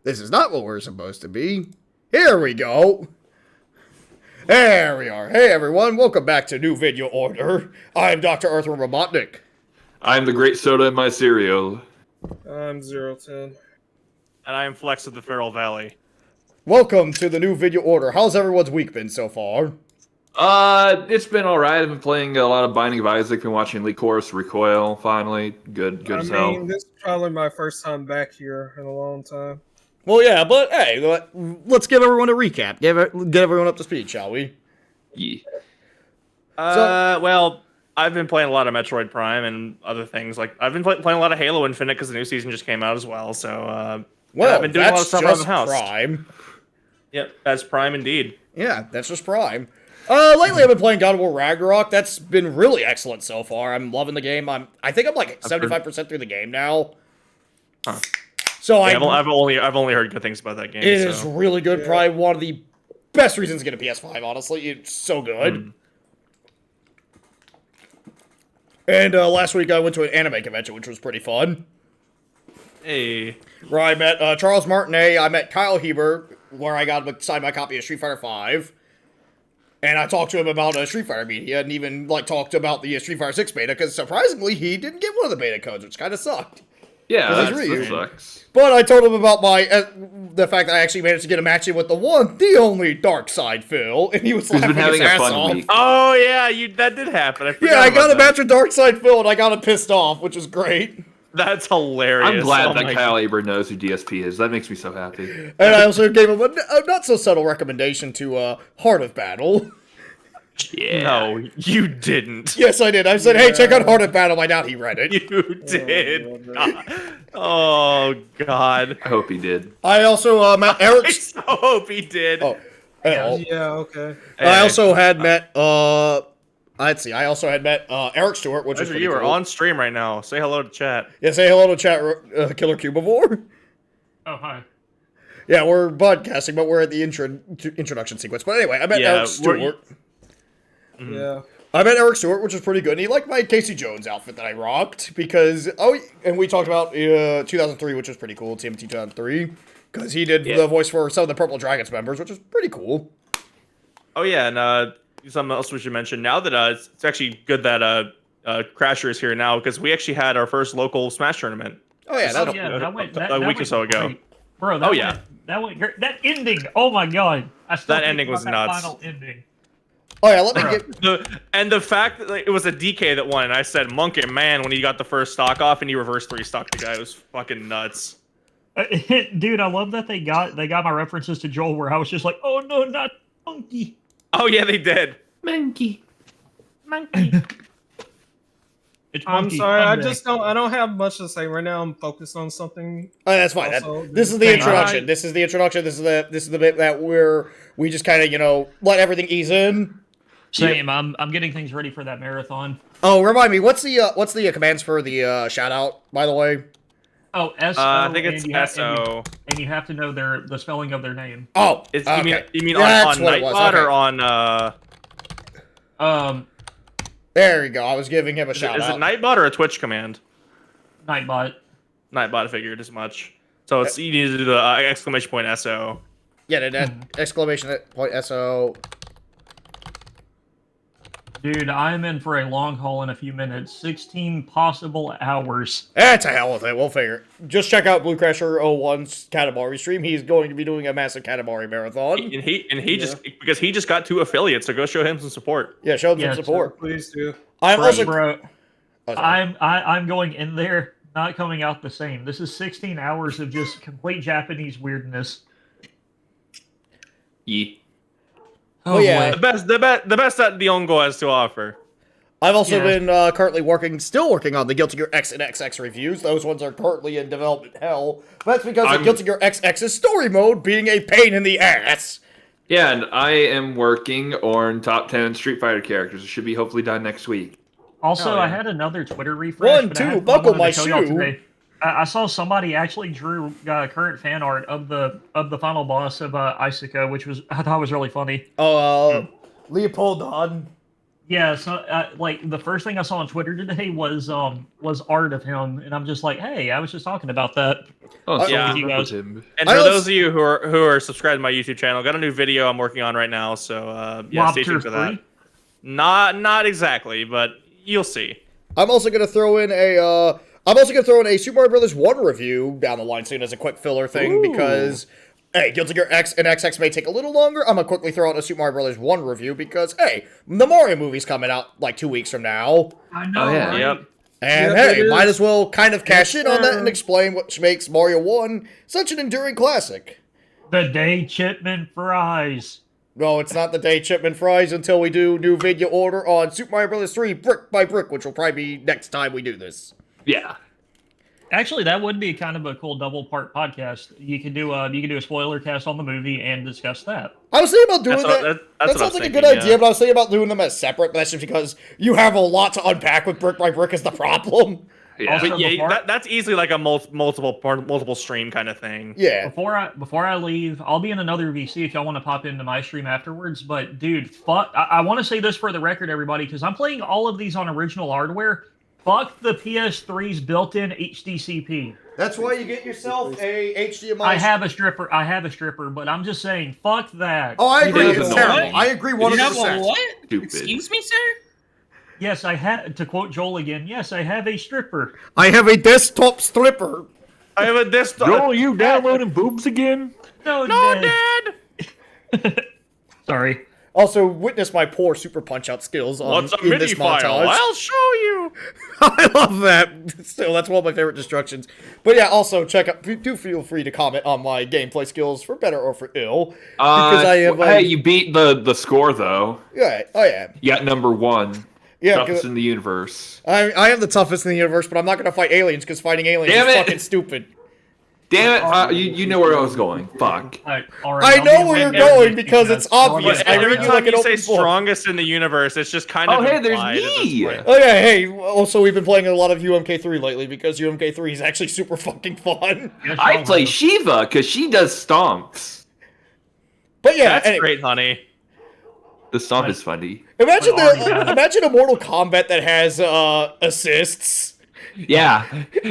This is not what we're supposed to be. Here we go. There we are. Hey everyone, welcome back to New Vidya Order. I'm Dr. Arthur Robotnik. I'm the great soda in my cereal. I'm 010. And I am Flex of the Feral Valley. Welcome to the New Vidya Order. How's everyone's week been so far? It's been alright. I've been playing a lot of Binding of Isaac, been watching Lycoris Recoil, finally. Good as hell. This is probably my first time back here in a long time. Well, yeah, but hey, let's give everyone a recap. Get everyone up to speed, shall we? Yeah. Well, I've been playing a lot of Metroid Prime and other things. Like I've been playing a lot of Halo Infinite because the new season just came out as well. So, well, I've been doing a lot of stuff around the house. Prime. Yep, that's Prime indeed. Yeah, that's just Prime. Lately I've been playing God of War Ragnarok. That's been really excellent so far. I'm loving the game. I think I'm like 75% through the game now. Huh. So yeah, I've only heard good things about that game. It is really good. Yeah. Probably one of the best reasons to get a PS5. Honestly, it's so good. And last week I went to an anime convention, which was pretty fun. Hey, where I met Charles Martinet. I met Kyle Hebert, where I got him to sign my copy of Street Fighter V. And I talked to him about Street Fighter media, and even talked about the Street Fighter 6 beta, because surprisingly he didn't get one of the beta codes, which kind of sucked. Yeah, that sucks. But I told him about the fact that I actually managed to get a match in with the only Dark Side Phil, and he was laughing his ass off. Week. Oh yeah, that did happen. I got a match with Dark Side Phil, and I got him pissed off, which is great. That's hilarious. I'm glad that Kyle Aber knows who DSP is. That makes me so happy. And I also gave him a not so subtle recommendation to Heart of Battle. Yeah. No, you didn't. Yes, I did. I said, hey, check out Heart of Battle. I doubt he read it. You did. Oh, God. I hope he did. I also met Eric. I so hope he did. Oh, yeah, okay. I also had met, let's see, I also had met Eric Stewart, which is pretty cool. You are on stream right now. Say hello to chat. Yeah, say hello to chat, Killer Cubivore. Oh, hi. Yeah, we're podcasting, but we're at the introduction sequence. But anyway, I met Eric Stewart. Yeah. I met Eric Stewart, which was pretty good, and he liked my Casey Jones outfit that I rocked, because, and we talked about 2003, which was pretty cool, TMT 2003, because he did the voice for some of the Purple Dragons members, which is pretty cool. Oh, yeah, and something else we should mention, now that it's actually good that Crasher is here now, because we actually had our first local Smash tournament. Oh, yeah, a week or so ago. Great. Bro, that went great. That ending, oh my god. That ending was nuts. Final ending. Oh yeah, let me get the fact that it was a DK that won, and I said Monkey Man when he got the first stock off, and he reversed 3 stock the guy. It was fucking nuts. Dude, I love that they got my references to Joel, where I was just like, oh no, not Monkey. Oh yeah, they did. Monkey. I'm sorry, I don't have much to say right now. I'm focused on something. Oh, that's fine. This is the introduction. This is the introduction. This is the bit that we just kind of let everything ease in. Same. I'm getting things ready for that marathon. Oh, remind me, what's the commands for the shout out, by the way? Oh, S-O. I think it's S-O. And you have to know the spelling of their name. Oh, okay. You mean on Nightbot or on there you go. I was giving him a shout out. Is it Nightbot or a Twitch command? Nightbot. Nightbot figured as much. So it's you need to do the exclamation point SO. Yeah, that exclamation point SO. Dude, I'm in for a long haul in a few minutes. 16 possible hours. That's a hell with it. We'll figure it. Just check out Blue Crasher 01's Katamari stream. He's going to be doing a massive Katamari marathon. And he just got 2 affiliates, so go show him some support. Yeah, show him some support. Please do. I'm going in there, not coming out the same. This is 16 hours of just complete Japanese weirdness. Yeah. Oh yeah, the best that the Ongo has to offer. I've also been currently still working on the Guilty Gear X and XX reviews. Those ones are currently in development hell. But that's because of Guilty Gear XX's story mode being a pain in the ass. Yeah, and I am working on top 10 Street Fighter characters. It should be hopefully done next week. Also, I had another Twitter refresh. Buckle my shoe. I saw somebody actually drew current fan art of the final boss of Isuka, which I thought was really funny. Leopoldon. Yeah, so like the first thing I saw on Twitter today was art of him, and I'm just like, hey, I was just talking about that. Oh, yeah. you guys. And for those of you who are subscribed to my YouTube channel, got a new video I'm working on right now. So yeah, stay tuned for that. Not exactly, but you'll see. I'm also gonna throw in a Super Mario Brothers 1 review down the line soon as a quick filler thing because. Hey, Guilty Gear X and XX may take a little longer. I'm gonna quickly throw out a Super Mario Brothers 1 review because, hey, the Mario movie's coming out like 2 weeks from now. I know. Oh, yeah. Right? Yep. And hey, might as well kind of cash in on that and explain what makes Mario 1 such an enduring classic. The day Chipman fries. No, it's not the day Chipman fries until we do new Vidya Order on Super Mario Brothers 3 brick by brick, which will probably be next time we do this. Yeah. Actually, that would be kind of a cool double part podcast. You could do a spoiler cast on the movie and discuss that. I was thinking about doing that. That what sounds I was like a good thinking, idea, but I was thinking about doing them as separate. But that's just because you have a lot to unpack with brick by brick is the problem. Yeah. Also, But yeah, before- that's easily like a multiple stream kind of thing. Yeah. Before I leave, I'll be in another VC if y'all want to pop into my stream afterwards. But dude, fuck, I want to say this for the record, everybody, because I'm playing all of these on original hardware. Fuck the PS3's built-in HDCP. That's why you get yourself a HDMI. I have a stripper, but I'm just saying, fuck that. Oh, I agree. have It's a terrible. what? I agree You 100%. have a what? Stupid. Excuse me, sir? Yes, I had to quote Joel again. Yes, I have a stripper. I have a desktop stripper. I have a desktop. Joel, you downloading boobs again? No, Dad. Sorry. Also, witness my poor Super Punch-Out skills What's a in MIDI this file? montage. I'll show you. I love that. Still, that's one of my favorite destructions. But yeah, also check out. Do feel free to comment on my gameplay skills for better or for ill. Because I have. Hey, you beat the score though. Yeah. Oh yeah. You got number 1. Yeah. Toughest in the universe. I am the toughest in the universe, but I'm not gonna fight aliens because fighting aliens Damn is it. fucking stupid. Damn it! You know where I was going. Fuck. All right, I know where you're going because it's obvious. I Every read you time like an you say open book. strongest in the universe, it's just kind of. Oh, hey, there's implied at this me. point. Oh yeah, hey. Also, we've been playing a lot of UMK3 lately because UMK3 is actually super fucking fun. I play Shiva because she does stomps. But yeah, That's anyway, great, honey. The stomp is funny. imagine Well, imagine a Mortal Kombat that has assists. Yeah,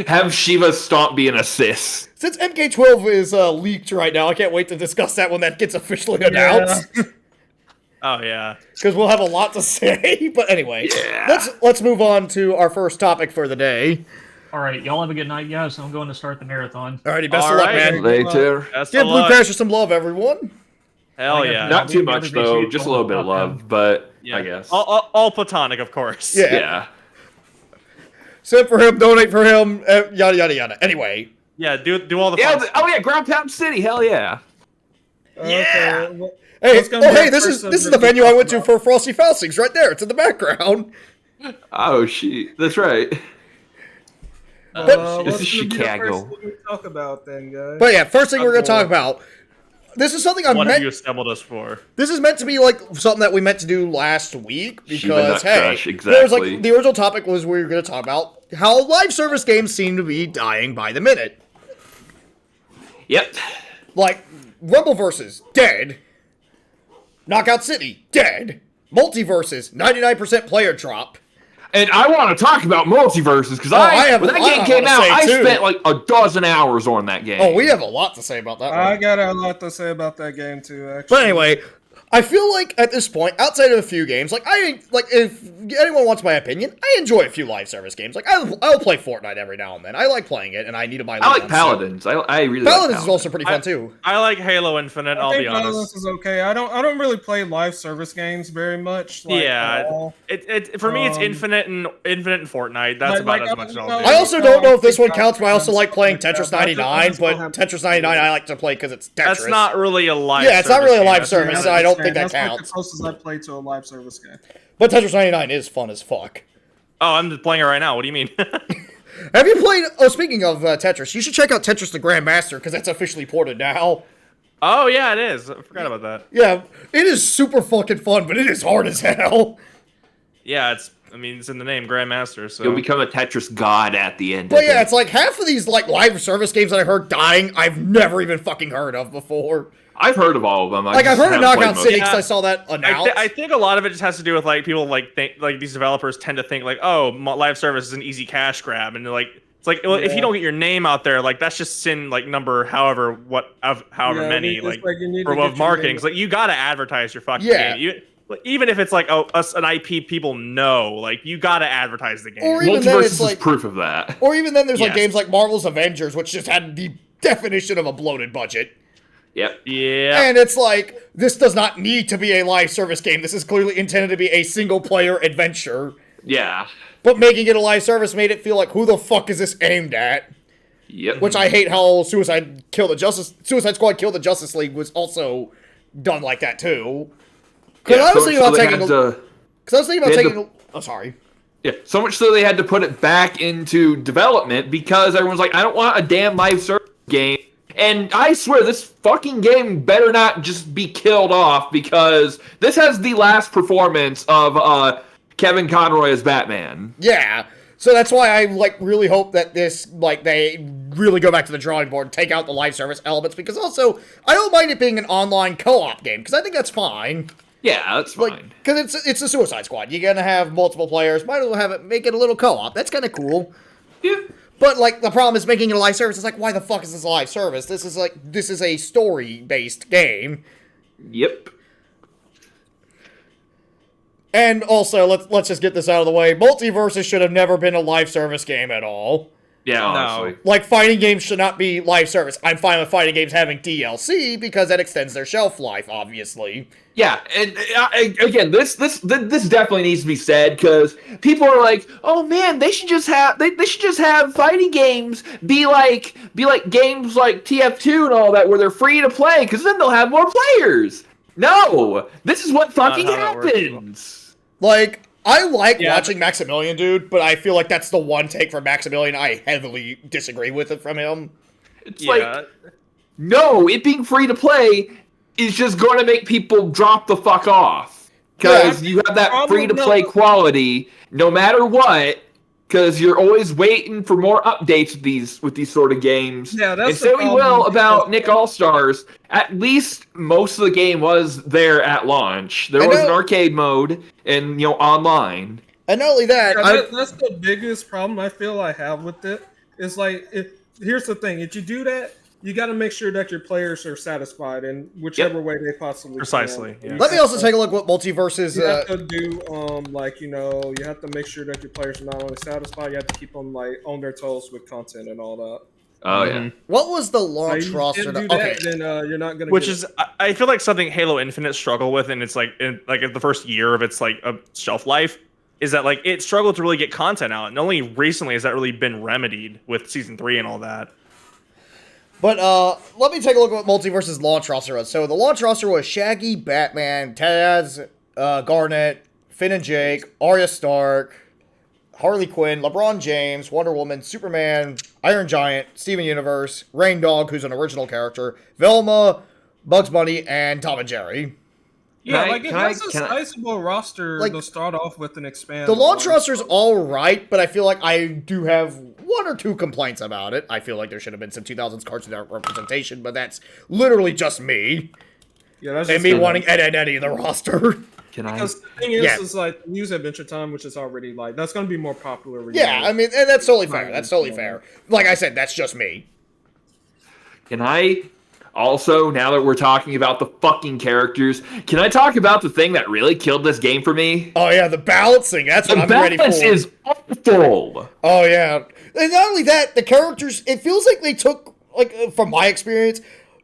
have Shiva's stomp be an assist. Since MK12 is leaked right now, I can't wait to discuss that when that gets officially announced. Oh yeah. Because we'll have a lot to say. But anyway, Yeah. let's move on to our first topic for the day. All right, y'all have a good night, guys. I'm going to start the marathon. Alrighty, best All of luck, right. man. Later. That's Give a Blue lot. Crasher some love, everyone. Hell yeah. Not too We much never though, received just a little bit of about them. love, but Yeah. I guess. All platonic, of course. Yeah. Yeah. Send for him, donate for him, yada yada yada. Anyway, Yeah. Do all the. Yeah. fun stuff. Oh yeah, Ground Pound City. Hell yeah. Okay. hey, What's gonna be hey, our this first is the subject venue to I talk went to about? for Frosty Faustings, right there. It's in the background. Oh shit. That's right. This This is Chicago. What we talk about then, guys? But yeah, first thing we're gonna talk about. This is something What have you assembled us for? This is meant to be like something that we meant to do last week Shiva because Nut hey, Crush, there was exactly. like the original topic was we were going to talk about how live service games seem to be dying by the minute. Yep. Like Rumbleverses dead, Knockout City dead, Multiverses 99% player drop. And I want to talk about multiverses because I have when that a lot game I came wanna out, say, I too. spent like a dozen hours on that game. Oh, we have a lot to say about that I one. got a lot to say about that game too, actually. But anyway, I feel like at this point, outside of a few games, like if anyone wants my opinion, I enjoy a few live service games. Like I'll play Fortnite every now and then. I like playing it, and I need to buy. I like Legion, so- Paladins. I really Paladins like is also pretty fun too. I like Halo Infinite. I'll I be think honest. Paladins is okay. I don't really play live service games very much. Like, Yeah, at all. it for me it's Infinite and Fortnite. That's Like, about as much as I'll do. I also don't know if this one counts, but I also I'm like playing stuff like Tetris that. 99. I just don't But have- Tetris 99 I like to play because it's Tetris. That's not really a live. Yeah, it's not really a game. live That's- service, so I don't think that That's like counts. the closest I played to a live service game. But Tetris 99 is fun as fuck. Oh, I'm just playing it right now. What do you mean? Have you played? Oh, speaking of Tetris, you should check out Tetris the Grandmaster because that's officially ported now. Oh yeah, it is. I forgot about that. Yeah, it is super fucking fun, but it is hard as hell. Yeah, it's in the name Grandmaster. So You'll become a Tetris god at the end. But of yeah, it. it's like half of these like live service games that I heard dying, I've never even fucking heard of before. I've heard of all of them. I've heard of Knockout City because Yeah. I saw that announced. I think a lot of it just has to do with like people think like these developers tend to think like, oh, live service is an easy cash grab, and they're like, it's like, well, if you don't get your name out there, like that's just sin like number however many like of marketing. Like you gotta advertise your fucking game. Even if it's like an IP people know, like you gotta advertise the game. Or even then, it's like proof of that. Or even then, there's like games like Marvel's Avengers, which just had the definition of a bloated budget. Yep. Yeah. And it's like, this does not need to be a live service game. This is clearly intended to be a single player adventure. Yeah. But making it a live service made it feel like, who the fuck is this aimed at? Yep. Which I hate how Suicide Squad Kill the Justice League was also done like that too. Because I was thinking about taking oh, sorry. Yeah, so much so they had to put it back into development because everyone's like, I don't want a damn live service game. And I swear, this fucking game better not just be killed off because this has the last performance of Kevin Conroy as Batman. Yeah, so that's why I really hope that this they really go back to the drawing board, take out the live service elements. Because also, I don't mind it being an online co-op game because I think that's fine. Yeah, that's fine. Because it's a Suicide Squad. You're gonna have multiple players. Might as well make it a little co-op. That's kind of cool. Yeah. But the problem is making it a live service. It's like, why the fuck is this a live service? This is a story-based game. Yep. And also, let's just get this out of the way. Multiverses should have never been a live service game at all. Yeah, honestly. Fighting games should not be live service. I'm fine with fighting games having DLC because that extends their shelf life, obviously. Yeah, and again, this definitely needs to be said because people are like, oh man, they should just have fighting games be like games like TF2 and all that where they're free to play because then they'll have more players. No, this is what fucking happens. I like watching Maximilian, dude, but I feel like that's the one take from Maximilian I heavily disagree with it from him. It's no, it being free to play is just going to make people drop the fuck off. Because you have that free-to-play quality no matter what, because you're always waiting for more updates with these sort of games. Yeah, that's and say we will about Nick All-Stars, at least most of the game was there at launch. There was an arcade mode and, online. And not only that, that's the biggest problem I feel I have with it. Is here's the thing, if you do that, you got to make sure that your players are satisfied in whichever way they possibly Precisely. can. Yeah. Let me also take a look what Multiverses... You have to do, you have to make sure that your players are not only satisfied, you have to keep them, on their toes with content and all that. Oh, yeah. What was the launch roster? Then you're not going to Which is, I feel like something Halo Infinite struggled with, and it's in the first year of its, a shelf life, is that, it struggled to really get content out, and only recently has that really been remedied with Season 3 and all that. But let me take a look at what Multiverse's launch roster was. So the launch roster was Shaggy, Batman, Taz, Garnet, Finn and Jake, Arya Stark, Harley Quinn, LeBron James, Wonder Woman, Superman, Iron Giant, Steven Universe, Rain Dog, who's an original character, Velma, Bugs Bunny, and Tom and Jerry. Yeah, it's a sizable roster to start off with and expand. The launch roster's all right, but I feel like I do have one or two complaints about it. I feel like there should have been some 2000s Cartoon Network representation, but that's literally just me. Yeah, that's and me wanting Ed and Eddie in the roster. Because the thing is News Adventure Time, which is already that's going to be more popular. Yeah, I mean, and that's totally fair. That's totally fair. Like I said, that's just me. Can I also, now that we're talking about the fucking characters, can I talk about the thing that really killed this game for me? Oh yeah, the balancing. That's what I'm ready for. The balance is awful. Oh yeah. And not only that, the characters, it feels like they took, from my experience,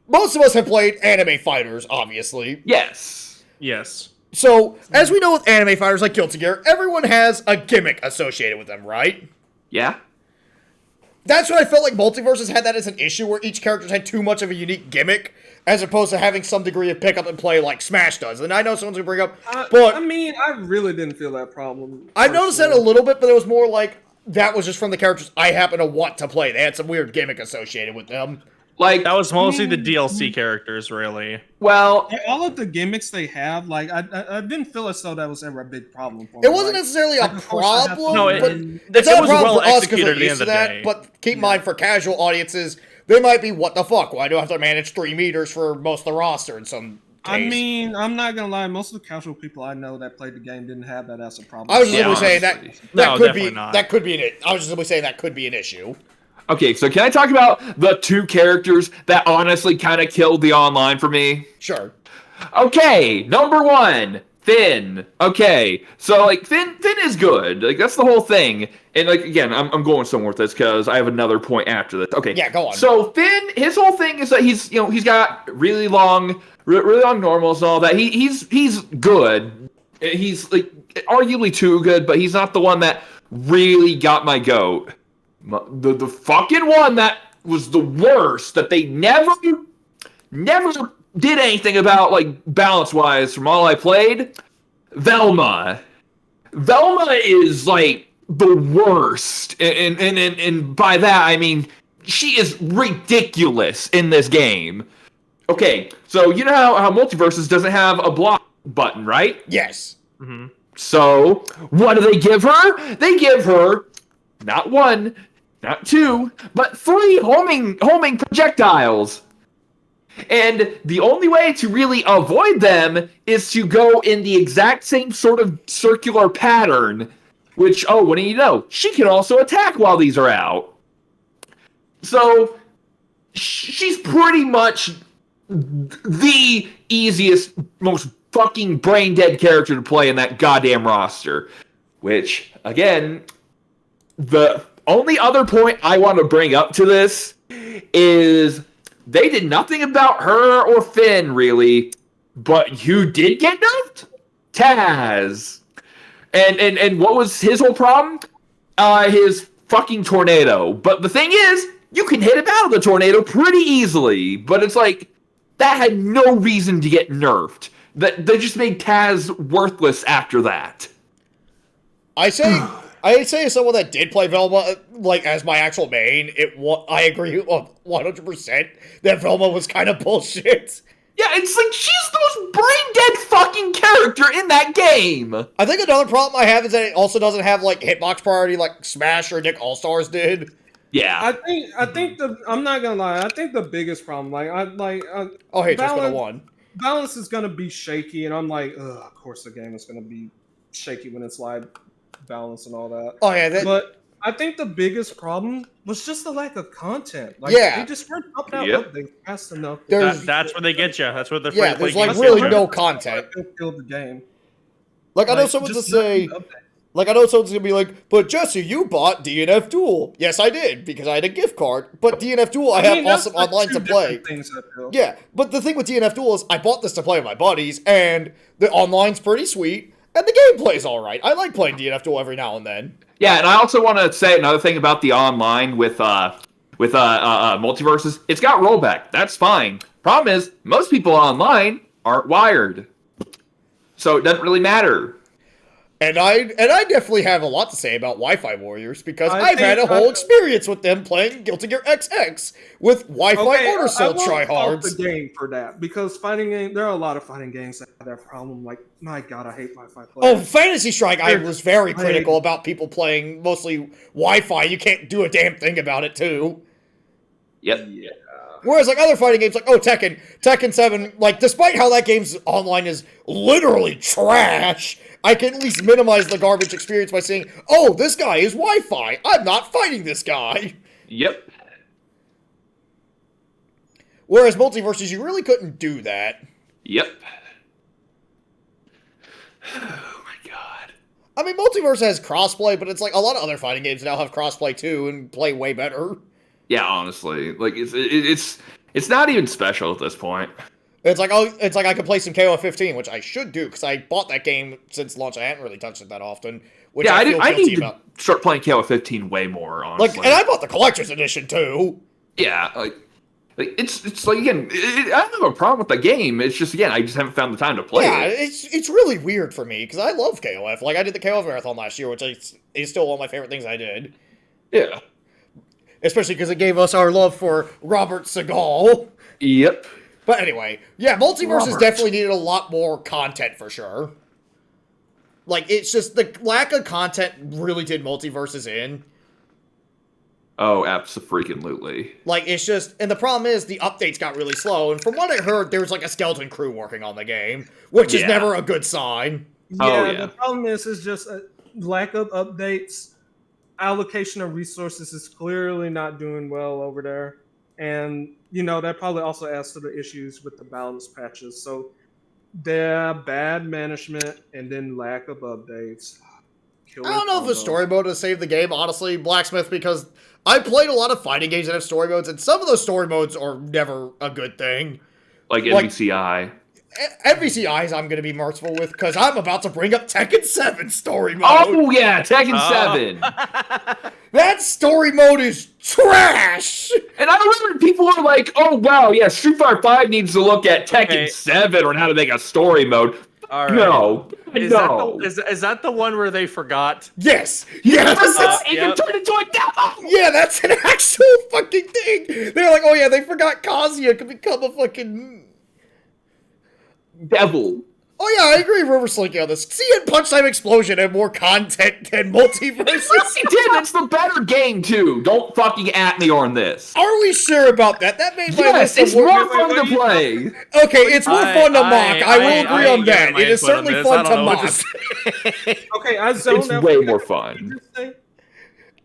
most of us have played anime fighters, obviously. Yes. So, as we know with anime fighters like Guilty Gear, everyone has a gimmick associated with them, right? Yeah. That's what I felt like Multiverses had that as an issue, where each character had too much of a unique gimmick, as opposed to having some degree of pick up and play like Smash does. And I know someone's going to bring up, but... I really didn't feel that problem. I noticed that a little bit, but it was more like, that was just from the characters I happen to want to play. They had some weird gimmick associated with them. That was mostly the DLC characters, really. Well, all of the gimmicks they have, I didn't feel as though that was ever a big problem for me. It wasn't necessarily a problem, No, but it it's was not a problem well for us because executed we're at the used end to of the that. day. But keep in mind, for casual audiences, they might be, what the fuck? Why do I have to manage 3 meters for most of the roster in some case? I mean, I'm not gonna lie. Most of the casual people I know that played the game didn't have that as a problem. I was just Yeah, simply saying honestly. that No, could definitely be not. that could be I was just simply saying that could be an issue. Okay, so can I talk about the 2 characters that honestly kind of killed the online for me? Sure. Okay, number 1, Finn. Okay, so like Finn is good. Like that's the whole thing. And like again, I'm going somewhere with this because I have another point after this. Okay, Yeah, go on. So Finn, his whole thing is that he's got really long normals and all that. He's good. He's like arguably too good, but he's not the one that really got my goat. The fucking one that was the worst that they never did anything about, like, balance-wise from all I played. Velma. Velma is, like, the worst. And by that, I mean, she is ridiculous in this game. Okay, so you know how Multiverses doesn't have a block button, right? Yes. Mm-hmm. So, what do they give her? They give her not 1, not 2, but 3 homing projectiles. And the only way to really avoid them is to go in the exact same sort of circular pattern, which, oh, what do you know? She can also attack while these are out. So, she's pretty much the easiest, most fucking brain-dead character to play in that goddamn roster. Which, again, the only other point I want to bring up to this is they did nothing about her or Finn, really, but who did get nerfed? Taz. And what was his whole problem? His fucking tornado. But the thing is, you can hit him out of the tornado pretty easily, but it's like, that had no reason to get nerfed. That they just made Taz worthless after that. I say as someone that did play Velma, like, as my actual main, I agree 100% that Velma was kind of bullshit. Yeah, it's like, she's the most brain-dead fucking character in that game! I think another problem I have is that it also doesn't have, like, hitbox priority like Smash or Nick All-Stars did. Yeah. I think I'm not gonna lie. I think the biggest problem, Oh, hey, just for the one. balance is gonna be shaky, and I'm like, ugh, of course the game is gonna be shaky when it's live balance and all that. Oh, yeah, But I think the biggest problem was just the lack of content. Like, Yeah. they just weren't pumping out Yep. updates fast enough. That's where they get you. That's where the Yeah, free-to-play there's, like, games really get no you. content. Killed the game. Like, I know Like, someone's just to say... nothing update. Like, I know someone's gonna be like, but Jesse, you bought DNF Duel. Yes, I did, because I had a gift card. But DNF Duel, I have mean, that's awesome like online two to play. different things, I feel. Yeah, but the thing with DNF Duel is I bought this to play with my buddies, and the online's pretty sweet, and the gameplay's alright. I like playing DNF Duel every now and then. Yeah, and I also want to say another thing about the online with Multiverses. It's got rollback. That's fine. Problem is, most people online aren't wired. So it doesn't really matter. And I definitely have a lot to say about Wi-Fi Warriors, because I I've had a think- whole experience with them playing Guilty Gear XX with Wi-Fi Order Soul I won't fault tryhards. the game for that, because there are a lot of fighting games that have that problem. Like, my God, I hate Wi-Fi Oh, players. Fantasy Strike, I They're was very just critical playing- about people playing mostly Wi-Fi. You can't do a damn thing about it, too. Yep. Yeah. Whereas, like, other fighting games, like, Tekken 7, like, despite how that game's online is literally trash, I can at least minimize the garbage experience by saying, oh, this guy is Wi-Fi. I'm not fighting this guy. Yep. Whereas Multiverses, you really couldn't do that. Yep. Oh my god. I mean, Multiverse has crossplay, but it's like a lot of other fighting games now have crossplay, too, and play way better. Yeah, honestly, like it's not even special at this point. It's like I could play some KOF 15, which I should do because I bought that game since launch. I hadn't really touched it that often. Which Yeah, I feel I guilty need to about. start playing KO 15 way more. Honestly, Like, and I bought the collector's edition too. yeah, like it's like again, I don't have a problem with the game. It's just again, I just haven't found the time to play Yeah, it. it's really weird for me because I love KOF. Like I did the KOF marathon last year, which is still one of my favorite things I did. Yeah. Especially because it gave us our love for Robert Seagal. Yep. But anyway, yeah, Multiverses Robert. definitely needed a lot more content for sure. Like, it's just the lack of content really did Multiverses in. Oh, abso-freaking-lutely. Like, it's just, and the problem is the updates got really slow, and from what I heard, there was like a skeleton crew working on the game, which is never a good sign. Yeah, the problem is just a lack of updates. Allocation of resources is clearly not doing well over there. And, that probably also adds to the issues with the balance patches. So, bad management and then lack of updates. I don't know if the story mode has saved the game, honestly, Blacksmith, because I played a lot of fighting games that have story modes, and some of those story modes are never a good thing. Like MVCI. MVCIs I'm going to be merciful with, because I'm about to bring up Tekken 7 story mode. Oh, yeah, Tekken 7. That story mode is trash! And I remember people were like, oh, wow, yeah, Street Fighter 5 needs to look at Tekken 7 on how to make a story mode. All right. No. Is that the one where they forgot? Yes! Yes! It can turn into a devil! Yeah, that's an actual fucking thing! They're like, oh yeah, they forgot Kazuya could become a fucking... devil. Oh yeah, I agree with River Slinky on this. CN Punch Time Explosion had more content than Multiverses. It did, it's the better game, too. Don't fucking at me on this. Are we sure about that? That made my Yes, list it's more fun to play. Okay, it's more fun to mock. I will agree on that. It is certainly fun to mock. Okay, I zoned It's out. way more fun.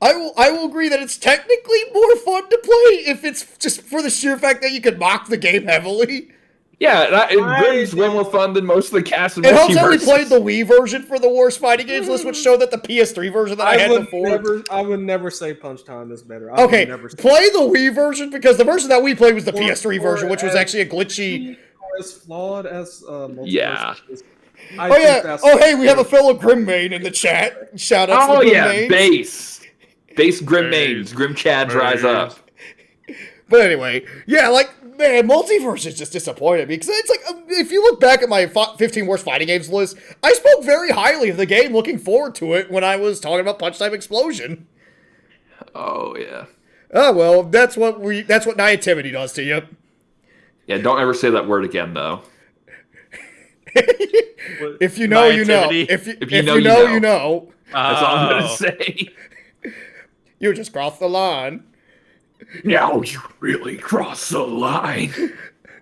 I will agree that it's technically more fun to play if it's just for the sheer fact that you can mock the game heavily. Yeah, Grim's way more fun than most of the cast of It helps that we Multiverses. played the Wii version for the worst fighting games list, which showed that the PS3 version that I had before... I would never say Punch Time is better. Okay, play the Wii version, because the version that we played was the PS3 version, which was actually a glitchy... As flawed as Multiverse is. Oh yeah, oh hey, we have a fellow Grimmane in the chat. Shout out to the Grimmanes. Base Grimmanes. Grim Chads rise up. But anyway, yeah, like, man, Multiverse is just disappointed me, because it's like, if you look back at my 15 worst fighting games list, I spoke very highly of the game, looking forward to it when I was talking about Punch Time Explosion. Oh yeah. Oh well, that's what naivety does to you. Yeah, don't ever say that word again, though. If you know, you know. If you know, you know. That's all I'm gonna say. You just crossed the line. Now you really cross the line.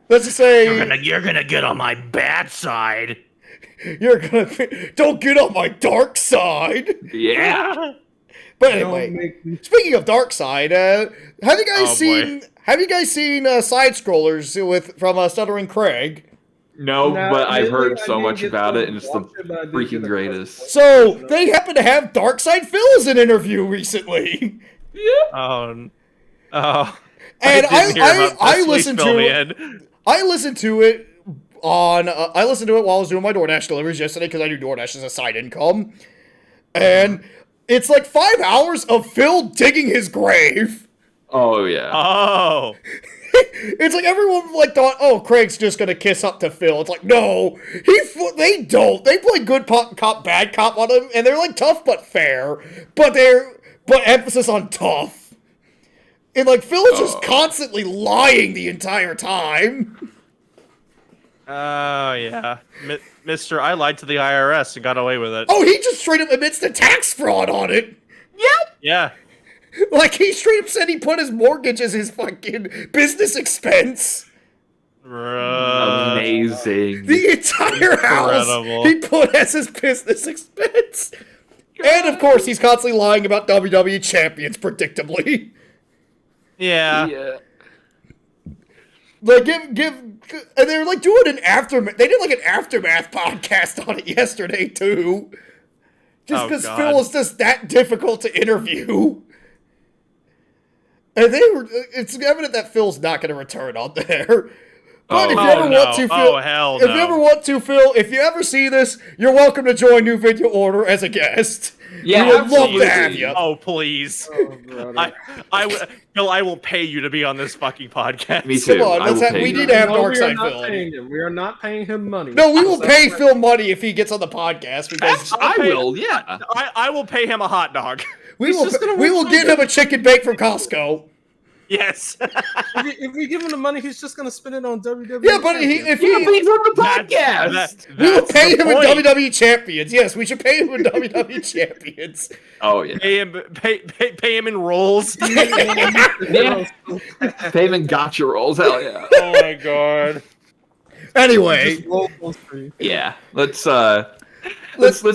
Let's just say You're gonna get on my bad side. Don't get on my dark side. Yeah. But anyway, speaking of dark side, have you guys seen side scrollers from Stuttering Craig? No, but I've heard so much about it, and it's the freaking greatest. So they happen to have Darkside Phil as an interview recently. Oh. And I listened to it. I listened to it while I was doing my DoorDash deliveries yesterday, because I do DoorDash as a side income. And it's like 5 hours of Phil digging his grave. Oh yeah. Oh. It's like everyone like thought, oh, Craig's just gonna kiss up to Phil. It's like, no, they don't. They play good cop, bad cop on him, and they're like tough but fair, but emphasis on tough. And like Phil is just constantly lying the entire time. Oh yeah, Mr. I lied to the IRS and got away with it. Oh, he just straight up admits to tax fraud on it. Yep. Yeah. Like, he straight up said he put his mortgage as his fucking business expense. Amazing. The entire house he put as his business expense. And, of course, he's constantly lying about WWE champions, predictably. Yeah. Like, and they were, like, doing an aftermath. They did, like, an aftermath podcast on it yesterday, too. Just because Phil was just that difficult to interview. And it's evident that Phil's not going to return on there. But if you ever want to, Phil, if you ever want to, Phil, if you ever see this, you're welcome to join New Vidya Order as a guest. Yeah, we would love to have you. Oh, please. Phil, I will pay you to be on this fucking podcast. Me too. Come on, we need to have Darkside Phil. We are not paying him money. No, we will pay Phil money if he gets on the podcast. Because I will, yeah. I will pay him a hot dog. We will get him a chicken bake from Costco. Yes. If we give him the money, he's just gonna spend it on WWE. Yeah, but But he's on the podcast. we will pay him in point. WWE champions. Yes, we should pay him in WWE champions. Oh yeah. Pay him in rolls. Yeah. Pay him in gotcha rolls. Hell yeah. Oh my god. Anyway, Just roll those three. Yeah. Let's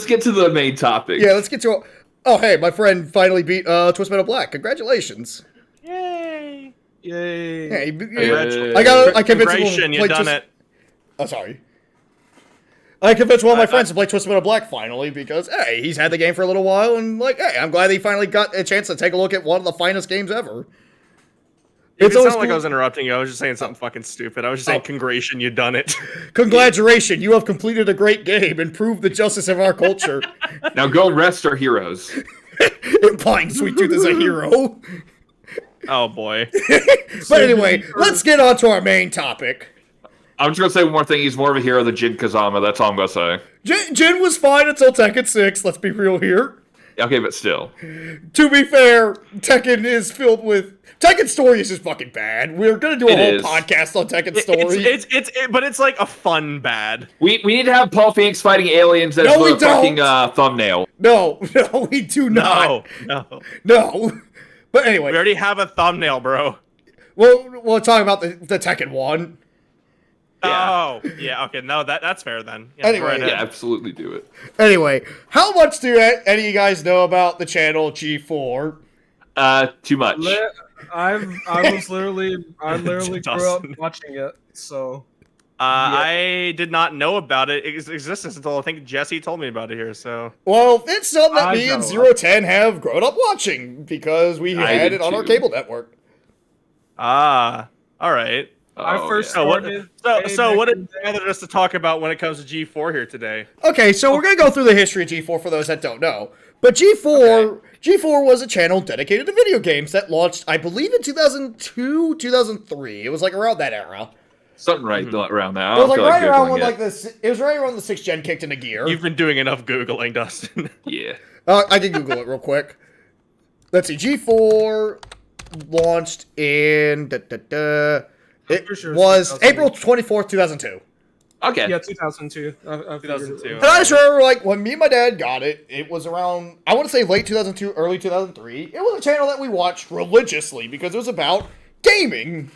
get to the main topic. yeah, let's get to. Oh, hey, my friend finally beat Twist Metal Black. Congratulations. Yay. Yay! Hey, Yeah. I convinced him Congratulations, to you play done Twist. it. Oh, sorry. I convinced one of my friends to play Twisted Metal Black finally because, hey, he's had the game for a little while, and, like, hey, I'm glad he finally got a chance to take a look at one of the finest games ever. It always sounded like cool- I was interrupting you. I was just saying something fucking stupid. I was just saying, congratulations, you done it. Congratulations, you have completed a great game and proved the justice of our culture. Now go rest our heroes. Implying Sweet Tooth is a hero. Oh boy. But anyway, let's get on to our main topic. I'm just gonna say one more thing. He's more of a hero than Jin Kazama. That's all I'm gonna say. Jin was fine until Tekken 6, let's be real here. Okay, but still. To be fair, Tekken is filled with... Tekken Story is just fucking bad. We're gonna do a whole podcast on Tekken Story. But it's like a fun bad. We need to have Paul Phoenix fighting aliens as No, we the fucking don't. thumbnail. No, we do not. No. But anyway, We already have a thumbnail, bro. we'll talk about the Tekken one. Oh, yeah. Okay, no, that's fair then. Yeah, Anyway, go right Yeah, ahead. absolutely do it. Anyway, how much do any of you guys know about the channel G4? Too much. I literally grew up watching it, so I did not know about its existence until I think Jesse told me about it here. So Well, it's something that I me and know. Zero Ten have grown up watching because we I had did it on our too. cable network. all right. I first So what? started. So what back did you gathered us to talk about when it comes to G4 here today? Okay, so we're gonna go through the history of G4 for those that don't know. But G4 was a channel dedicated to video games that launched, I believe, in 2002, 2003. It was like around that era. Something right around now. It was like I don't right feel around Googling when it. like this. It was right around the 6th gen kicked into gear. You've been doing enough googling, Dustin. Yeah. I can Google it real quick. Let's see. G4 launched in. It pretty sure it's was 2000. April 24th, 2002. Okay. Yeah, 2002. I figured 2002. And I just remember, like, when me and my dad got it, it was around, I want to say late 2002, early 2003. It was a channel that we watched religiously because it was about gaming.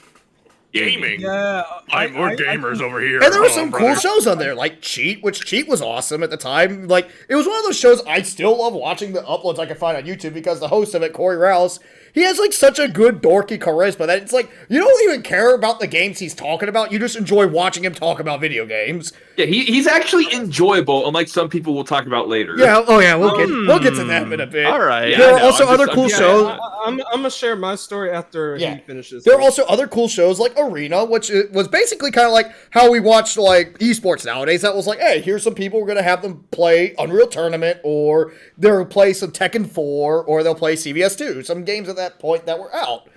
Gaming. Yeah, We're gamers over here. And there were Oh, some brother. cool shows on there, like Cheat, which Cheat was awesome at the time. Like, it was one of those shows I still love watching the uploads I can find on YouTube because the host of it, Corey Rouse, he has, like, such a good dorky charisma that it's like, you don't even care about the games he's talking about, you just enjoy watching him talk about video games. Yeah, he's actually enjoyable, unlike some people we'll talk about later. Yeah, oh yeah, we'll get to them in a bit. All right. Yeah, There I are know, also I'm other just- cool I'm shows. I'm gonna share my story after Yeah. he finishes. There are also other cool shows like Arena, which was basically kind of like how we watch like esports nowadays. That was like, hey, here's some people, we're going to have them play Unreal Tournament, or they'll play some Tekken 4, or they'll play CVS 2, some games at that point that were out.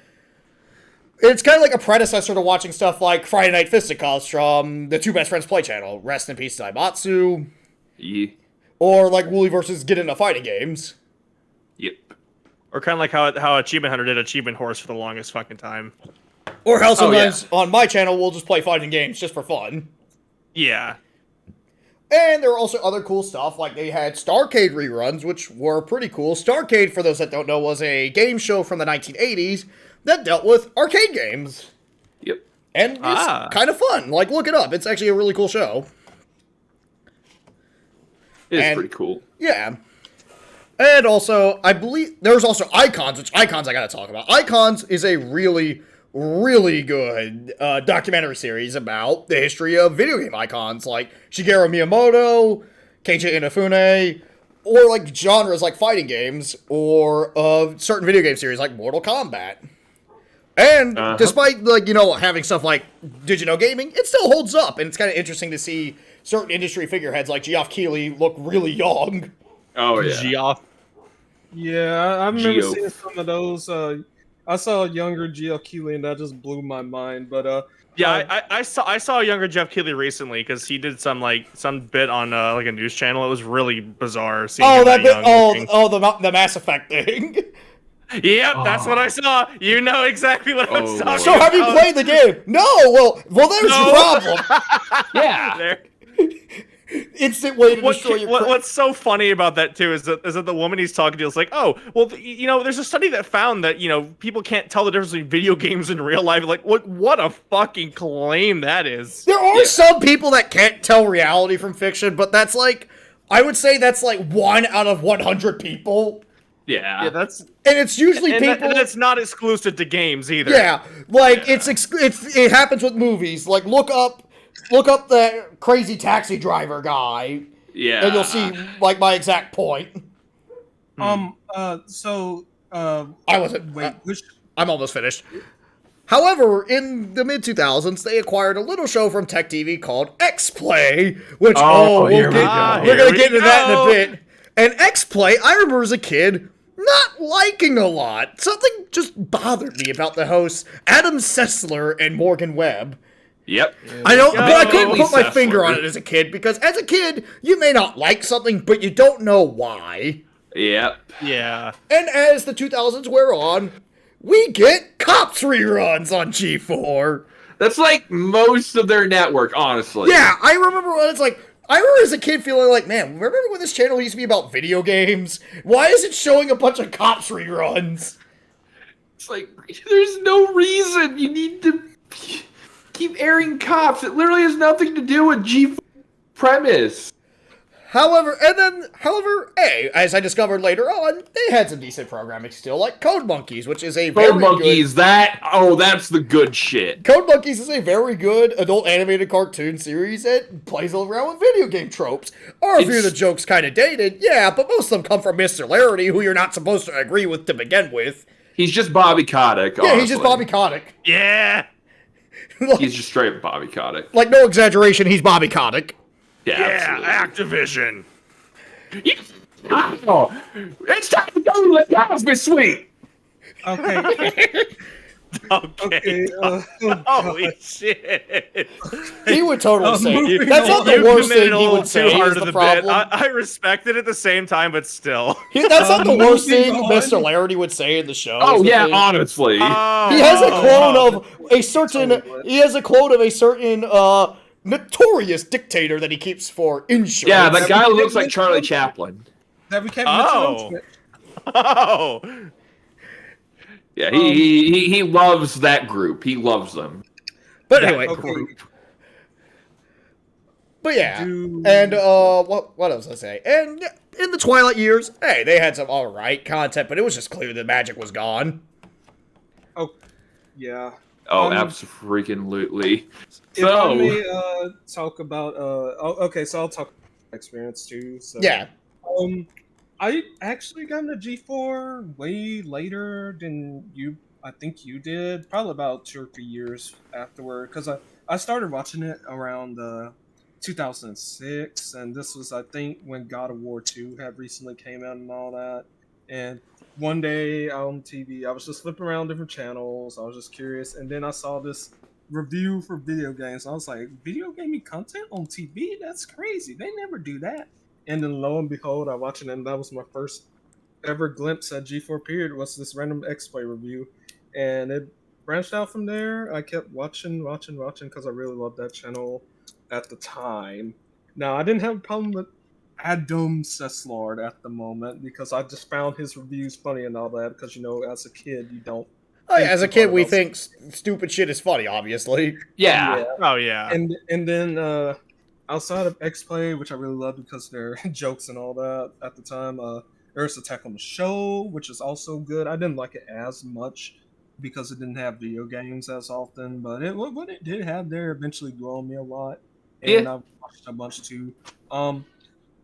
It's kind of like a predecessor to watching stuff like Friday Night Fisticuffs from the Two Best Friends Play channel, Rest in Peace Zaibatsu, Yeah. or like Wooly versus Get Into Fighting Games. Yep. Or kind of like how Achievement Hunter did Achievement Horse for the longest fucking time. Or how Oh, yeah. sometimes on my channel we'll just play fighting games just for fun. Yeah. And there were also other cool stuff, like they had Starcade reruns, which were pretty cool. Starcade, for those that don't know, was a game show from the 1980s that dealt with arcade games. Yep. And it's kind of fun. Like, look it up. It's actually a really cool show. It is And- pretty cool. Yeah. And also, I believe there's also Icons, which Icons I gotta talk about. Icons is a really, really good documentary series about the history of video game icons like Shigeru Miyamoto, Keiji Inafune, or like genres like fighting games, or certain video game series like Mortal Kombat. And despite, like, you know, having stuff like Digital Gaming, it still holds up, and it's kind of interesting to see certain industry figureheads like Geoff Keighley look really young. Oh yeah. Geoff. Yeah, I remember Geoff. seeing some of those. I saw a younger Geoff Keighley, and that just blew my mind. But Yeah, I saw a younger Jeff Keighley recently because he did some bit on like a news channel. It was really bizarre. Seeing Oh, him that bit! young looking. The Mass Effect thing. Yep, that's what I saw. You know exactly what I was talking So about. have you played the game? No. Well, there's your problem. Yeah. There. Instant way to destroy your. What's so funny about that too is that the woman he's talking to is like, oh, well, there's a study that found that people can't tell the difference between video games and real life. Like, what a fucking claim that is. There are some people that can't tell reality from fiction, but that's like, I would say that's like 1 out of 100 people, Yeah. That's and it's usually and people. that's not exclusive to games either. Yeah, like it happens with movies. Like look up the crazy taxi driver guy, Yeah. and you'll see like my exact point. So I wasn't. wait, I'm almost finished. However, in the mid-2000s, they acquired a little show from Tech TV called X-Play, which we're here we going to get into that in a bit. And X-Play, I remember as a kid not liking a lot. Something just bothered me about the hosts, Adam Sessler and Morgan Webb. Yep. I don't, but I couldn't Mainly put my Sessler. finger on it as a kid, because as a kid, you may not like something, but you don't know why. Yep. Yeah. And as the 2000s wear on, we get Cops reruns on G4. That's like most of their network, honestly. Yeah, I remember when it's like, I remember as a kid feeling like, man, remember when this channel used to be about video games? Why is it showing a bunch of Cops reruns? It's like, there's no reason you need to keep airing Cops. It literally has nothing to do with G premise. However, as I discovered later on, they had some decent programming still, like Code Monkeys, which is a very Code Monkeys, that's the good shit. Code Monkeys is a very good adult animated cartoon series that plays around with video game tropes. Our view of the joke's kind of dated, yeah, but most of them come from Mr. Larity, who you're not supposed to agree with to begin with. He's just Bobby Kotick. Yeah, he's just Bobby Kotick. Yeah. He's just straight Bobby Kotick. Like, no exaggeration, he's Bobby Kotick. Yeah, absolutely. Activision. Oh, it's time to go to the Cosby Suite. Okay. Okay. Holy shit. He would totally say moving that's not the You worst committed thing a he little would say too hard is to the the problem. bit. I respect it at the same time, but still. That's not the worst thing moving on. Mr. Larity would say in the show. Oh is the yeah, thing. honestly. He has a quote of a certain. He has a quote of a certain notorious dictator that he keeps for insurance. Yeah, that guy looks like Charlie Chaplin. That we can't Oh. mention. Oh. Yeah, he loves that group. He loves them. But anyway, Okay. but yeah, Do- and what else I say? And in the Twilight years, hey, they had some alright content, but it was just clear the magic was gone. Oh, yeah. Oh, Um, absolutely. If I So, may talk about okay, so I'll talk about experience too. So Yeah, I actually got into G4 way later than you. I think you did, probably about 2 or 3 years afterward, because I started watching it around 2006, and this was I think when God of War 2 had recently came out and all that. And one day on TV, I was just flipping around different channels. I was just curious, and then I saw this review for video games. I was like, video gaming content on TV? That's crazy. They never do that. And then lo and behold, I watched it, and that was my first ever glimpse at G4 period was this random X-Play review. And it branched out from there. I kept watching because I really loved that channel at the time. Now, I didn't have a problem with Adam Sessler at the moment because I just found his reviews funny and all that because, as a kid, you don't. oh, yeah. As a kid, we about think stupid shit is funny. Obviously, yeah. Oh yeah. And then outside of X-Play, which I really loved because their jokes and all that at the time, there's Attack on the Show, which is also good. I didn't like it as much because it didn't have video games as often, but what it did have there eventually grew on me a lot. And Yeah. I watched a bunch too.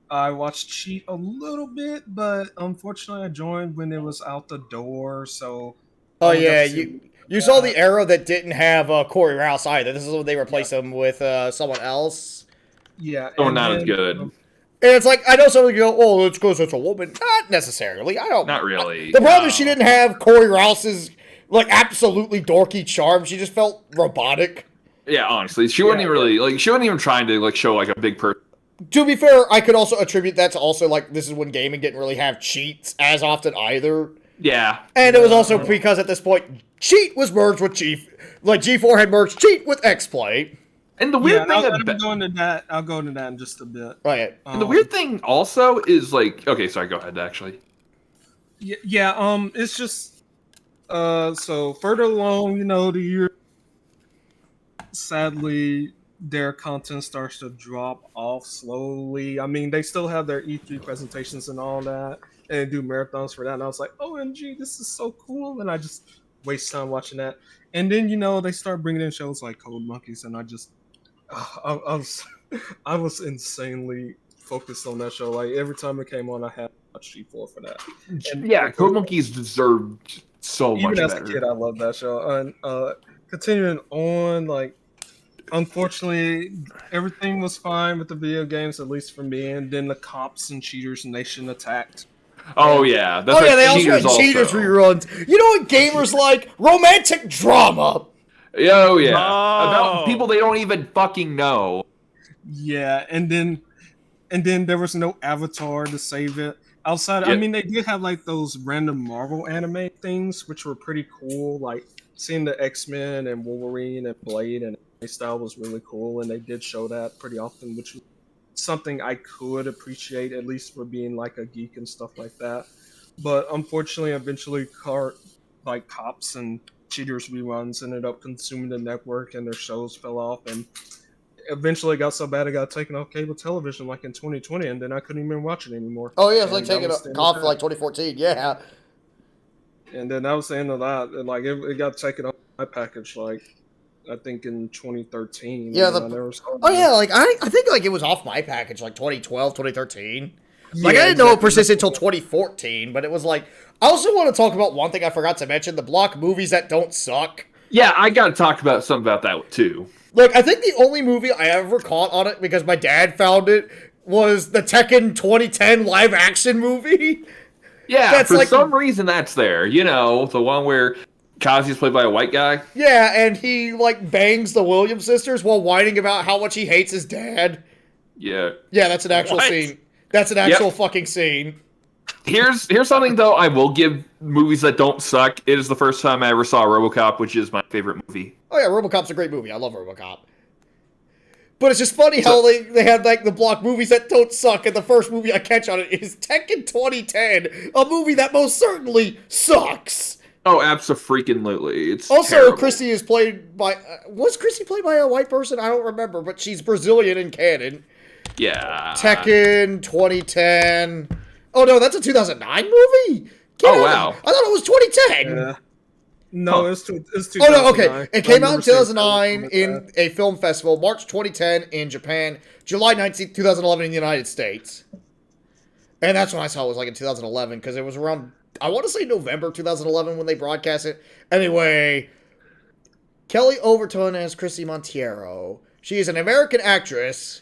I watched Cheat a little bit, but unfortunately I joined when it was out the door, so oh I got yeah, to see- you saw the era that didn't have Corey Rouse either. This is when they replaced him with someone else. yeah. Oh, and not as then, good. And it's like, I know somebody go, oh, it's because it's a woman. Not necessarily. I don't. Not really. The problem is she didn't have Corey Rouse's, absolutely dorky charm. She just felt robotic. Yeah, honestly, she wasn't even really she wasn't even trying to show a big person. To be fair, I could also attribute that to also, this is when gaming didn't really have cheats as often either. Yeah. And it was also because at this point, Cheat was merged with G4 had merged Cheat with X-Play. And the weird thing I'll go into that in just a bit. Right. And the weird thing also is like, okay, sorry, go ahead. Actually, it's just so further along, the year, sadly, their content starts to drop off slowly. I mean, they still have their E3 presentations and all that, and they do marathons for that. And I was like, OMG, this is so cool. And I just waste time watching that. And then, they start bringing in shows like Code Monkeys, and I was insanely focused on that show. Like, every time it came on, I had to watch G4 for that. And Code Monkeys deserved so much better. Even as a kid, I loved that show. And continuing on, like, unfortunately, everything was fine with the video games, at least for me. And then the Cops and Cheaters Nation attacked. Oh yeah, they also had Cheaters reruns. You know what gamers like? Romantic drama. Oh yeah, about people they don't even fucking know. Yeah, and then there was no Avatar to save it. Outside, I mean, they did have like those random Marvel anime things, which were pretty cool. Like seeing the X-Men and Wolverine and Blade and style was really cool, and they did show that pretty often, which was something I could appreciate, at least for being like a geek and stuff like that. But unfortunately, eventually, Cops and Cheaters reruns ended up consuming the network, and their shows fell off. And eventually, it got so bad it got taken off cable television, like in 2020, and then I couldn't even watch it anymore. Oh yeah, it's like taking off for like 2014. Yeah. And then that was the end of that. And like it got taken off my package, like I think in 2013. Yeah. I think like it was off my package like 2012, 2013. Like I didn't know it persisted until 2014, but it was like I also want to talk about one thing I forgot to mention: the block movies that don't suck. Yeah, I got to talk about something about that too. Look, I think the only movie I ever caught on it because my dad found it was the Tekken 2010 live action movie. Yeah, for some reason that's there. The one where Kazuya's played by a white guy. Yeah, and he like bangs the Williams sisters while whining about how much he hates his dad. Yeah. Yeah, that's an actual scene. That's an actual fucking scene. Here's something though I will give movies that don't suck. It is the first time I ever saw RoboCop, which is my favorite movie. Oh yeah, RoboCop's a great movie. I love RoboCop. But it's just funny how they had like the block movies that don't suck, and the first movie I catch on it is Tekken 2010, a movie that most certainly sucks. Oh, abso-freaking-lutely. It's also terrible. Chrissy is played by was Chrissy played by a white person? I don't remember, but she's Brazilian in canon. Yeah. Tekken 2010. Oh no, that's a 2009 movie. Wow! I thought it was 2010. Yeah. No, it's 2009. Oh no, okay. It came out in 2009 in a film festival, March 2010 in Japan, July 19th, 2011 in the United States. And that's when I saw it was like in 2011 because it was around, I want to say November 2011 when they broadcast it. Anyway, Kelly Overton as Chrissy Monteiro. She is an American actress.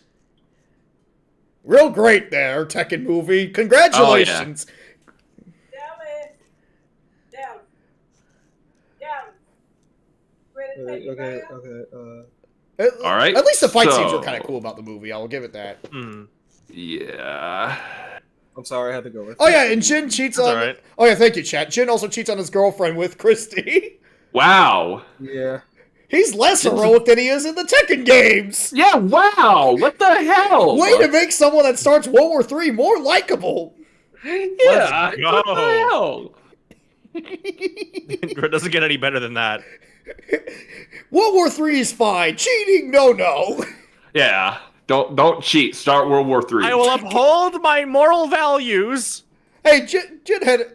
Real great there, Tekken movie. Congratulations. Oh, yeah. Okay. All right. At least the fight scenes were kind of cool about the movie. I will give it that. Yeah. I'm sorry, I had to go with. Oh yeah, and Jin cheats on. Right. Oh yeah, thank you, chat. Jin also cheats on his girlfriend with Christy. Wow. Yeah. He's less heroic than he is in the Tekken games. Yeah. Wow. What the hell? Way to make someone that starts World War III more likable. Yeah. Let's go. What the hell? It doesn't get any better than that. World War III is fine. Cheating, no. Yeah. Don't cheat. Start World War III. I will uphold my moral values. Hey, Jin had.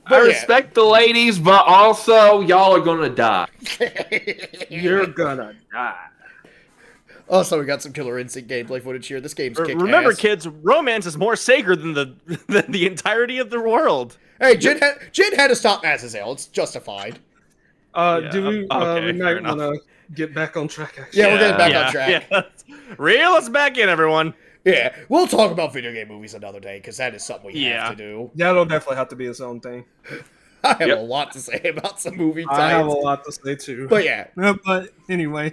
I respect the ladies, but also y'all are gonna die. You're gonna die. Also, we got some Killer Instinct gameplay footage here. This game's kick-ass. Remember, kids, romance is more sacred than the entirety of the world. Hey, Jin had to stop Azazel. It's justified. Do we? Okay, We fair might want to get back on track. Actually. Yeah, we're getting back on track. Yeah. Reel us back in, everyone. Yeah, we'll talk about video game movies another day because that is something we have to do. That'll definitely have to be its own thing. I have a lot to say about some movie types. I have a lot to say too. But yeah. But anyway.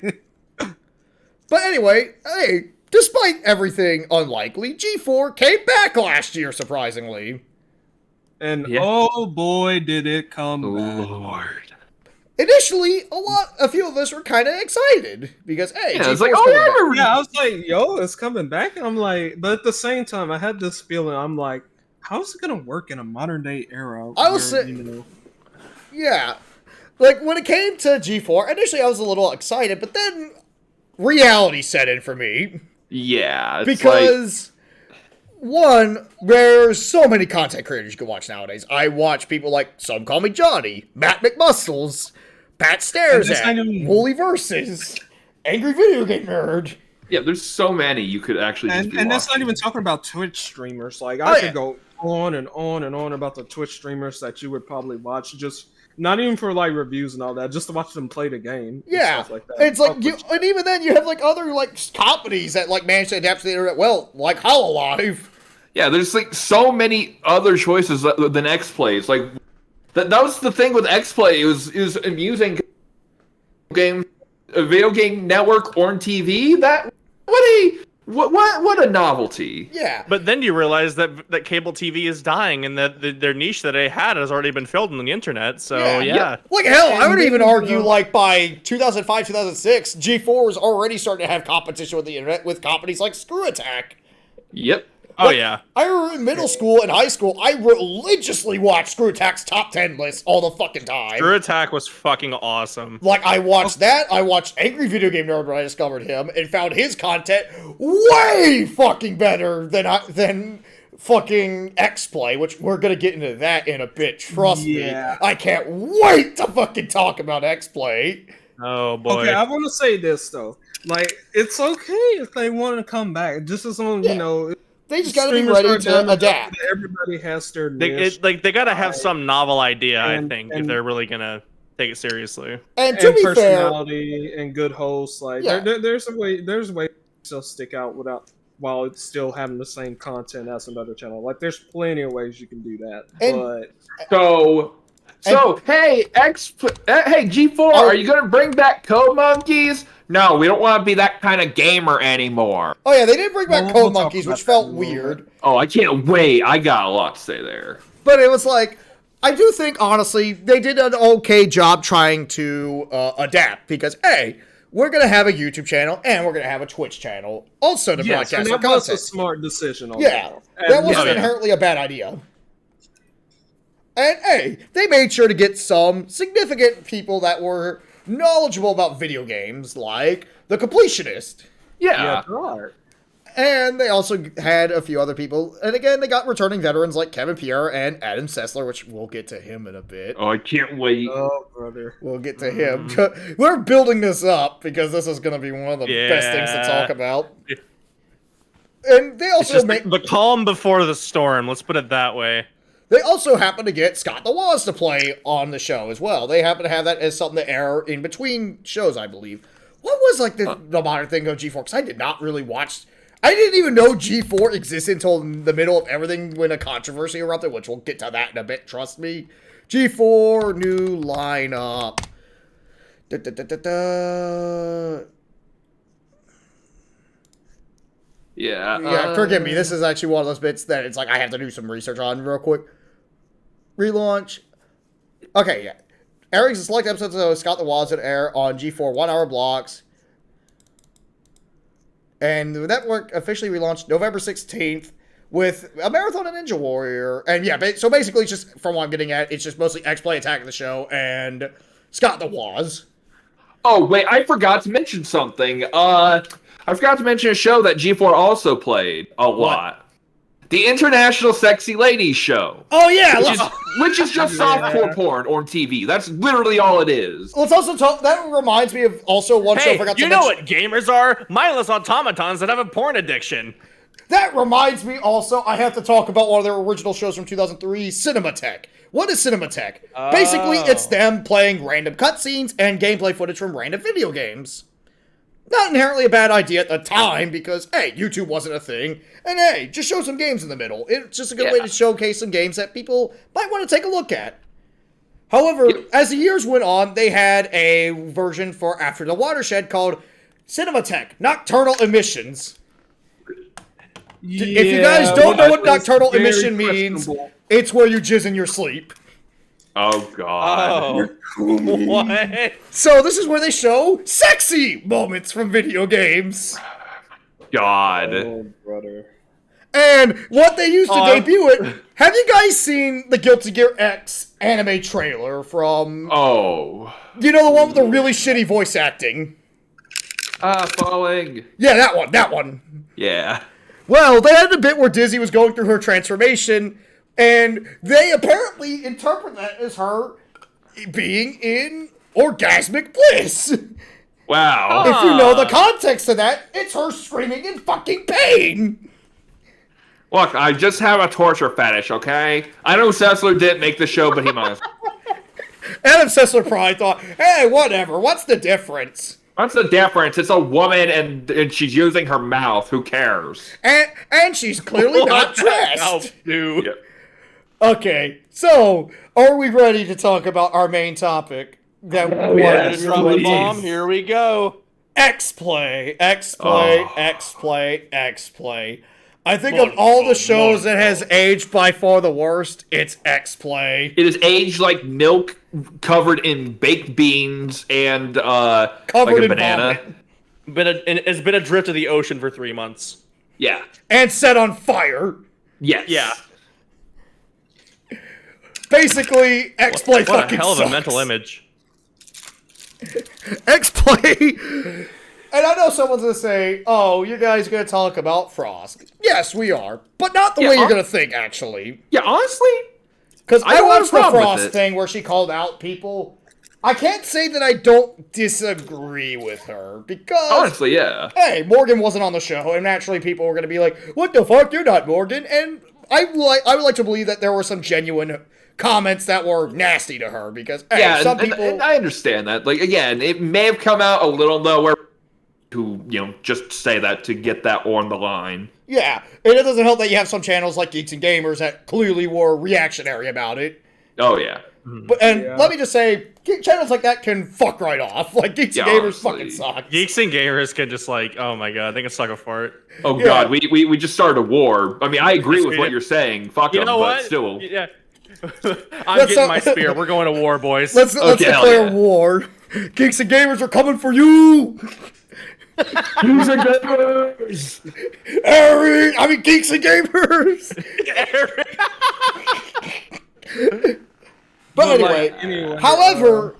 But anyway, hey, despite everything unlikely, G4 came back last year, surprisingly. And Yeah. oh boy, did it come back. Lord. Initially, a few of us were kind of excited because, hey, Yeah, G4's it's like, coming yeah, I back. remember. Yeah, I was like, yo, it's coming back. And I'm like, but at the same time, I had this feeling. I'm like, how's it gonna work in a modern day era? I was where, say- you know, Yeah. Like, when it came to G4, initially I was a little excited, but then reality set in for me. Yeah, it's Because, one, there's so many content creators you can watch nowadays. I watch people like Some Call Me Johnny, Matt McMuscles, Pat Stares And this at, ain't even- Woolly Versus, Angry Video Game Nerd. yeah, there's so many you could actually just be and that's not watching. even talking about Twitch streamers. Like, Oh, I yeah. could go on and on and on about the Twitch streamers that you would probably watch, just not even for like reviews and all that, just to watch them play the game. and Yeah, stuff like that. it's like, Oh, and even then you have like other like companies that like manage to adapt to the internet well, like HoloLive. Yeah, there's like so many other choices than X-Play. It's like that was the thing with X-Play. It was amusing. Game, a video game network on TV. That what a novelty. Yeah, But then you realize that cable TV is dying, and that their niche that they had has already been filled on the internet. So Yeah. yeah. like hell, I would And even then, argue like by 2005, 2006, G4 was already starting to have competition with the internet with companies like Screw Attack. Yep. Oh Like, yeah. I remember in middle school and high school, I religiously watched Screw Attack's top 10 list all the fucking time. Screw Attack was fucking awesome. Like, I watched that, I watched Angry Video Game Nerd when I discovered him, and found his content way fucking better than fucking X-Play, which we're gonna get into that in a bit, trust me. Yeah. I can't wait to fucking talk about X-Play. Oh boy. Okay, I want to say this though. Like, it's okay if they want to come back, just as long Yeah. you know. They just gotta be streamers ready are to done, adapt. Everybody has their They niche. they gotta have some novel idea, I And- think, if and- they're really gonna take it seriously. And to and be fair, personality and good hosts. Like, Yeah. there's a way to still stick out while it's still having the same content as another channel. Like, there's plenty of ways you can do that. And- but So hey G4, Oh. are you gonna bring back Code Monkeys? No, we don't want to be that kind of gamer anymore. oh yeah, they did bring back We'll Code talk Monkeys, about which that in felt a little weird. Oh, I can't wait. I got a lot to say there. But it was like, I do think, honestly, they did an okay job trying to adapt. Because, A, we're going to have a YouTube channel, and we're going to have a Twitch channel also to yes, and broadcast our that was a content. smart decision. On Yeah, that. that And, wasn't yeah. inherently a bad idea. And, A, they made sure to get some significant people that were knowledgeable about video games, like The Completionist. Yeah. yeah, there are. And they also had a few other people. And again, they got returning veterans like Kevin Pierre and Adam Sessler, which we'll get to him in a bit. Oh, I can't wait. Oh, brother. We'll get to him. We're building this up because this is going to be one of the best things to Yeah. talk about. And they It's also just the calm before the storm. Let's put it that way. they also happen to get Scott the Woz to play on the show as well. They happen to have that as something to air in between shows, I believe. What was like the modern thing of G4? Because I did not really watch. I didn't even know G4 existed until the middle of everything when a controversy erupted, which we'll get to that in a bit, trust me. G4 new lineup. Da, da, da, da, da. Yeah, forgive me. This is actually one of those bits that it's like I have to do some research on real quick. Relaunch. Okay, yeah. Airing select episodes of Scott the Woz that air on G4 1-hour blocks. And the network officially relaunched November 16th with a marathon of Ninja Warrior. And yeah, so basically it's just, from what I'm getting at, it's just mostly X-Play attacking the show and Scott the Woz. Oh, wait, I forgot to mention something. I forgot to mention a show that G4 also played a lot. The International Sexy Ladies Show. Oh yeah, Which is just softcore porn on TV. That's literally all it is. let's also talk, that reminds me of also one show I Hey, forgot you to know mention. what gamers are? Mindless automatons that have a porn addiction. That reminds me also, I have to talk about one of their original shows from 2003, Cinematech. What is Cinematech? Basically, it's them playing random cutscenes and gameplay footage from random video games. Not inherently a bad idea at the time, because, hey, YouTube wasn't a thing, and hey, just show some games in the middle. It's just a good way to showcase some games that people might want to take a look at. However, as the years went on, they had a version for After the Watershed called Cinematech Nocturnal Emissions. If you guys don't know what but it's nocturnal very emission means, questionable. it's where you jizz in your sleep. Oh God. What? So this is where they show sexy moments from video games. God. Oh, brother. And what they used to Oh, debut it. Have you guys seen the Guilty Gear X anime trailer from... Oh. You know, the one with the really shitty voice acting? Falling. Yeah, that one. Yeah. Well, they had a bit where Dizzy was going through her transformation, and they apparently interpret that as her being in orgasmic bliss. Wow. If you know the context of that, it's her screaming in fucking pain. Look, I just have a torture fetish, okay? I know Sessler didn't make the show, but he must. Adam Sessler probably thought, hey, whatever, what's the difference? What's the difference? It's a woman and she's using her mouth. Who cares? And she's clearly not dressed. Oh, dude. Yeah. Okay, so are we ready to talk about our main topic? That yes. was Drop the please. bomb. Here we go. X-Play. Oh. I think of all the shows that has aged by far the worst, it's X-Play. It is aged like milk covered in baked beans and Covered like a in banana. vomit. It's been adrift to the ocean for 3 months. Yeah. And set on fire. Yes. Yeah. Basically, X-Play What a fucking hell of a sucks. mental image. X-Play. And I know someone's gonna say, "Oh, you guys gonna talk about Frost?" Yes, we are, but not the Yeah, way you're gonna think. Actually, Yeah, honestly, because I I don't have a watched the problem with Frost it. thing where she called out people. I can't say that I don't disagree with her because, honestly, yeah. hey, Morgan wasn't on the show, and naturally people were gonna be like, "What the fuck? You're not Morgan." And I would like to believe that there were some genuine comments that were nasty to her because, hey, Yeah, some and, people. and I understand that. Like, again, it may have come out a little nowhere to, just say that to get that on the line. Yeah, and it doesn't help that you have some channels like Geeks and Gamers that clearly were reactionary about it. Oh, yeah. But let me just say, channels like that can fuck right off. Like Geeks and Yeah, Gamers honestly. fucking suck. Geeks and gamers can just like, oh my god, they can suck a fart. Oh, Yeah. God, we just started a war. I mean, I agree Yes, with we what did. you're saying. Fuck You them, know but what? still. Yeah. I'm Let's, getting my spear. We're going to war, boys. Let's Okay, hell declare yeah. war. Geeks and Gamers are coming for you. Eric, I mean Geeks and Gamers. But anyway, however,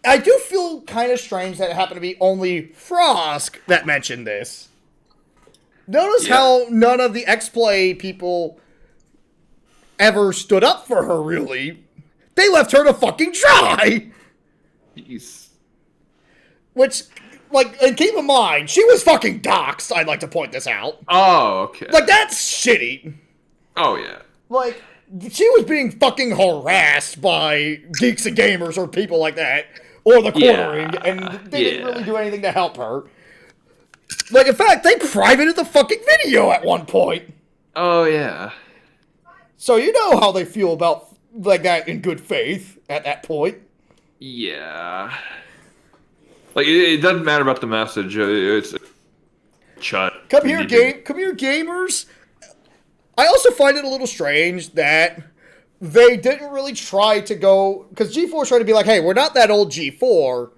I do feel kind of strange that it happened to be only Frost that mentioned this. Notice how none of the X-Play people ever stood up for her, really. They left her to fucking dry. Jeez. Which, like, and keep in mind, she was fucking doxxed, I'd like to point this out. Oh, okay. Like, that's shitty. Oh, yeah. Like, she was being fucking harassed by Geeks and Gamers or people like that, or the cornering, and they didn't really do anything to help her. Like, in fact, they privated the fucking video at one point. Oh, yeah. So you know how they feel about, like, that in good faith at that point. Yeah. Like, it doesn't matter about the message. It's shut. Come here, gamers. I also find it a little strange that they didn't really try to go, because G4 tried to be like, hey, we're not that old G4,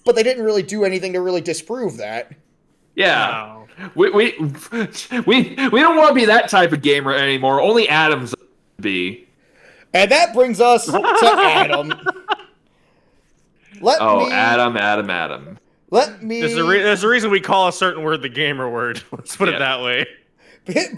but they didn't really do anything to really disprove that. Yeah. We don't want to be that type of gamer anymore. Only Adam's be. And that brings us to Adam. Adam. Let me There's a reason we call a certain word the gamer word. Let's put it that way.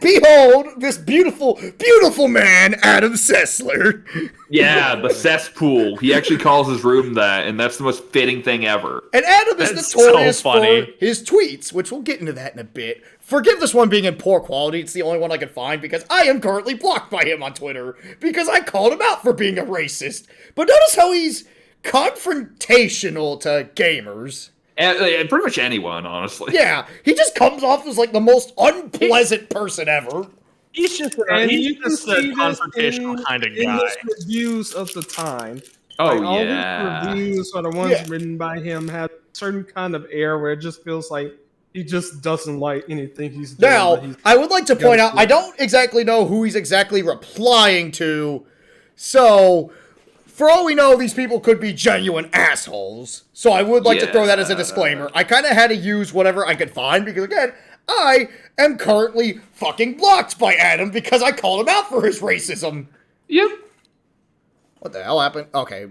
behold this beautiful, beautiful man, Adam Sessler. Yeah, the cesspool. He actually calls his room that, and that's the most fitting thing ever. And Adam is That's notorious so funny. for his tweets, which we'll get into that in a bit. Forgive this one being in poor quality. It's the only one I could find because I am currently blocked by him on Twitter because I called him out for being a racist. But notice how he's confrontational to gamers. And pretty much anyone, honestly. Yeah, he just comes off as like the most unpleasant person ever. He's just And he's you can just see a this confrontational kind of in guy. his reviews of the time. Oh, Like, all yeah. these reviews are the ones written by him have a certain kind of air where it just feels like He just doesn't like anything he's doing. Now, I would like to point out, I don't exactly know who he's exactly replying to, so for all we know, these people could be genuine assholes. So I would like to throw that as a disclaimer. I kind of had to use whatever I could find, because again, I am currently fucking blocked by Adam because I called him out for his racism. Yep. What the hell happened? Okay.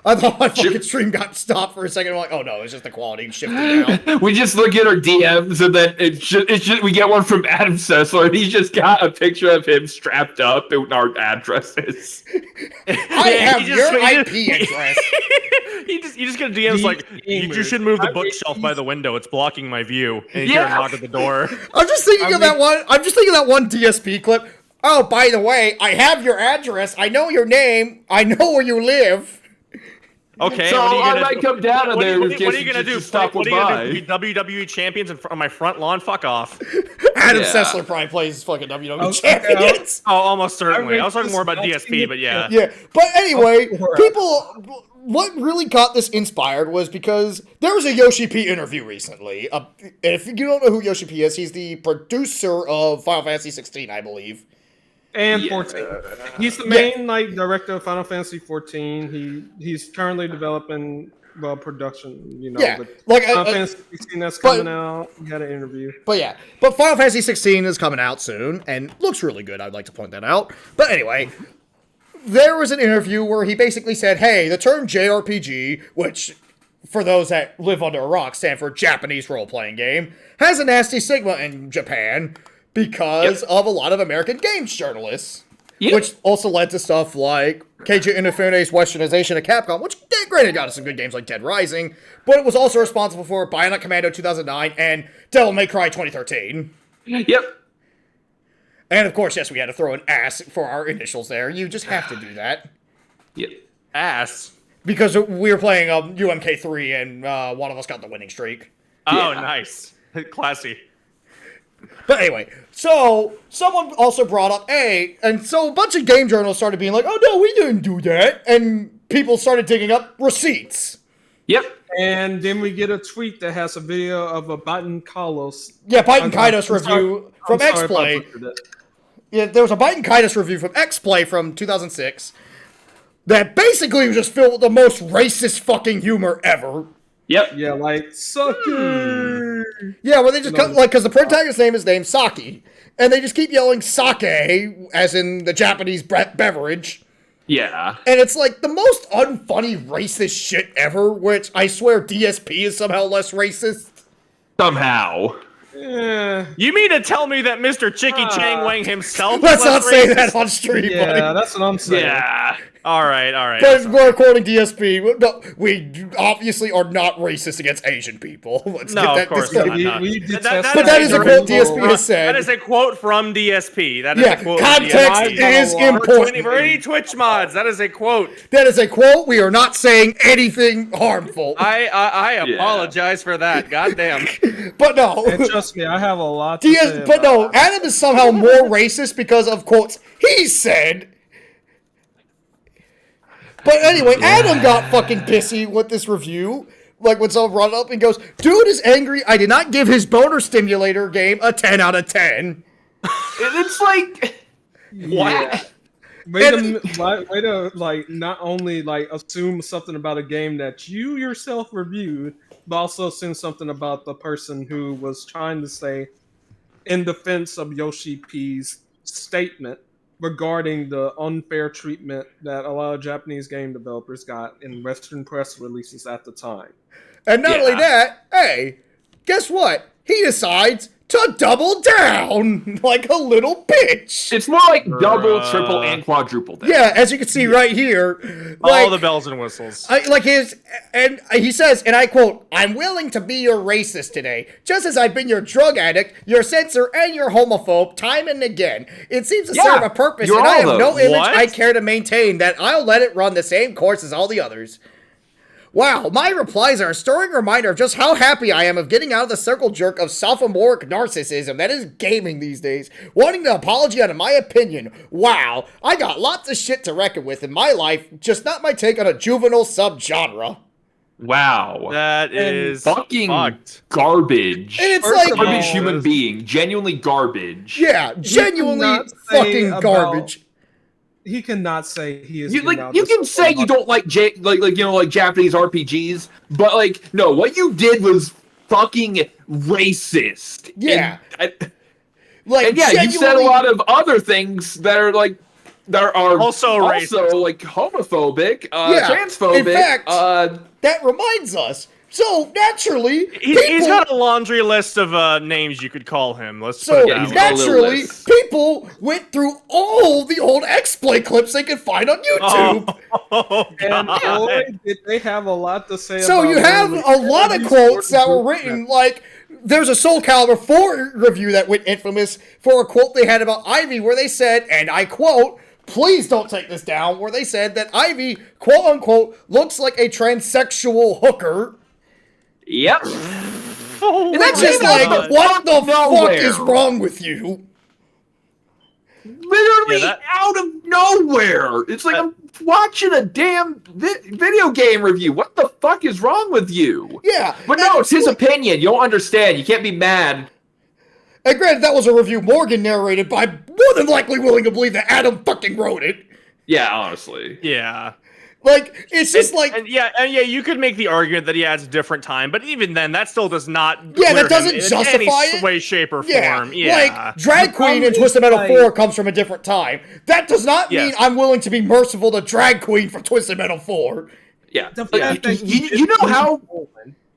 I thought my fucking stream got stopped for a second. I'm like, oh no, it's just the quality shifting down. We just look at our DMs and then we get one from Adam Sessler and he's just got a picture of him strapped up in our addresses. I have your IP address. You just get a DMs like, you should move the bookshelf by the window. It's blocking my view. And you hear a knock at the door. I'm just thinking of that one DSP clip. Oh, by the way, I have your address. I know your name. I know where you live. Okay, so what are you gonna I might come down to there. What are you gonna do? Stop what are you gonna do? Be WWE champions on my front lawn? Fuck off. Adam Sessler probably plays fucking WWE champions. Oh, almost certainly. I was talking more about DSP, but yeah. Yeah, but anyway, what really got this inspired was because there was a Yoshi P interview recently. If you don't know who Yoshi P is, he's the producer of Final Fantasy 16, I believe. And 14. He's the main director of Final Fantasy 14. He's currently developing production. Final Fantasy 16 that's coming out. We had an interview. But Final Fantasy 16 is coming out soon and looks really good. I'd like to point that out. But anyway, there was an interview where he basically said, "Hey, the term JRPG, which for those that live under a rock stand for Japanese role-playing game, has a nasty stigma in Japan." Because of a lot of American games journalists. Yep. Which also led to stuff like Keiji Inafune's westernization of Capcom, which granted got us some good games like Dead Rising, but it was also responsible for Bionic Commando 2009 and Devil May Cry 2013. Yep. And of course, yes, we had to throw an ass for our initials there. You just have to do that. Yep. Ass? Because we were playing UMK3 and one of us got the winning streak. Oh, nice. Classy. But anyway, so someone also brought up and so a bunch of game journalists started being like, "Oh no, we didn't do that," and people started digging up receipts. Yep. And then we get a tweet that has a video of a Biden Carlos. Yeah, Biden Kaidos review from X-Play. Yeah, there was a Biden Kaidos review from X-Play from 2006 that basically was just filled with the most racist fucking humor ever. Yep. Yeah, like sucker. Yeah, where they just because the protagonist's name is named Saki, and they just keep yelling sake, as in the Japanese beverage. Yeah. And it's like the most unfunny racist shit ever, which I swear DSP is somehow less racist. Somehow. You mean to tell me that Mr. Chicky Chang Wang himself Let's not say that on stream, buddy. Yeah, that's what I'm saying. Yeah. All right. But we're quoting DSP. No, we obviously are not racist against Asian people. Let's get that of course disclaimer. not. But that is a quote DSP has said. That is a quote from DSP. That is a quote. Context is important. For any Twitch mods, that is a quote. That is a quote. We are not saying anything harmful. I apologize for that. Goddamn. But no. And trust me, I have a lot to say But no, Adam is somehow more racist because of quotes he said. But anyway, Adam got fucking pissy with this review. Like when someone brought it up and goes, "Dude is angry. I did not give his boner stimulator game a 10 out of 10. It's like, what? Way to like not only like assume something about a game that you yourself reviewed, but also assume something about the person who was trying to say in defense of Yoshi P's statement regarding the unfair treatment that a lot of Japanese game developers got in Western press releases at the time. And not only that, hey, guess what? He decides to double down like a little bitch. It's more like double, triple, and quadruple down. Yeah, as you can see right here. All the bells and whistles. He says, and I quote, "I'm willing to be your racist today, just as I've been your drug addict, your censor, and your homophobe time and again. It seems to serve a purpose, and I have no image I care to maintain that I'll let it run the same course as all the others. Wow, my replies are a stirring reminder of just how happy I am of getting out of the circle jerk of sophomoric narcissism that is gaming these days. Wanting an apology out of my opinion. Wow, I got lots of shit to reckon with in my life, just not my take on a juvenile subgenre." Wow. That is fucking fucked. garbage. And it's First like, of all, Garbage human being. Genuinely garbage. yeah, genuinely cannot say fucking about- garbage. He cannot say he is. You giving like out you this can say you don't like like Japanese RPGs, but like no, what you did was fucking racist. Yeah. And Like, yeah, you said a genuinely- lot of other things that are like that are Also racist. like homophobic, Yeah, transphobic. in fact, that reminds us. So naturally, He's got a laundry list of names you could call him. Let's so put it he's that got way. a little naturally, list. people went through all the old X-Play clips they could find on YouTube. Oh, And God. boy, did they have a lot to say So about you have literally a lot of every quotes that sport were and written, like, there's a Soul Calibur 4 review that went infamous for a quote they had about Ivy where they said, and I quote, please don't take this down, where they said that Ivy, quote unquote, looks like a transsexual hooker. Yep. Oh, And that's my just God. like, what the Nowhere. fuck is wrong with you? Literally Yeah, out of nowhere. It's like I'm watching a damn video game review. What the fuck is wrong with you? Yeah. But no, it's his opinion. You don't understand. You can't be mad. And granted, that was a review Morgan narrated, but I'm more than likely willing to believe that Adam fucking wrote it. Yeah, honestly. Yeah. Like, it's just like, and yeah, you could make the argument that he adds a different time, but even then, that still does not. Yeah, that clear him doesn't in justify any it. way, shape, or yeah, form. Yeah, like, Drag The Queen in problem Twisted is, Metal like- 4 comes from a different time. That does not mean Yes. I'm willing to be merciful to Drag Queen from Twisted Metal 4. Yeah. The yeah. fact that You know how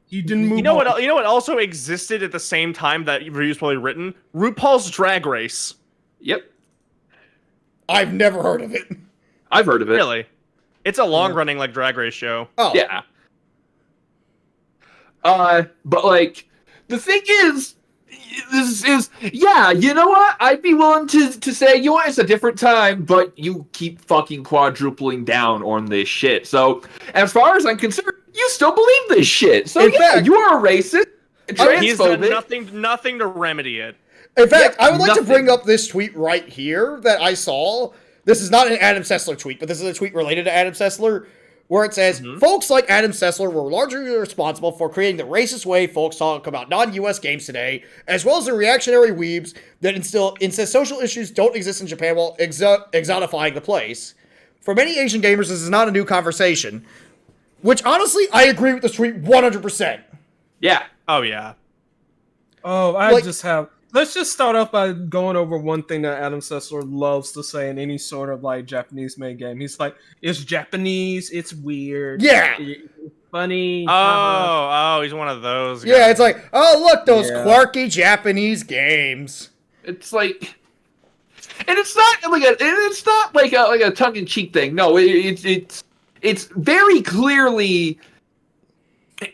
he didn't move. you know on. what? You know what also existed at the same time that review's probably written? RuPaul's Drag Race. Yep. I've never heard of it. I've heard of it. Really, it's a long-running like Drag Race show. Oh. Yeah. But like the thing is yeah, you know what? I'd be willing to say, you know what, it's a different time, but you keep fucking quadrupling down on this shit. So as far as I'm concerned, you still believe this shit. So In yeah, fact- you are a racist, He's done transphobic. nothing to remedy it. In fact, Yep, I would like to nothing. bring up this tweet right here that I saw. This is not an Adam Sessler tweet, but this is a tweet related to Adam Sessler, where it says, folks like Adam Sessler were largely responsible for creating the racist way folks talk about non-US games today, as well as the reactionary weebs that insist social issues don't exist in Japan while exotifying the place. For many Asian gamers, this is not a new conversation. Which, honestly, I agree with this tweet 100%. Yeah. Oh yeah. Oh, I Like- just have. Let's just start off by going over one thing that Adam Sessler loves to say in any sort of like Japanese made game. He's like, "It's Japanese. It's weird. Yeah. It's funny." Oh, he's one of those. Yeah, guys. it's like, oh, look, those Yeah. quirky Japanese games. It's like, and it's not like a tongue in cheek thing. No, it's very clearly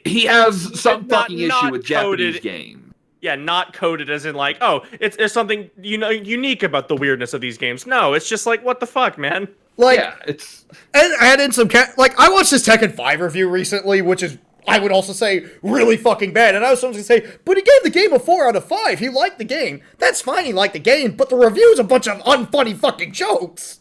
he has some Not- fucking not issue with Japanese coded- games. Yeah, not coded as in like, oh, there's something unique about the weirdness of these games. No, it's just like, what the fuck, man? Like, Yeah, it's and add in some like I watched this Tekken 5 review recently, which is I would also say really fucking bad. And I was supposed to say, but he gave the game a 4 out of 5. He liked the game. That's fine, he liked the game, but the review is a bunch of unfunny fucking jokes.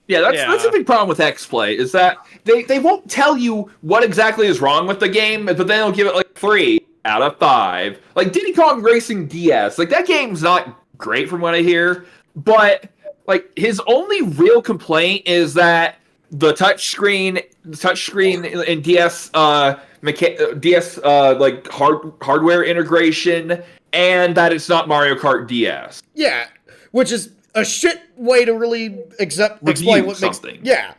yeah, that's a big problem with X-Play is that they won't tell you what exactly is wrong with the game, but then they'll give it like 3 out of 5. Like Diddy Kong Racing DS, like that game's not great from what I hear, but like his only real complaint is that the touchscreen in DS like hardware integration, and that it's not Mario Kart DS. Yeah, which is a shit way to really explain what something. makes. Yeah.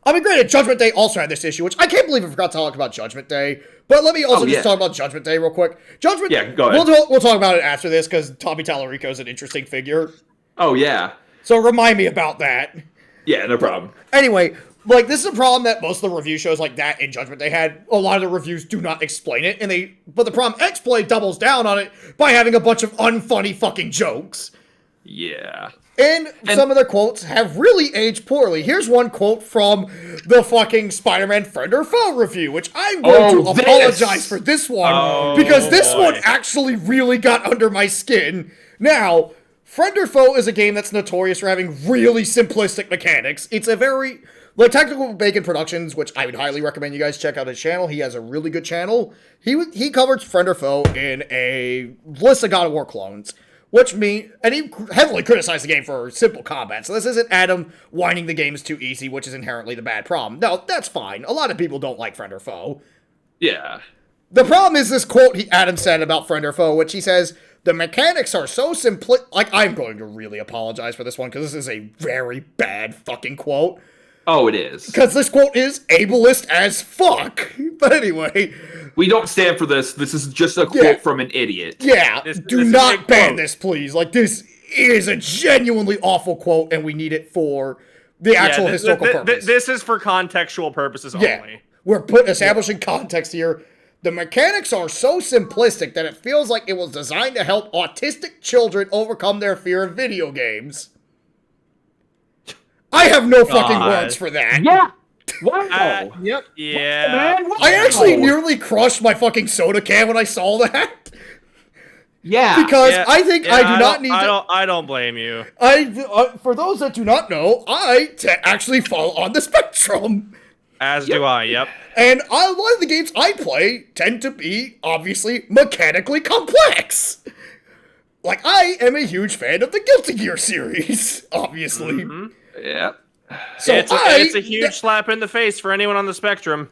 I mean, granted, Judgment Day also had this issue, which I can't believe I forgot to talk about Judgment Day. But let me also just talk about Judgment Day real quick. Judgment. Yeah, go ahead. We'll talk about it after this because Tommy Tallarico is an interesting figure. Oh yeah, So remind me about that. yeah, no problem. Anyway, like this is a problem that most of the review shows like that in Judgment Day had. A lot of the reviews do not explain it, but the problem X-Play doubles down on it by having a bunch of unfunny fucking jokes. Yeah. And some of the quotes have really aged poorly. Here's one quote from the fucking Spider-Man Friend or Foe review, which I'm going to apologize for this one, because this one actually really got under my skin. Now, Friend or Foe is a game that's notorious for having really simplistic mechanics. It's a very Like Technical Bacon Productions, which I would highly recommend you guys check out his channel. He has a really good channel. He covers Friend or Foe in a list of God of War clones, and he heavily criticized the game for simple combat. So this isn't Adam whining the game is too easy, which is inherently the bad problem. No, that's fine. A lot of people don't like Friend or Foe. Yeah. The problem is this quote Adam said about Friend or Foe, which he says, the mechanics are so simple. Like, I'm going to really apologize for this one, because this is a very bad fucking quote. Oh, it is. Because this quote is ableist as fuck. But anyway. We don't stand for this. This is just a quote from an idiot. Yeah, do this not ban this, please. Like, this is a genuinely awful quote, and we need it for the actual historical purpose. This is for contextual purposes only. We're establishing context here. The mechanics are so simplistic that it feels like it was designed to help autistic children overcome their fear of video games. I have no fucking words for that. Yeah. Wow. Yep. Yeah. Man, I actually nearly crushed my fucking soda can when I saw that. Yeah. Because I think I do not need to... I don't blame you. For those that do not know, I actually fall on the spectrum. As do I, yep. And a lot of the games I play tend to be, obviously, mechanically complex. Like, I am a huge fan of the Guilty Gear series, obviously. Mm-hmm. Yeah. So it's a huge slap in the face for anyone on the spectrum.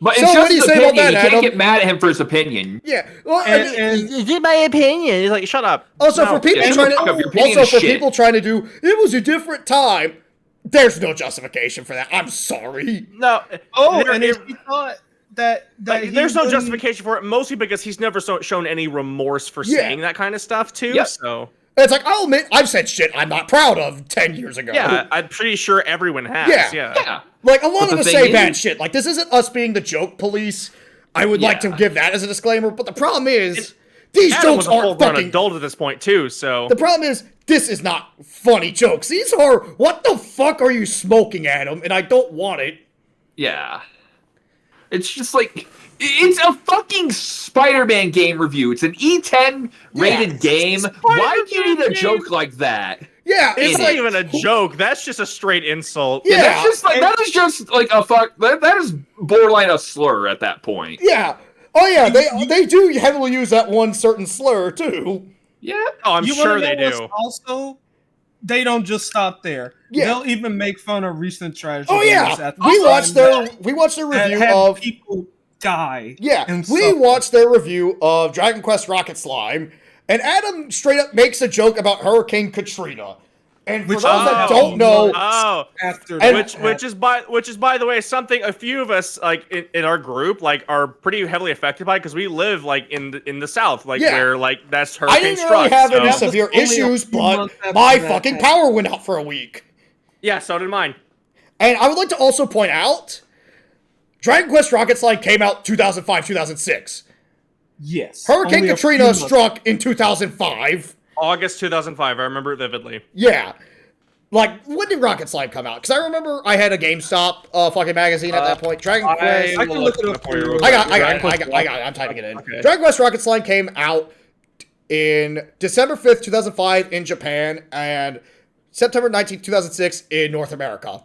But So it's what just do you his say about opinion. that, You can't Adam? get mad at him for his opinion. Yeah. Well, Is it my opinion? He's like, shut up. also, No. for people Yeah, trying shut the fuck up. Your to... opinion Also, is for shit. people trying to do... It was a different time. There's no justification for that. I'm sorry. No. Oh, there- and if he thought that like, he there's no wouldn't- justification for it, mostly because he's never shown any remorse for Yeah. saying that kind of stuff, too. Yep. So, It's like, I'll admit, I've said shit I'm not proud of 10 years ago. yeah, I'm pretty sure everyone has. Yeah. Yeah. Like, a lot But of the us thing say is- bad shit. Like, this isn't us being the joke police. I would like to give that as a disclaimer, but the problem is, these Adam jokes was a aren't full-grown fucking... adult at this point, too, so... The problem is, this is not funny jokes. These are, what the fuck are you smoking, Adam? And I don't want it. Yeah. It's just like... It's a fucking Spider-Man game review. It's an E10 rated game. Why do you need a joke like that? Yeah, It's it's not like... even a joke. That's just a straight insult. Yeah. That's just like that is just like a fuck. That is borderline a slur at that point. Yeah. Oh, yeah, they do heavily use that one certain slur, too. Yeah. Oh, I'm You sure wanna they know what's do. Also, they don't just stop there. Yeah. They'll even make fun of recent tragedies. Oh, yeah. at the We time watched their that review had of... people die. Yeah, and we suffer. watched their review of Dragon Quest Rocket Slime, and Adam straight up makes a joke about Hurricane Katrina. And for Which those that oh, don't know, Oh, After And- that which is by the way something a few of us like in our group like are pretty heavily affected by because we live like in the south like Yeah. where like that's I hurricane didn't really struck. have So- any was severe only a issues, few but months after my that fucking happened. power went out for a week. Yeah, so did mine. And I would like to also point out, Dragon Quest Rocket Slime came out 2005, 2006. yes, Hurricane only a few Katrina months. struck in 2005. August 2005. I remember it vividly. Yeah. Like, when did Rocket Slime come out? Because I remember I had a GameStop fucking magazine at that point. Dragon Quest... I can look it up for you. I got it. I'm typing it in. Okay. Dragon Quest Rocket Slime came out in December 5th, 2005 in Japan, and September 19th, 2006 in North America.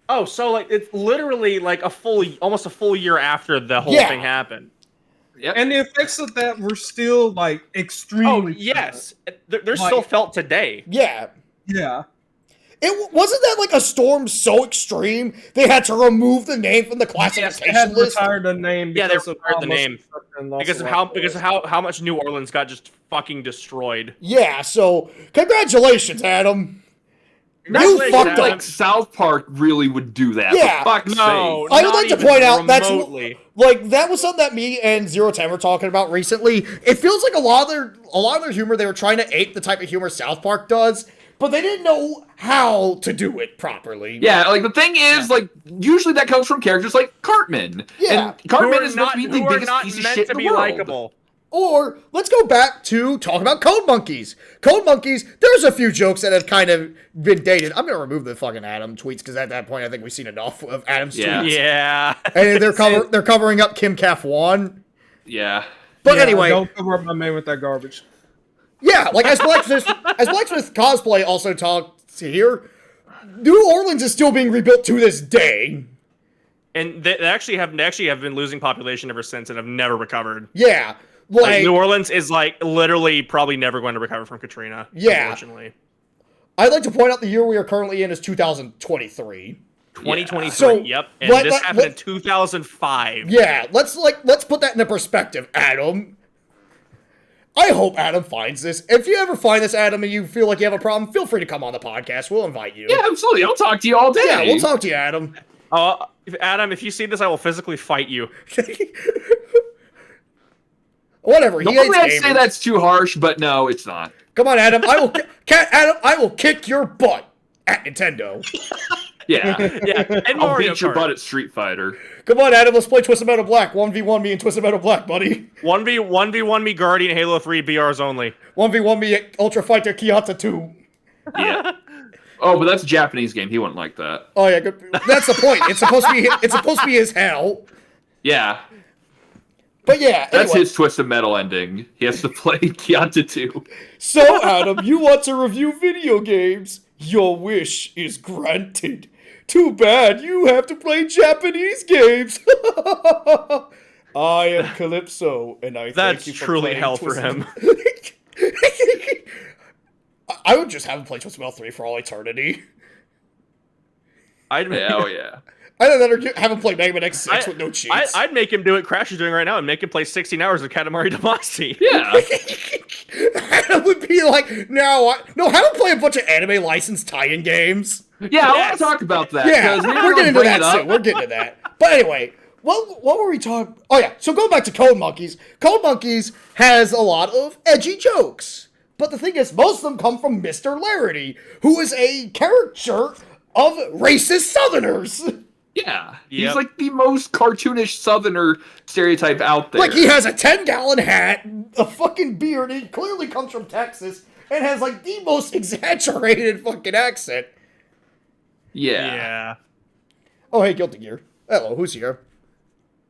Oh, so like it's literally like almost a full year after the whole Yeah. thing happened. Yep. And the effects of that were still like extremely. Oh yes, they're still felt today. Yeah. Yeah. It wasn't that like a storm so extreme they had to remove the name from the Yes, classification they had list. retired the name. Yeah, they because of retired how the much name destruction lost Because a of lot. how much New Orleans got just fucking destroyed. Yeah, so congratulations, Adam. You Congratulations, fucked Adam. up. Like South Park really would do that. Yeah. For fuck's No, sake. I would not like to even point out remotely. that was something that me and Zero Ten were talking about recently. It feels like a lot of their humor, they were trying to ape the type of humor South Park does, but they didn't know how to do it properly. Yeah, like the thing is, like usually that comes from characters like Cartman. Yeah. and Cartman Who are is meant to be the who are biggest not piece of meant shit to in the be world. likable. Or let's go back to talk about Code Monkeys. Code Monkeys, there's a few jokes that have kind of been dated. I'm gonna remove the fucking Adam tweets because at that point I think we've seen enough of Adam's Yeah. tweets. Yeah. And they're covering up Kim Kaf-1. Yeah. But Yeah, anyway, don't cover up my man with that garbage. yeah, like as Blacksmith cosplay also talks here. New Orleans is still being rebuilt to this day. And they actually have been losing population ever since and have never recovered. Yeah. Like New Orleans is like literally probably never going to recover from Katrina. Yeah. Unfortunately. I'd like to point out the year we are currently in is 2023. 2023. So, yep. And this happened in 2005. Yeah, let's put that into perspective, Adam. I hope Adam finds this. If you ever find this, Adam, and you feel like you have a problem, feel free to come on the podcast. We'll invite you. Yeah, absolutely. I'll talk to you all day. Yeah, we'll talk to you, Adam. Adam, if you see this, I will physically fight you. Whatever. Normally I'd say that's too harsh, but no, it's not. Come on, Adam. I will kick your butt at Nintendo. Yeah. Yeah. And I'll Mario beat your Kart. butt at Street Fighter. Come on, Adam. Let's play Twisted Metal Black. 1v1 me and Twisted Metal Black, buddy. 1v1 me Guardian Halo 3 BRs only. 1v1 me Ultra Fighter Kyoto 2. Yeah. Oh, but that's a Japanese game. He wouldn't like that. Oh yeah, good. That's the point. It's supposed to be his hell. Yeah. But yeah, That's anyway. his Twisted Metal ending. He has to play Kyoto 2. So, Adam, you want to review video games? Your wish is granted. Too bad you have to play Japanese games. I am Calypso, and I That's thank you for truly playing hell for Twisted him. I would just have him play Twisted Metal 3 for all eternity. I'd Oh, yeah. I'd rather have him play Mega Man X6 with no cheats. I'd make him do what Crash is doing right now and make him play 16 hours of Katamari Damacy. Yeah. Adam would be like, no, have him play a bunch of anime licensed tie-in games. Yeah, I want to talk about that. Yeah, 'cause we we're getting into bring that it up. soon. We're getting to that. But anyway, what were we talking? Oh yeah, so going back to Code Monkeys. Code Monkeys has a lot of edgy jokes. But the thing is, most of them come from Mr. Larity, who is a caricature of racist Southerners. Yeah. Yep. He's like the most cartoonish Southerner stereotype out there. Like, he has a 10-gallon hat, a fucking beard, he clearly comes from Texas, and has, like, the most exaggerated fucking accent. Yeah. Yeah. Oh, hey, Guilty Gear. Hello, who's here?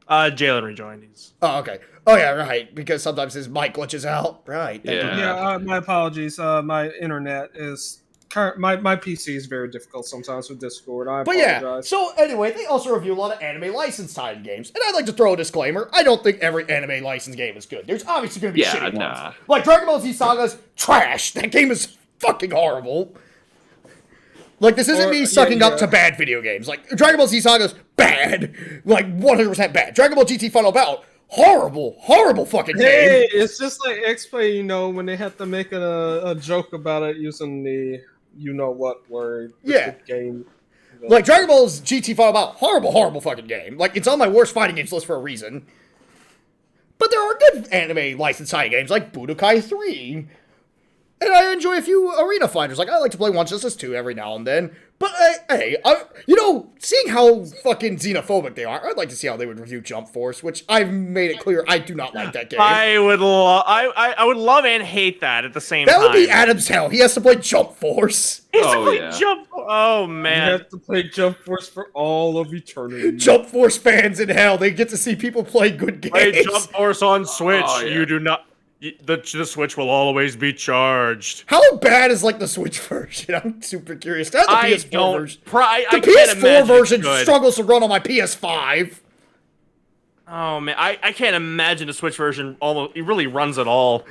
Jalen rejoined. Oh, okay. Oh, yeah, right, because sometimes his mic glitches out. Right. thank you. Yeah. My apologies. My internet is my PC is very difficult sometimes with Discord. I But apologize. yeah, so anyway, they also review a lot of anime licensed tie-in games. And I'd like to throw a disclaimer. I don't think every anime licensed game is good. There's obviously going to be shitty ones. Like Dragon Ball Z Saga's trash. That game is fucking horrible. Like, this isn't me sucking up to bad video games. Like, Dragon Ball Z Saga's bad. Like, 100% bad. Dragon Ball GT Final Bout, horrible, horrible fucking game. Hey, it's just like X-Play, when they have to make a joke about it using the you-know-what word. Yeah. The game. Like, Dragon Ball's GT Final Bout, horrible, horrible fucking game. Like, it's on my worst fighting games list for a reason. But there are good anime licensed fighting games, like Budokai 3. And I enjoy a few arena fighters. Like, I like to play One Justice 2 every now and then. But, hey, seeing how fucking xenophobic they are, I'd like to see how they would review Jump Force, which I've made it clear I do not like that game. I would love and hate that at the same That time. would be Adam's hell. He has to play Jump Force. Oh, man. You have to play Jump Force for all of eternity. Jump Force fans in hell, they get to see people play good games. Play Jump Force on Switch. Oh, yeah. You do not. The Switch will always be charged. How bad is, like, the Switch version? I'm super curious. That's the PS4 version. I The can't PS4 imagine version it's good. struggles to run on my PS5. Oh man, I can't imagine the Switch version it really runs at all.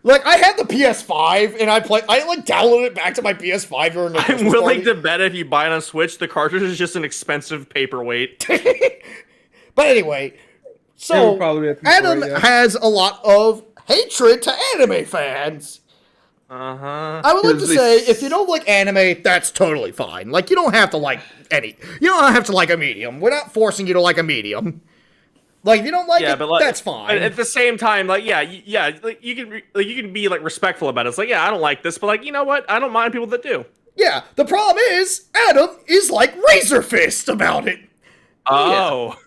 Like, I had the PS5 and I downloaded it back to my PS5 during the I'm Christmas willing party. to bet if you buy it on Switch, the cartridge is just an expensive paperweight. But anyway, It so would probably be Adam yeah. has a lot of hatred to anime fans. Uh-huh. I would like to Because say, it's- if you don't like anime, that's totally fine. Like, you don't have to like you don't have to like a medium. We're not forcing you to like a medium. Like, if you don't like it, but like, that's fine. At the same time, like, like, you can be like respectful about it. It's like, yeah, I don't like this, but like, you know what? I don't mind people that do. Yeah, the problem is, Adam is like Razor Fist about it. Oh.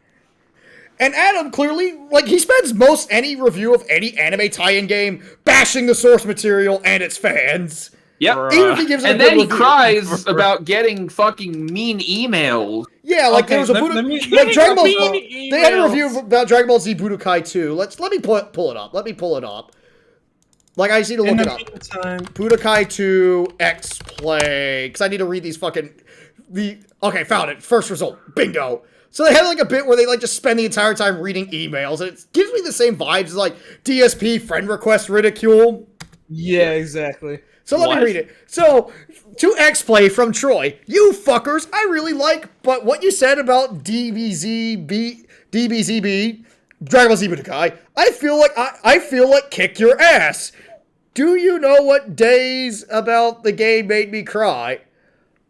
And Adam clearly, like, he spends most any review of any anime tie-in game bashing the source material and its fans. Yep. Even if he gives it a And good then he review. cries about getting fucking mean emails. Yeah, like Okay, there was a let me- like Dragon Ball. mean They had a emails. review about Dragon Ball Z Budokai 2. Let me pull it up. Like, I just need to look it up. Meantime, Budokai 2 X-Play. Because I need to read these fucking... Okay, found it. First result. Bingo. So they had like a bit where they like just spend the entire time reading emails. And it gives me the same vibes as like DSP friend request ridicule. yeah, exactly. So let me read it. So, to X-Play from Troy. You fuckers, I really like, but what you said about DBZB, Dragon Ball Z Budokai, I feel like kick your ass. Do you know what days about the game made me cry?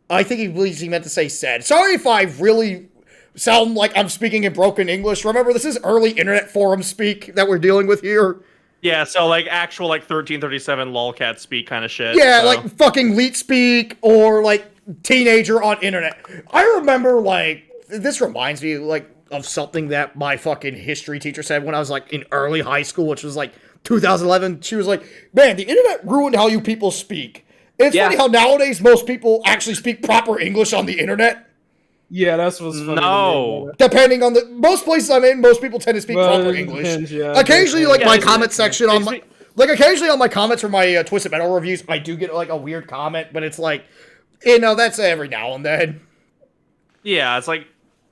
I think he believes he meant to say said. Sorry if I really sound like I'm speaking in broken English. Remember, this is early internet forum speak that we're dealing with here. Yeah, so like actual like 1337 lolcat speak kind of shit. Yeah, so. like fucking leet speak or like teenager on internet. I remember like this reminds me like of something that my fucking history teacher said when I was like in early high school, which was like 2011. She was like, "Man, the internet ruined how you people speak." It's funny how nowadays most people actually speak proper English on the internet. Yeah, that's what's funny. No. Depending on most places I'm in, most people tend to speak proper English. Depends, yeah, Occasionally, like my comment section on my occasionally on my comments for my Twisted Metal reviews, I do get like a weird comment, but it's like, that's every now and then. Yeah, it's like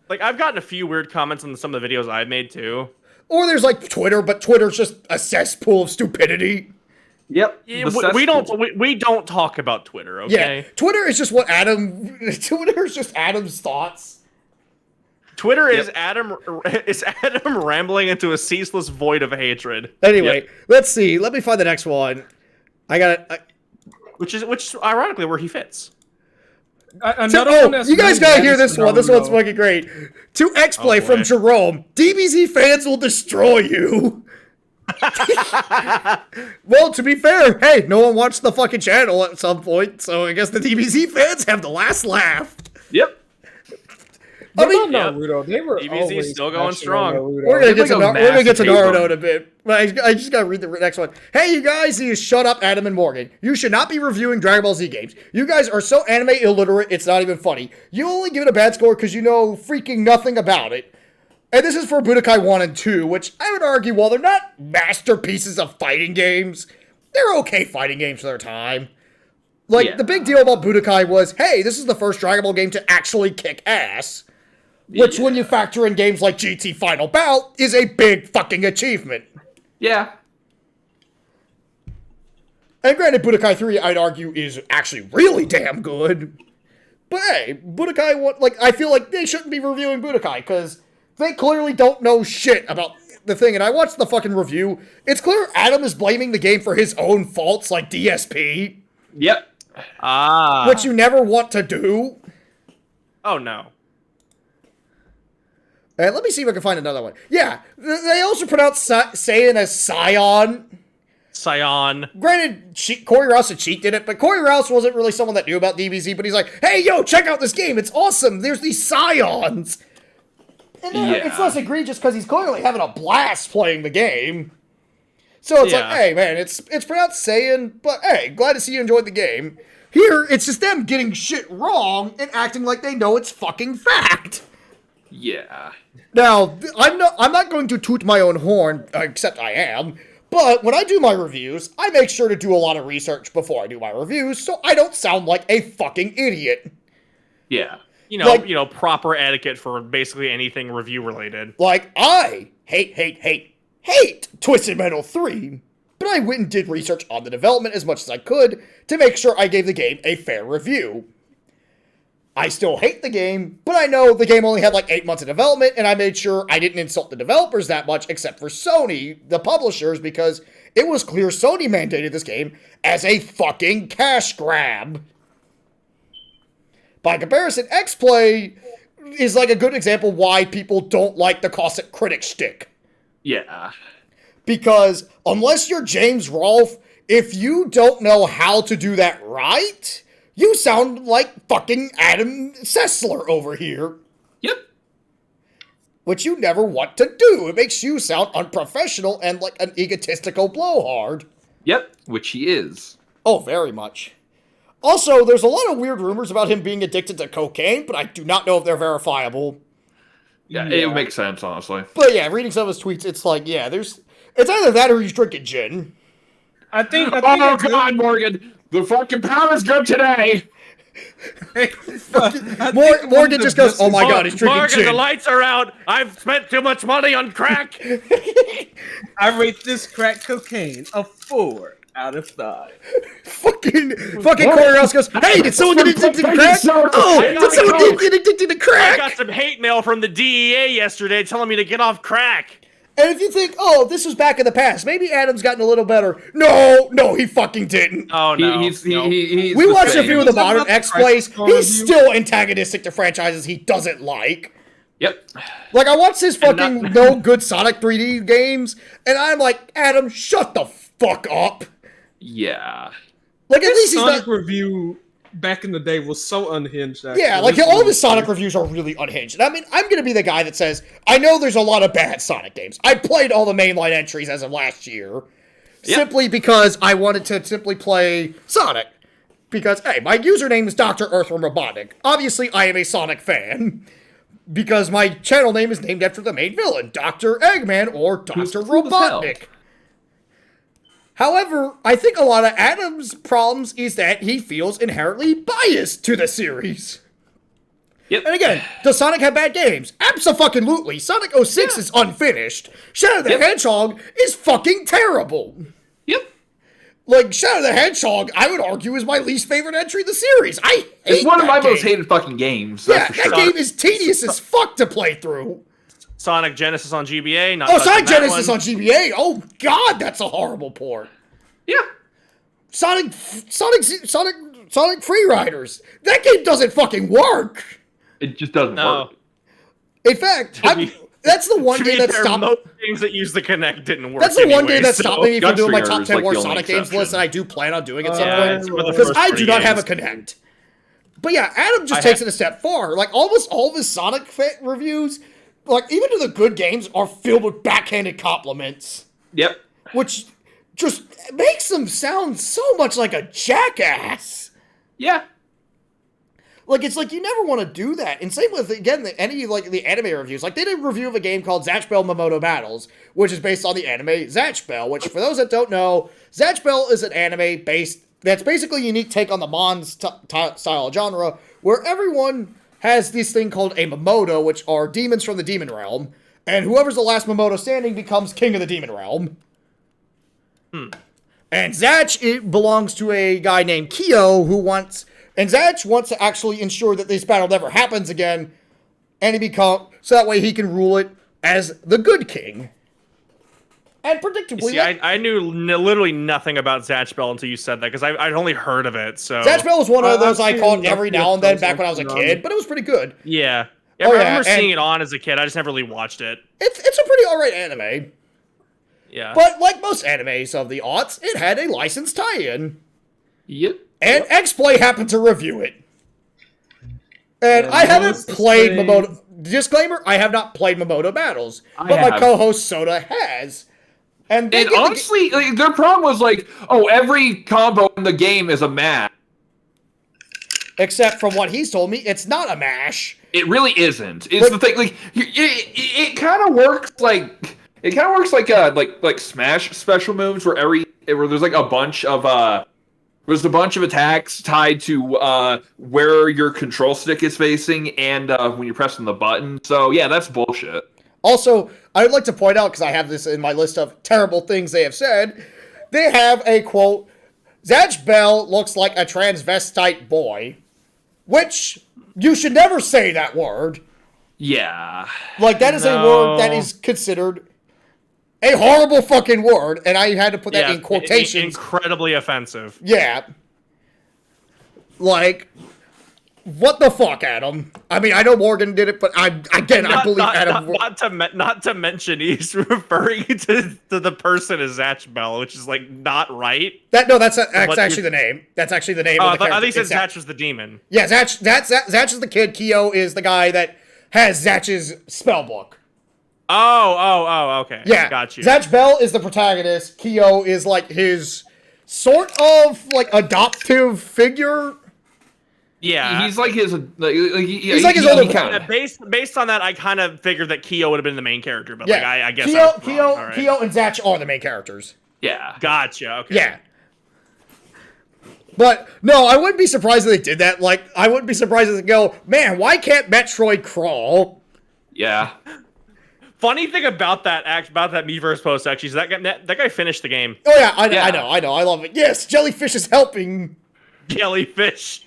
I've gotten a few weird comments on some of the videos I've made too. Or there's like Twitter, but Twitter's just a cesspool of stupidity. Yep. Yeah, we don't talk about Twitter, okay? Yeah, Twitter is just Twitter is just Adam's thoughts. Twitter is Adam rambling into a ceaseless void of hatred. Anyway, let's see. Let me find the next one. I got it. Which is ironically where he fits. You guys gotta hear this one. This one's fucking great. To X-Play from Jerome. DBZ fans will destroy you. Well, to be fair, hey, no one watched the fucking channel at some point, so I guess the DBZ fans have the last laugh. Yep. I mean, Naruto, they were DBZ's still going strong. We're gonna get to Naruto in a bit, but I just gotta read the next one. Hey, you guys, shut up, Adam and Morgan. You should not be reviewing Dragon Ball Z games. You guys are so anime illiterate, it's not even funny. You only give it a bad score because you know freaking nothing about it. And this is for Budokai 1 and 2, which I would argue, while they're not masterpieces of fighting games, they're okay fighting games for their time. Like, the big deal about Budokai was, hey, this is the first Dragon Ball game to actually kick ass. Which, when you factor in games like GT Final Bout, is a big fucking achievement. Yeah. And granted, Budokai 3, I'd argue, is actually really damn good. But hey, Budokai 1, like, I feel like they shouldn't be reviewing Budokai, because they clearly don't know shit about the thing. And I watched the fucking review. It's clear Adam is blaming the game for his own faults, like DSP. Yep. Which you never want to do. Oh, no. And let me see if I can find another one. Yeah, they also pronounce Saiyan as Scion. Scion. Granted, Corey Rouse and Cheat did it, but Corey Rouse wasn't really someone that knew about DBZ, but he's like, hey, yo, check out this game. It's awesome. There's these Scions. And it's less egregious because he's clearly having a blast playing the game. So it's like, hey, man, it's pronounced Saiyan, but hey, glad to see you enjoyed the game. Here, it's just them getting shit wrong and acting like they know it's fucking fact. Yeah. Now, I'm not going to toot my own horn, except I am, but when I do my reviews, I make sure to do a lot of research before I do my reviews, so I don't sound like a fucking idiot. Yeah. You know, proper etiquette for basically anything review related. Like, I hate Twisted Metal 3, but I went and did research on the development as much as I could to make sure I gave the game a fair review. I still hate the game, but I know the game only had like 8 months of development, and I made sure I didn't insult the developers that much, except for Sony, the publishers, because it was clear Sony mandated this game as a fucking cash grab. By comparison, X-Play is like a good example why people don't like the Cossack critic shtick. Yeah. Because unless you're James Rolfe, if you don't know how to do that right, you sound like fucking Adam Sessler over here. Yep. Which you never want to do. It makes you sound unprofessional and like an egotistical blowhard. Yep, which he is. Oh, very much. Also, there's a lot of weird rumors about him being addicted to cocaine, but I do not know if they're verifiable. Yeah, it makes sense, honestly. But yeah, reading some of his tweets, it's like, it's either that or he's drinking gin. I think Oh God, Morgan, the fucking power's good today. Morgan just goes, "Oh my God, he's drinking Morgan, the gin." lights are out. I've spent too much money on crack. I rate this crack cocaine a 4 out of 5. Fucking Corey Ross goes, "Hey, did someone get addicted to crack? Oh, did someone get addicted to I crack?" got some hate mail from the DEA yesterday telling me to get off crack. And if you think, "Oh, this was back in the past, maybe Adam's gotten a little better," no, he fucking didn't. Oh no. He's We the watched a same. few of the modern Another X-Plays. Christ He's review. still antagonistic to franchises he doesn't like. Yep. Like, I watched his And fucking not- no good Sonic 3D games, and I'm like, Adam, shut the fuck up. Yeah. Like, at least he's Sonic not... review back in the day was so unhinged. Actually. Yeah, like, This all of one his was Sonic great. reviews are really unhinged. And I mean, I'm gonna be the guy that says, I know there's a lot of bad Sonic games. I played all the mainline entries as of last year, simply because I wanted to simply play Sonic. Because, hey, my username is Dr. Earthworm Robotic. Obviously, I am a Sonic fan. Because my channel name is named after the main villain, Dr. Eggman or Dr. cool as hell. Robotnik. However, I think a lot of Adam's problems is that he feels inherently biased to the series. Yep. And again, does Sonic have bad games? Abso-fucking-lutely. Sonic 06 is unfinished. Shadow the Hedgehog is fucking terrible. Yep. Like, Shadow the Hedgehog, I would argue, is my least favorite entry in the series. I hate It's one of that my most game. hated fucking games. Yeah, That's for that sure. game is tedious as fuck to play through. Sonic Genesis on GBA. Not Oh, touching Sonic that Genesis one. on GBA. Oh God, that's a horrible port. Yeah. Sonic Free Riders. That game doesn't fucking work. It just doesn't No. work. In fact, that's the one To be game that fair, stopped. most games that use the Connect didn't work. That's the one anyway, game that so- stopped me from doing my Gunslinger top is 10 like the worst only Sonic games exception. list, and I do plan on doing it at some Yeah, point. it's one of the Because first I do three not have a games. Connect. But yeah, Adam just takes it a step far. Like, almost all of his Sonic reviews, like, even to the good games, are filled with backhanded compliments. Yep. Which just makes them sound so much like a jackass. Yeah. Like, it's like, you never want to do that. And same with, again, any, like, the anime reviews. Like, they did a review of a game called Zatch Bell Momoto Battles, which is based on the anime Zatch Bell, which, for those that don't know, Zatch Bell is an anime that's basically a unique take on the Mon style genre, where everyone has this thing called a Momoto, which are demons from the demon realm, and whoever's the last Momoto standing becomes king of the demon realm. And Zatch, it belongs to a guy named Kyo and Zatch wants to actually ensure that this battle never happens again, and so that way he can rule it as the good king. And predictably, See, I knew literally nothing about Zatch Bell until you said that, because I'd only heard of it, so... Zatch Bell was one of those I I've caught seen every the now and then episodes back when I was a on kid, but it was pretty good. Yeah. Oh, I yeah, remember and- seeing it on as a kid, I just never really watched it. It's a pretty alright anime. Yeah. But like most animes of the aughts, it had a licensed tie-in. Yep. And X-Play happened to review it. And Yeah, I haven't licensed played play- Momoto... Disclaimer, I have not played Momoto Battles. I But my have. co-host Soda has. And they And get the honestly, like, their problem was like, oh, every combo in the game is a mash. except from what he's told me, it's not a mash. It really isn't. It's the thing. Like, it kind of works like like Smash special moves where there's like a bunch of there's a bunch of attacks tied to where your control stick is facing and when you're pressing the button. So yeah, that's bullshit. Also, I would like to point out, because I have this in my list of terrible things they have said, they have a quote, Zatch Bell looks like a transvestite boy. Which, you should never say that word. Yeah. Like, that is a word that is considered a horrible fucking word, and I had to put that in quotations. Incredibly offensive. Yeah. Like, what the fuck, Adam? I mean, I know Morgan did it, but I believe Adam... Not to mention, he's referring to the person as Zatch Bell, which is like not right. That's actually the name. That's actually the name of the character. I think It's Zatch was the demon. Yeah, Zatch is the kid. Kyo is the guy that has Zatch's spell book. Oh, okay. Yeah, Got you. Zatch Bell is the protagonist. Kyo is like his sort of like adoptive figure. Yeah. He's like his He's like his older brother. Based on that, I kind of figured that Kyo would have been the main character, but Yeah, like I guess Kyo and Zatch are the main characters. Yeah. Gotcha. Okay. Yeah. But, no, I wouldn't be surprised if they did that. Like, I wouldn't be surprised if they go, man, why can't Metroid crawl? Yeah. Funny thing about that Miiverse post actually is that guy finished the game. Oh, yeah, I know. I love it. Yes, Jellyfish is helping. Jellyfish.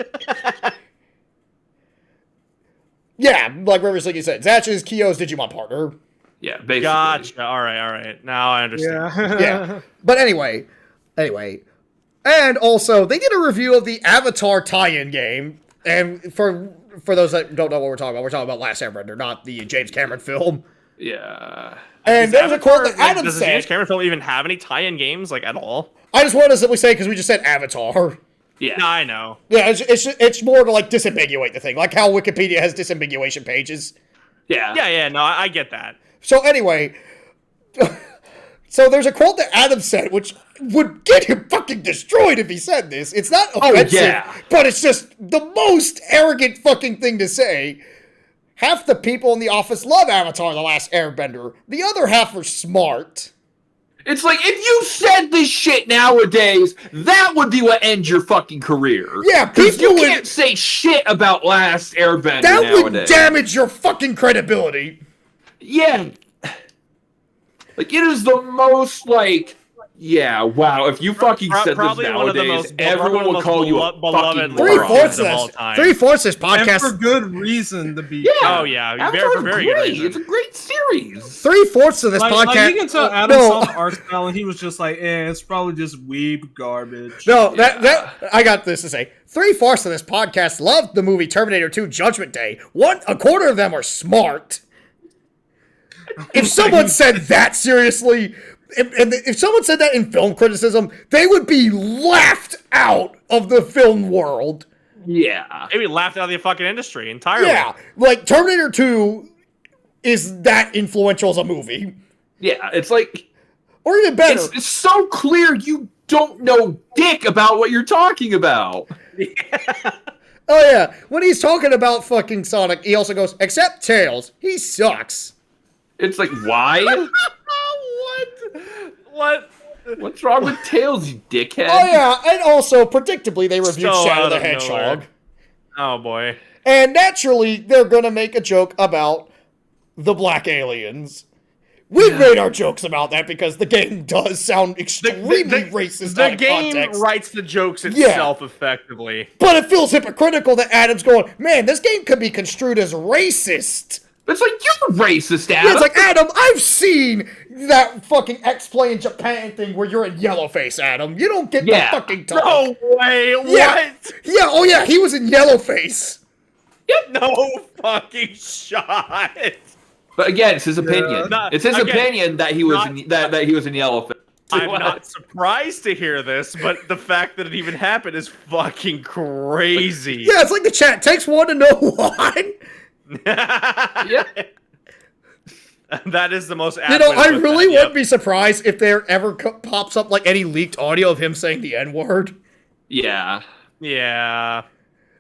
Yeah, like Rivers, like you said, Zatch is Kyo's Digimon partner. Yeah, basically. Gotcha. All right. Now I understand. Yeah. Yeah. But anyway. And also, they did a review of the Avatar tie-in game. And for those that don't know what we're talking about Last Airbender, not the James Cameron film. Yeah. And there was a quote that Adam does the James said. Cameron film even have any tie-in games, like, at all? I just wanted to simply say, because we just said Avatar. Yeah. No, I know. Yeah, it's more to, like, disambiguate the thing. Like how Wikipedia has disambiguation pages. Yeah. Yeah, no, I get that. So anyway, so there's a quote that Adam said, which would get him fucking destroyed if he said this. It's not offensive, but it's just the most arrogant fucking thing to say. Half the people in the office love Avatar: The Last Airbender. The other half are smart. It's like, if you said this shit nowadays, that would be what ends your fucking career. Yeah, because you people can't say shit about Last Airbender that nowadays. would damage your fucking credibility. Yeah. Like, it is the most, like, yeah, wow, if you fucking said this Probably one of the nowadays, most- everyone would call you a beloved fucking Three-fourths moron. of all Three-fourths of this And for podcast. good reason to be. Yeah. Oh, yeah. Avatar's For very good great. reason. It's a great series. 3/4 of this Like podcast. you can tell Adam saw the art style and he was just like, it's probably just weeb garbage. No, that I got this to say. 3/4 of this podcast loved the movie Terminator 2 Judgment Day. A quarter of them are smart. If someone said that seriously, if someone said that in film criticism, they would be laughed out of the film world. Yeah. Maybe laughed out of the fucking industry entirely. Yeah, like Terminator 2 is that influential as a movie. Yeah, it's like, Or even better. it's so clear you don't know dick about what you're talking about. Oh yeah, when he's talking about fucking Sonic, he also goes, except Tails, he sucks. It's like, why? What? What's wrong with Tails, you dickhead? Oh yeah, and also, predictably, they reviewed So Shadow out the of Hedgehog. nowhere. Oh boy. And naturally, they're gonna make a joke about the black aliens. We've made our jokes about that because the game does sound extremely racist The out of game context. writes the jokes itself effectively. But it feels hypocritical that Adam's going, man, this game could be construed as racist. It's like, you're racist, Adam. Yeah, it's like, Adam, I've seen that fucking X-Play in Japan thing where you're in yellowface, Adam. You don't get the fucking talk. No way. Yeah. What? Yeah, oh yeah, he was in yellowface. No fucking shot. But again, it's his opinion. Not- It's his again, opinion that he was not- that he was in Yellowface. I'm not surprised to hear this, but the fact that it even happened is fucking crazy. Yeah, it's like the chat takes one to know one. Yeah. That is the most. You know, I really wouldn't be surprised if there ever pops up like any leaked audio of him saying the N-word. Yeah. Yeah.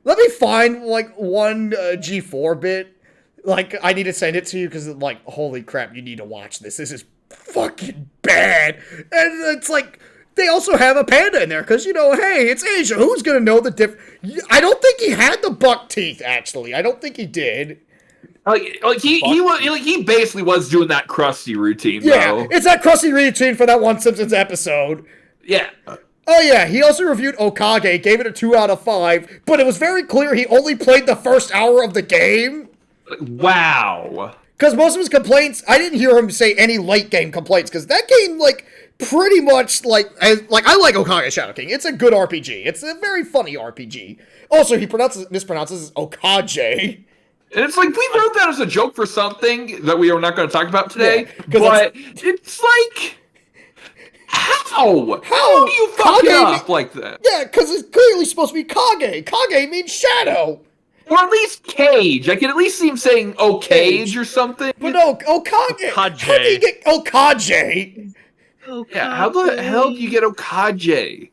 Let me find like one G4 bit. Like, I need to send it to you because, like, holy crap, you need to watch this. This is fucking bad. And it's like, they also have a panda in there because, you know, hey, it's Asia. Who's going to know the I don't think he had the buck teeth, actually. I don't think he did. Like he basically was doing that Krusty routine, Yeah, though. it's that Krusty routine for that one Simpsons episode. Yeah. Oh yeah, he also reviewed Okage, gave it a 2 out of 5, but it was very clear he only played the first hour of the game. Wow. Because most of his complaints, I didn't hear him say any late game complaints, because that game, like, pretty much, I like Okage Shadow King. It's a good RPG. It's a very funny RPG. Also, he mispronounces Okage. And it's like, we wrote that as a joke for something that we are not going to talk about today, Yeah, but it's like, how? How? do you fuck it Kage up like that? Yeah, because it's clearly supposed to be Kage. Kage means shadow. Or at least Cage. I can at least see him saying, oh, Cage or something. But no, Okage. How do you get Okage? Yeah, how the hell do you get Okage?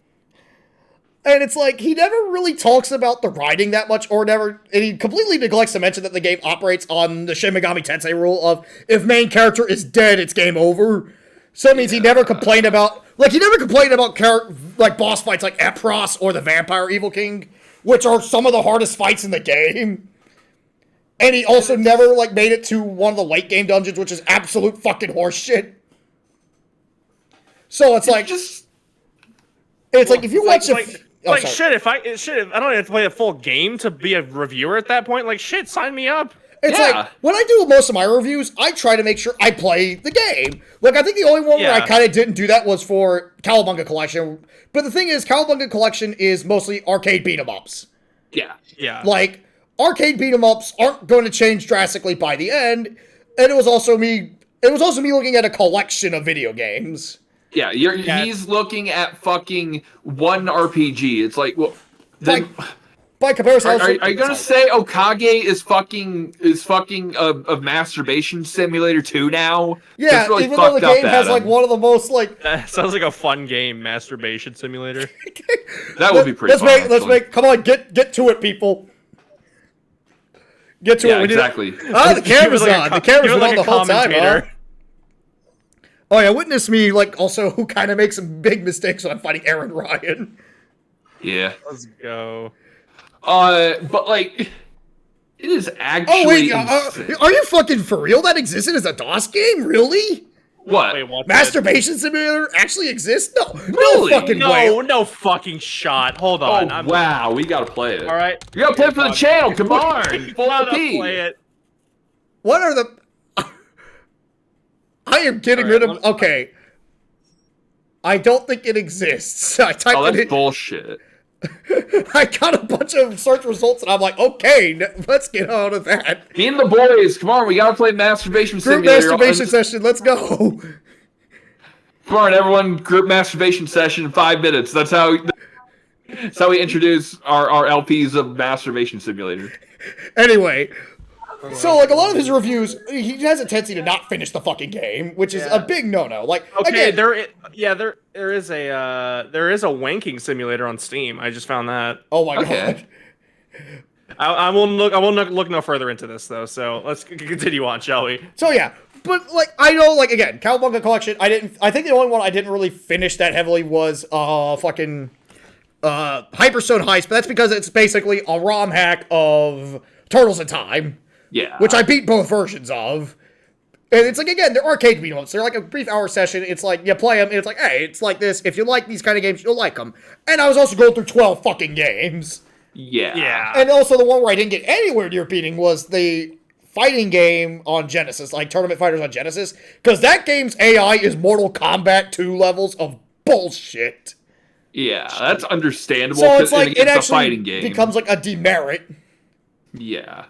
And it's like, he never really talks about the writing that much, and he completely neglects to mention that the game operates on the Shin Megami Tensei rule of, if main character is dead, it's game over. So it means he never complained about, boss fights like Epros or the Vampire Evil King, which are some of the hardest fights in the game. And he also never, like, made it to one of the late game dungeons, which is absolute fucking horseshit. So it's like, if you watch shit, if I don't have to play a full game to be a reviewer at that point, like, shit, sign me up. It's like, when I do most of my reviews, I try to make sure I play the game. Like, I think the only one where I kind of didn't do that was for Cowabunga Collection. But the thing is, Cowabunga Collection is mostly arcade beat-em-ups. Yeah. Yeah. Like, arcade beat-em-ups aren't going to change drastically by the end. And it was also me looking at a collection of video games. Yeah, he's looking at fucking one RPG. It's like, well, then... By comparison, are you gonna say Okage is fucking a masturbation simulator 2 now? Yeah, really even though the game has like one of the most like that sounds like a fun game, masturbation simulator. That would be pretty. Let's make. Come on, get to it, people. Get to it. Exactly. The camera's on. The camera's on the whole time, huh? Oh yeah, witness me also who kind of makes some big mistakes when I'm fighting Aaron Ryan. Yeah. Let's go. But it is actually. Oh wait, are you fucking for real? That existed as a DOS game, really? What? Wait, Masturbation Simulator actually exists? No, really? No fucking way. No fucking shot. Hold on. Oh, wow, we gotta play it. All right, you gotta play it for the channel. Come on, full gotta LP. play it. What are the? I am getting rid of. Okay. I don't think it exists. I typed that's it in. Bullshit. I got a bunch of search results, and I'm like, okay, let's get on with that. Me and the boys, come on, we gotta play Masturbation Simulator. Group masturbation session, let's go. Come on, everyone, group masturbation session in 5 minutes. That's how we introduce our LPs of Masturbation Simulator. Anyway, so a lot of his reviews, he has a tendency to not finish the fucking game, which is a big no-no. Okay, again, there is a wanking simulator on Steam. I just found that. Oh my god. I won't look no further into this though. So let's continue on, shall we? So yeah, but I know again, Cowabunga Collection. I think the only one I didn't really finish that heavily was fucking Hyperstone Heist, but that's because it's basically a ROM hack of Turtles in Time. Yeah. Which I beat both versions of. And it's again, they're arcade beat-em-ups. They're a brief hour session. It's you play them, and it's hey, it's like this. If you like these kind of games, you'll like them. And I was also going through 12 fucking games. Yeah. Yeah. And also the one where I didn't get anywhere near beating was the fighting game on Genesis, Tournament Fighters on Genesis. Because that game's AI is Mortal Kombat 2 levels of bullshit. Yeah, that's understandable. So it's it actually a fighting game. becomes a demerit. Yeah.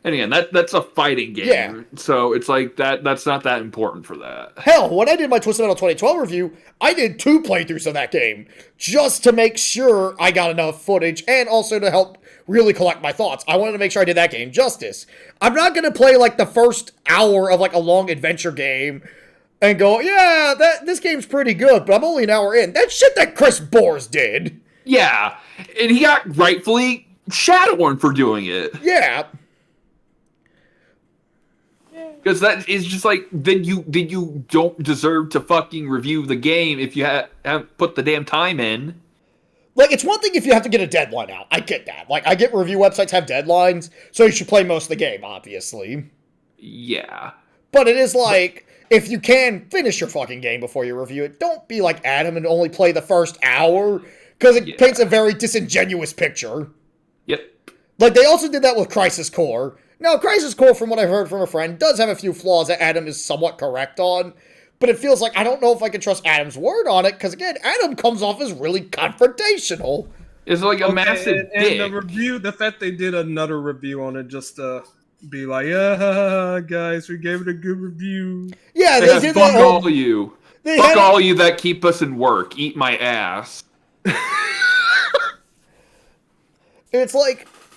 And again, that's a fighting game. Yeah. So it's that's not that important for that. Hell, when I did my Twisted Metal 2012 review, I did 2 playthroughs of that game. Just to make sure I got enough footage and also to help really collect my thoughts. I wanted to make sure I did that game justice. I'm not going to play the first hour of a long adventure game and go, yeah, this game's pretty good, but I'm only an hour in. That's shit that Chris Bores did. Yeah. And he got rightfully shadowed for doing it. Yeah. Because that is just then you don't deserve to fucking review the game if you haven't put the damn time in. It's one thing if you have to get a deadline out. I get that. I get review websites have deadlines, so you should play most of the game, obviously. Yeah. But it is if you can finish your fucking game before you review it, don't be like Adam and only play the first hour, because it paints a very disingenuous picture. Yep. They also did that with Crisis Core. Now, Crisis Core, from what I've heard from a friend, does have a few flaws that Adam is somewhat correct on, but it feels I don't know if I can trust Adam's word on it, because again, Adam comes off as really confrontational. It's a massive dick. And the fact they did another review on it just to be yeah, guys, we gave it a good review. Yeah, they did fuck that. All you. Fuck all you that keep us in work. Eat my ass. It's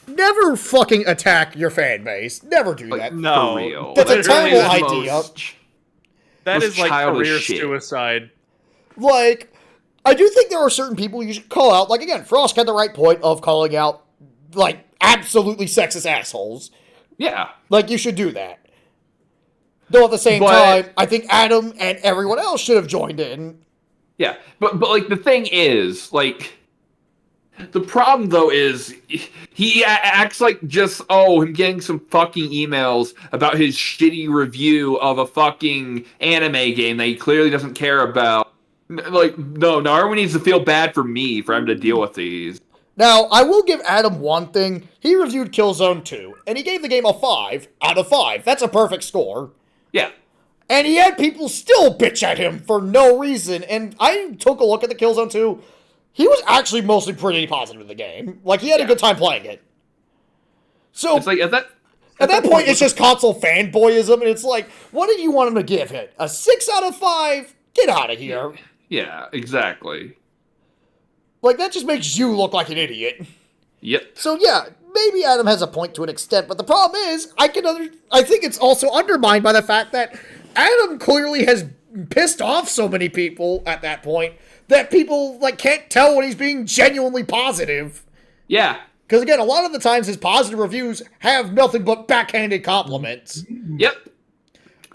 never fucking attack your fan base. Never do that. No. For real. That's a terrible That is idea. That most is career shit. suicide. I do think there are certain people you should call out. Again, Frost had the right point of calling out, absolutely sexist assholes. Yeah. You should do that. Though at the same But- time, I think Adam and everyone else should have joined in. Yeah, but like the thing is, like, the problem though is he acts like just him getting some fucking emails about his shitty review of a fucking anime game that he clearly doesn't care about. Like, no, everyone needs to feel bad for me for having to deal with these. Now, I will give Adam one thing. He reviewed Killzone 2, and he gave the game a 5 out of 5. That's a perfect score. Yeah. And he had people still bitch at him for no reason. And I took a look at the Killzone 2. He was actually mostly pretty positive in the game. Like, he had a good time playing it. So, It's like, at that point, it's just console fanboyism. And it's like, what did you want him to give it? A 6 out of 5? Get out of here. Yeah, exactly. Like, that just makes you look like an idiot. Yep. So, yeah, maybe Adam has a point to an extent. But the problem is, I think it's also undermined by the fact that Adam clearly has pissed off so many people at that point that people like can't tell when he's being genuinely positive. Yeah. Because again, a lot of the times his positive reviews have nothing but backhanded compliments. Yep.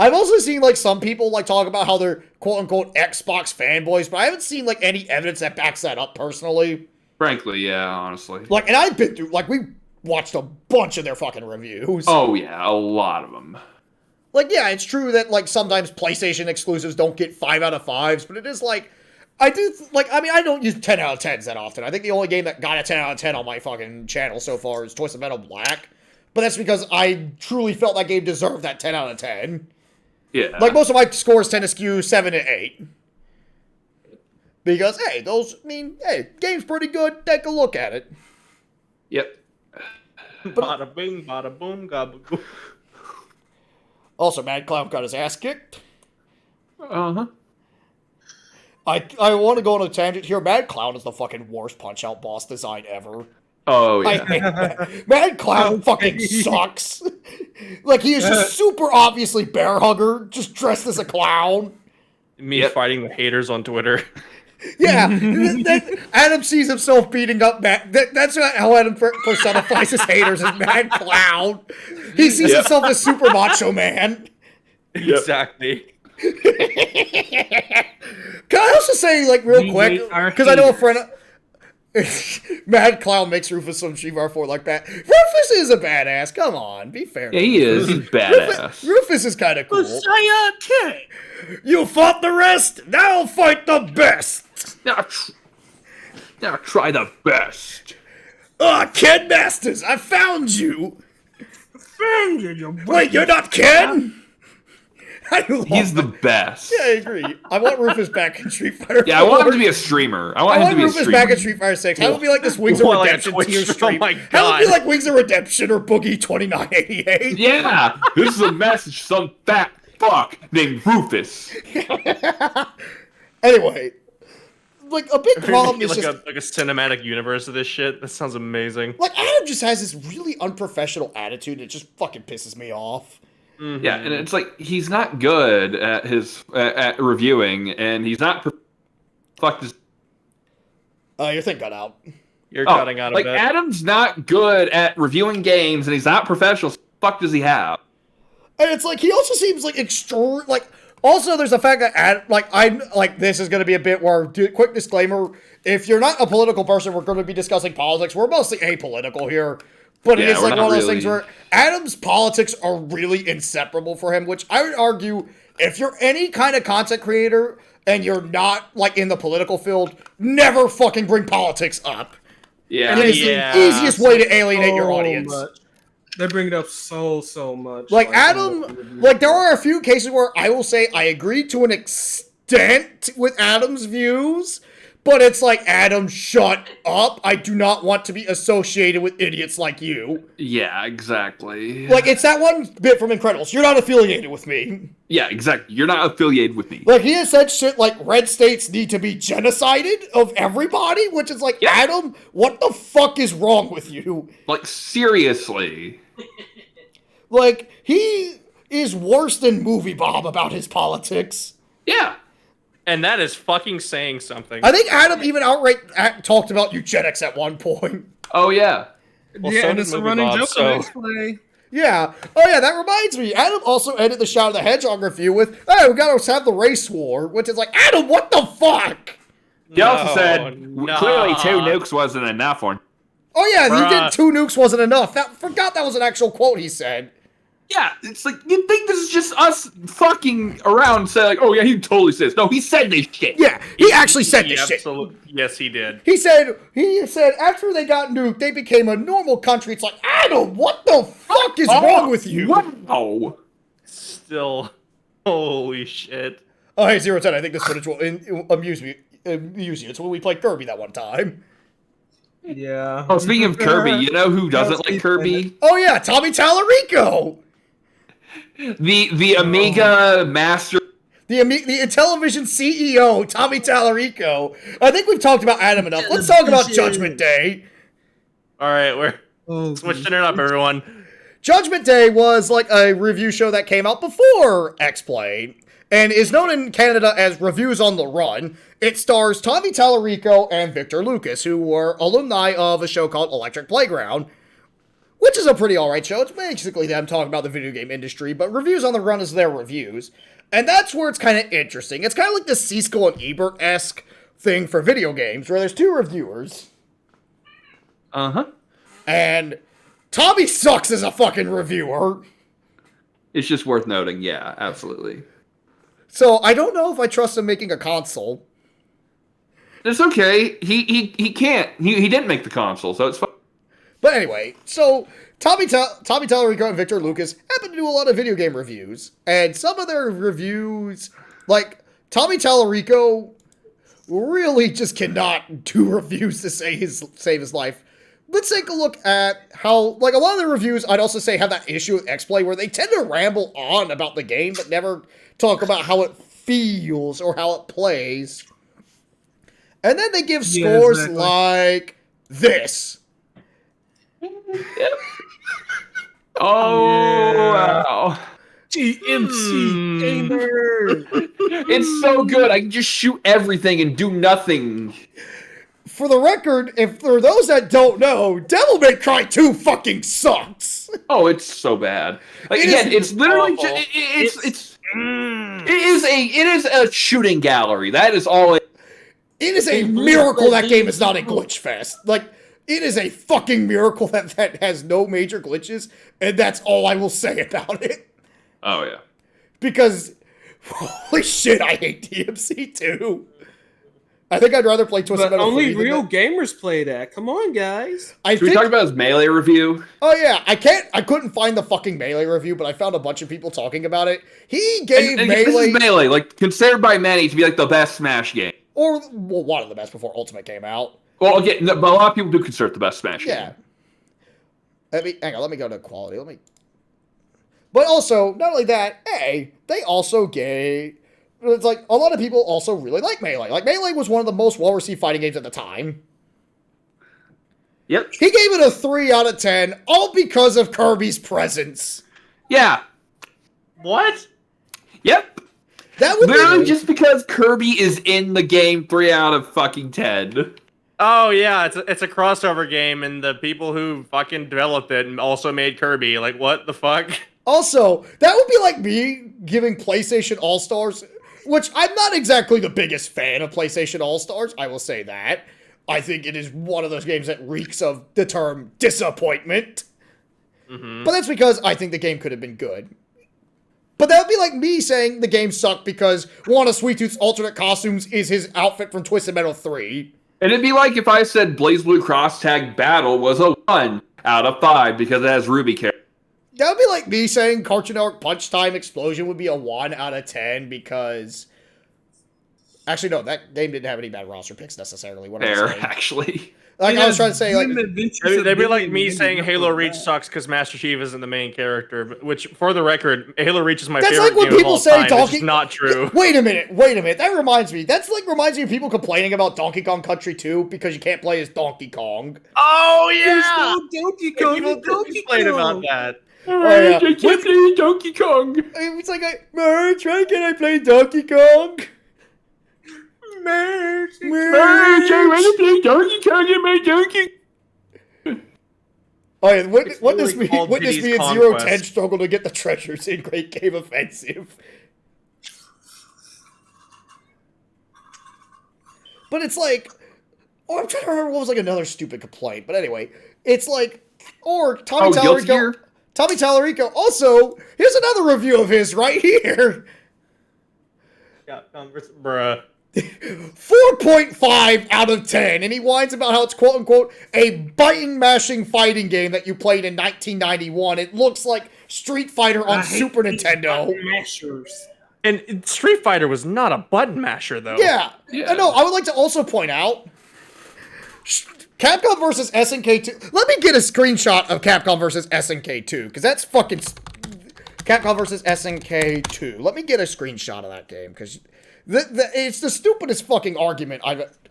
I've also seen like some people like talk about how they're quote unquote Xbox fanboys, but I haven't seen like any evidence that backs that up personally. Frankly, yeah, honestly. Like, and I've been through like we watched a bunch of their fucking reviews. Oh yeah, a lot of them. Like, yeah, it's true that, like, sometimes PlayStation exclusives don't get 5 out of 5s, but it is, like, I don't use 10 out of 10s that often. I think the only game that got a 10 out of 10 on my fucking channel so far is Twisted Metal Black, but that's because I truly felt that game deserved that 10 out of 10. Yeah. Like, most of my scores tend to skew 7 and 8. Because, hey, game's pretty good, take a look at it. Yep. Bada bing, bada boom, gabagoo. Also, Mad Clown got his ass kicked. Uh-huh. I want to go on a tangent here. Mad Clown is the fucking worst Punch-Out boss design ever. Oh, I yeah. hate that. Mad Clown fucking sucks. Like, he is just super obviously bear hugger, just dressed as a clown. Me fighting the haters on Twitter. Yeah, Adam sees himself beating up Mad. That's how Adam personifies his haters as Mad Clown. He sees himself as Super Macho Man. Exactly. Can I also say, like, real quick, because I know a friend. Mad Clown makes Rufus some Street Fighter 4 like that. Rufus is a badass. Come on, be fair. Yeah, he is. He's badass. Rufus is kind of cool. You fought the rest. Now fight the best. Now try the best. Ken Masters, I found you. Wait, you're not Ken? He's the best. Yeah, I agree. I want Rufus back in Street Fighter 4. Yeah, I want him to be a streamer. I want him to be a Rufus streamer. back in Street Fighter 6. Have it be like this Wings of Well, like a Redemption Twitch tier stream. stream. Oh my Have it God. be like Wings of Redemption or Boogie 2988. Yeah, this is a message to some fat fuck named Rufus. Anyway, like a big problem is like just a cinematic universe of this shit. That sounds amazing. like Adam just has this really unprofessional attitude. It just fucking pisses me off. Mm-hmm. Yeah, and it's like he's not good at his at reviewing, and he's not fucked his. Your thing got out. You're cutting out a like bit. Adam's not good at reviewing games, and he's not professional. So fuck does he have? And it's like he also seems like also there's the fact that this is going to be a bit where quick disclaimer, if you're not a political person, we're going to be discussing politics. We're mostly apolitical here. But it is like one of those things where Adam's politics are really inseparable for him, which I would argue if you're any kind of content creator and you're not like in the political field, never fucking bring politics up. Yeah, It is the easiest way to alienate your audience. Much. They bring it up so much. Like Adam, like there are a few cases where I will say I agree to an extent with Adam's views, but it's like, Adam, shut up. I do not want to be associated with idiots like you. Yeah, exactly. Like, it's that one bit from Incredibles. You're not affiliated with me. Yeah, exactly. You're not affiliated with me. Like, he has said shit like red states need to be genocided of everybody, which is like, Adam, what the fuck is wrong with you? Like, seriously. Like, he is worse than Movie Bob about his politics. Yeah. And that is fucking saying something. I think Adam even outright talked about eugenics at one point. Oh, yeah. Well, yeah, so and did it's a Movie running Bob, joke so- on X-Play. Yeah. Oh, yeah, that reminds me. Adam also ended the Shadow the Hedgehog review with, hey, we gotta have the race war, which is like, Adam, what the fuck? He also said, nah. clearly 2 nukes wasn't enough for him. Oh, yeah, he Bruh. did 2 nukes wasn't enough. Forgot that was an actual quote he said. Yeah, it's like, you'd think this is just us fucking around saying, like, oh yeah, he totally says. No, he said this shit. Yeah, he actually said this shit. Yes, he did. He said after they got nuked, they became a normal country. It's like, Adam, what the fuck is wrong with you? Wow. Still, holy shit. Oh, hey, 010, I think this footage will amuse you. It's when we played Kirby that one time. Yeah. Oh, speaking of Kirby, you know who doesn't like Kirby? Oh, yeah, Tommy Tallarico. The Amiga Master. The Intellivision CEO, Tommy Tallarico. I think we've talked about Adam enough. Let's talk about Judgment Day. All right, we're switching it up, everyone. Judgment Day was like a review show that came out before X-Play and is known in Canada as Reviews on the Run. It stars Tommy Tallarico and Victor Lucas, who were alumni of a show called Electric Playground, which is a pretty alright show. It's basically them talking about the video game industry, but Reviews on the Run is their reviews. And that's where it's kind of interesting. It's kind of like the Siskel and Ebert-esque thing for video games, where there's 2 reviewers. Uh-huh. And Tommy sucks as a fucking reviewer. It's just worth noting, yeah, absolutely. So I don't know if I trust him making a console. It's okay. He can't. He didn't make the console, so it's fine. But anyway, so Tommy Tallarico and Victor Lucas happen to do a lot of video game reviews. And some of their reviews, like Tommy Tallarico really just cannot do reviews to save his life. Let's take a look at how, like, a lot of the reviews, I'd also say, have that issue with X-Play where they tend to ramble on about the game, but never talk about how it feels or how it plays. And then they give scores exactly. like this. Yep. Oh, wow. GMC gamer. It's so good. I can just shoot everything and do nothing. For the record, if for those that don't know, Devil May Cry 2 fucking sucks. Oh, it's so bad. Like, It again, is it's literally awful. it is a shooting gallery. That is all it. It is a miracle that game is not a glitch fest. Like, it is a fucking miracle that has no major glitches, and that's all I will say about it. Oh yeah. Because, holy shit, I hate DMC 2. I think I'd rather play Twisted But Metal 3 only than real that. gamers play that. Come on, guys. Should we talk about his Melee review? Oh yeah, I couldn't find the fucking Melee review, but I found a bunch of people talking about it. He gave And Melee, this is Melee, like considered by many to be like the best Smash game. or well, one of the best before Ultimate came out. Well, again, but a lot of people do consider it the best Smash Yeah. game. Hang on, let me go to quality. But also, not only that, they also gave. It's like a lot of people also really like Melee. Like Melee was one of the most well-received fighting games at the time. Yep. He gave it a 3 out of 10, all because of Kirby's presence. Yeah. What? Yep. That would Literally be just because Kirby is in the game 3 out of fucking 10. Oh yeah, it's a crossover game, and the people who fucking developed it and also made Kirby. Like, what the fuck? Also, that would be like me giving PlayStation All-Stars, which I'm not exactly the biggest fan of PlayStation All-Stars, I will say that. I think it is one of those games that reeks of the term disappointment. Mm-hmm. But that's because I think the game could have been good. But that would be like me saying the game sucked because one of Sweet Tooth's alternate costumes is his outfit from Twisted Metal 3. And it'd be like if I said BlazBlue Cross Tag Battle was a 1 out of 5 because it has Ruby character. That would be like me saying Cartoon Network Punch Time Explosion would be a 1 out of 10 because... Actually, no, that game didn't have any bad roster picks necessarily. What There, I saying. actually. Like, I was trying to say, like... They'd be like me saying Halo Reach sucks because Master Chief isn't the main character, which, for the record, Halo Reach is my That's favorite like when game of people all say time. It's Donkey... just not true. Wait a minute. That reminds me. That's like reminds me of people complaining about Donkey Kong Country 2 because you can't play as Donkey Kong. Oh There's yeah, no Donkey Kong. people in Donkey complain Kong. about that. yeah. I can't play Donkey Kong. It's like, Merch, why can't I play Donkey Kong? Merch. I want to play Donkey Kong in my Donkey. Oh, yeah, wouldn't this literally be called wouldn't this Diddy's be a Conquest. 0-10 struggle to get the treasures in Great Game Offensive? But it's like, oh, I'm trying to remember what was like another stupid complaint. But anyway, it's like, or Tommy Guilty Tallarico. Gear? Tommy Tallarico. Also, here's another review of his right here. Yeah, bruh. 4.5 out of 10, and he whines about how it's quote unquote a biting, mashing fighting game that you played in 1991. It looks like Street Fighter on Super Nintendo. And Street Fighter was not a button masher, though. Yeah. Yeah. No, I would like to also point out Capcom versus SNK 2. Let me get a screenshot of Capcom versus SNK 2, because that's fucking Capcom versus SNK 2. Let me get a screenshot of that game, because it's the stupidest fucking argument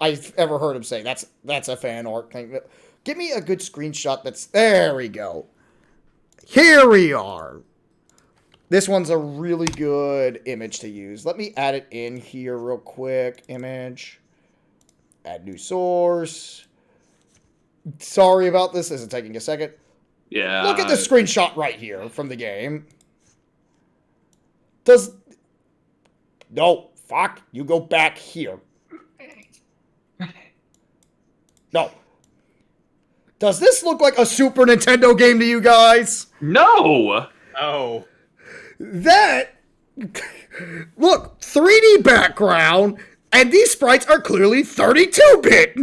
I've ever heard him say. That's a fan art thing. Give me a good screenshot there we go. Here we are. This one's a really good image to use. Let me add it in here real quick. Image. Add new source. Sorry about this. This is taking a second. Yeah. Look at the screenshot right here from the game. No, fuck. You go back here. No. Does this look like a Super Nintendo game to you guys? No! Oh. Look, 3D background, and these sprites are clearly 32-bit.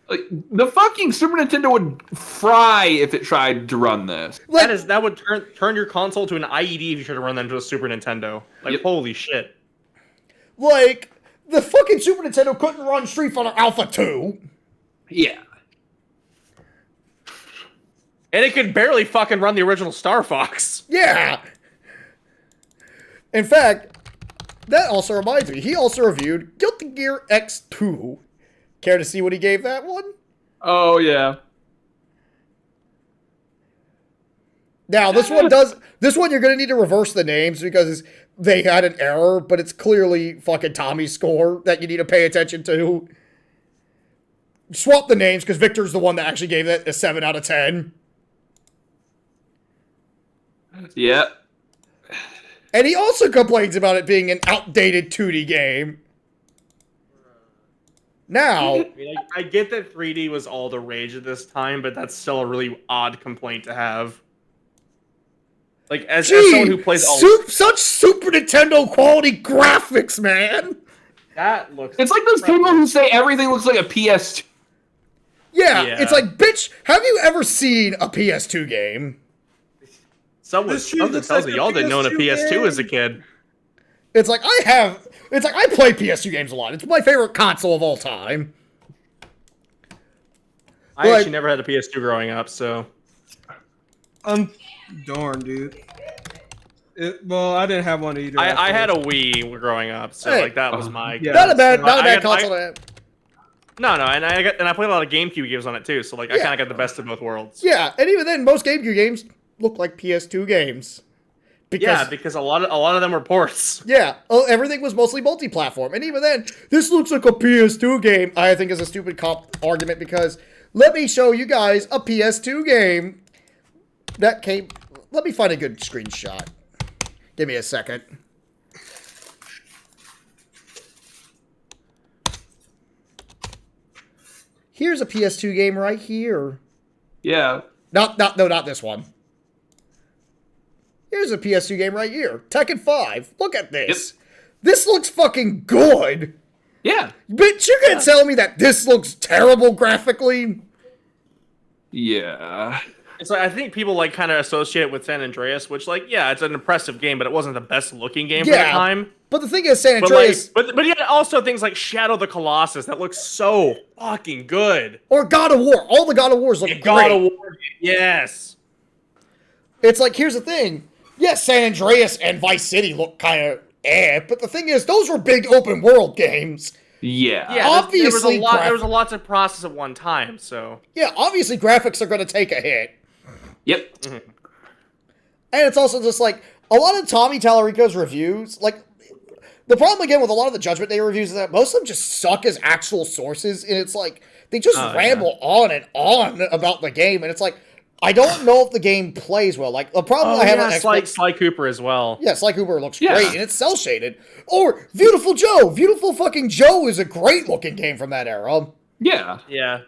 Like, the fucking Super Nintendo would fry if it tried to run this. That would turn your console to an IED if you tried to run that into a Super Nintendo. Like, Yep. holy shit. Like, the fucking Super Nintendo couldn't run Street Fighter Alpha 2. Yeah. And it could barely fucking run the original Star Fox. Yeah. In fact, that also reminds me, he also reviewed Guilty Gear X2. Care to see what he gave that one? Oh, yeah. Now, this one you're going to need to reverse the names because they had an error, but it's clearly fucking Tommy's score that you need to pay attention to. Swap the names because Victor's the one that actually gave it a 7 out of 10. Yeah. And he also complains about it being an outdated 2D game. Now, I mean, I get that 3D was all the rage at this time, but that's still a really odd complaint to have. Like, as someone who plays all... such Super Nintendo quality graphics, man! That looks... It's like those people who say everything looks like a PS2. Yeah, Yeah. it's like, bitch, have you ever seen a PS2 game? Something looks tells like me a y'all didn't own a PS2 PS2 as a kid. It's like, I play PS2 games a lot. It's my favorite console of all time. I Like- actually never had a PS2 growing up, so... Darn, dude. Well, I didn't have one either. I had a Wii growing up, so Hey. like that was my... Yeah. Not a bad I console. No, and I played a lot of GameCube games on it too, so like I Yeah. kind of got the best of both worlds. Yeah, and even then, most GameCube games look like PS2 games. Because a lot of them were ports. Yeah, everything was mostly multi-platform. And even then, this looks like a PS2 game, I think is a stupid argument because let me show you guys a PS2 game that came... Let me find a good screenshot. Give me a second. Here's a PS2 game right here. Yeah. Not this one. Here's a PS2 game right here. Tekken 5. Look at this. Yep. This looks fucking good. Yeah. But you're gonna tell me that this looks terrible graphically? Yeah. It's like I think people like kind of associate it with San Andreas, which like it's an impressive game, but it wasn't the best looking game for the time. But the thing is, San But Andreas but yeah, also things like Shadow the Colossus that looks so fucking good. or God of War. All the God of Wars look great. God of War, yes. It's like, here's the thing. Yes, San Andreas and Vice City look kind of but the thing is, those were big open world games. Yeah. Yeah, Obviously, there was a lot to process at one time. So Yeah, obviously graphics are going to take a hit. Yep. And it's also just like, a lot of Tommy Tallarico's reviews, like, the problem again with a lot of the Judgment Day reviews is that most of them just suck as actual sources, and it's like, they just ramble on and on about the game, and it's like, I don't know if the game plays well. Like, the problem I have on Xbox... Sly Cooper as well. Yeah, Sly Cooper looks great, and it's cel-shaded. Or Beautiful Joe. Beautiful fucking Joe is a great-looking game from that era. Yeah. Yeah.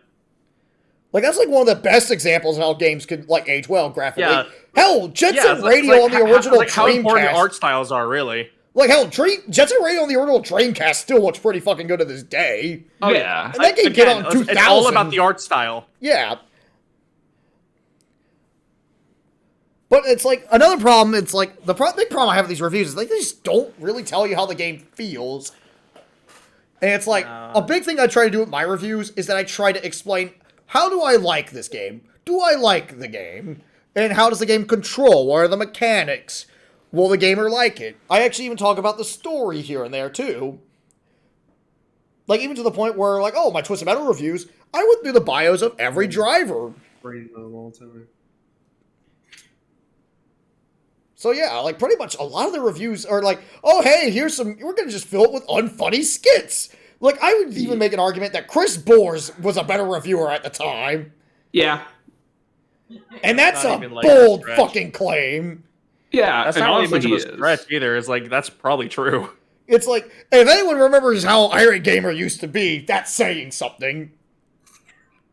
Like, that's like one of the best examples of how games could, like, age well graphically. Yeah. Hell, Jet Set Radio on the original like how important Dreamcast. art styles are, really. Like, hell, Jet Set Radio on the original Dreamcast still looks pretty fucking good to this day. Oh, yeah. And that game came out in 2000. It's all about the art style. Yeah. But it's like, another problem, it's like, the big problem I have with these reviews is like, they just don't really tell you how the game feels. And it's like, a big thing I try to do with my reviews is that I try to explain, how do I like this game? Do I like the game? And how does the game control? What are the mechanics? Will the gamer like it? I actually even talk about the story here and there, too. Like, even to the point where, like, oh, my Twisted Metal reviews, I went through the bios of every driver. So yeah, like, pretty much a lot of the reviews are like, oh, hey, we're gonna just fill it with unfunny skits. Like, I would even make an argument that Chris Bors was a better reviewer at the time. Yeah. And that's a like bold fucking claim. Yeah, That's and not really honestly, much of a stretch either. It's like, that's probably true. It's like, if anyone remembers how Irate Gamer used to be, that's saying something.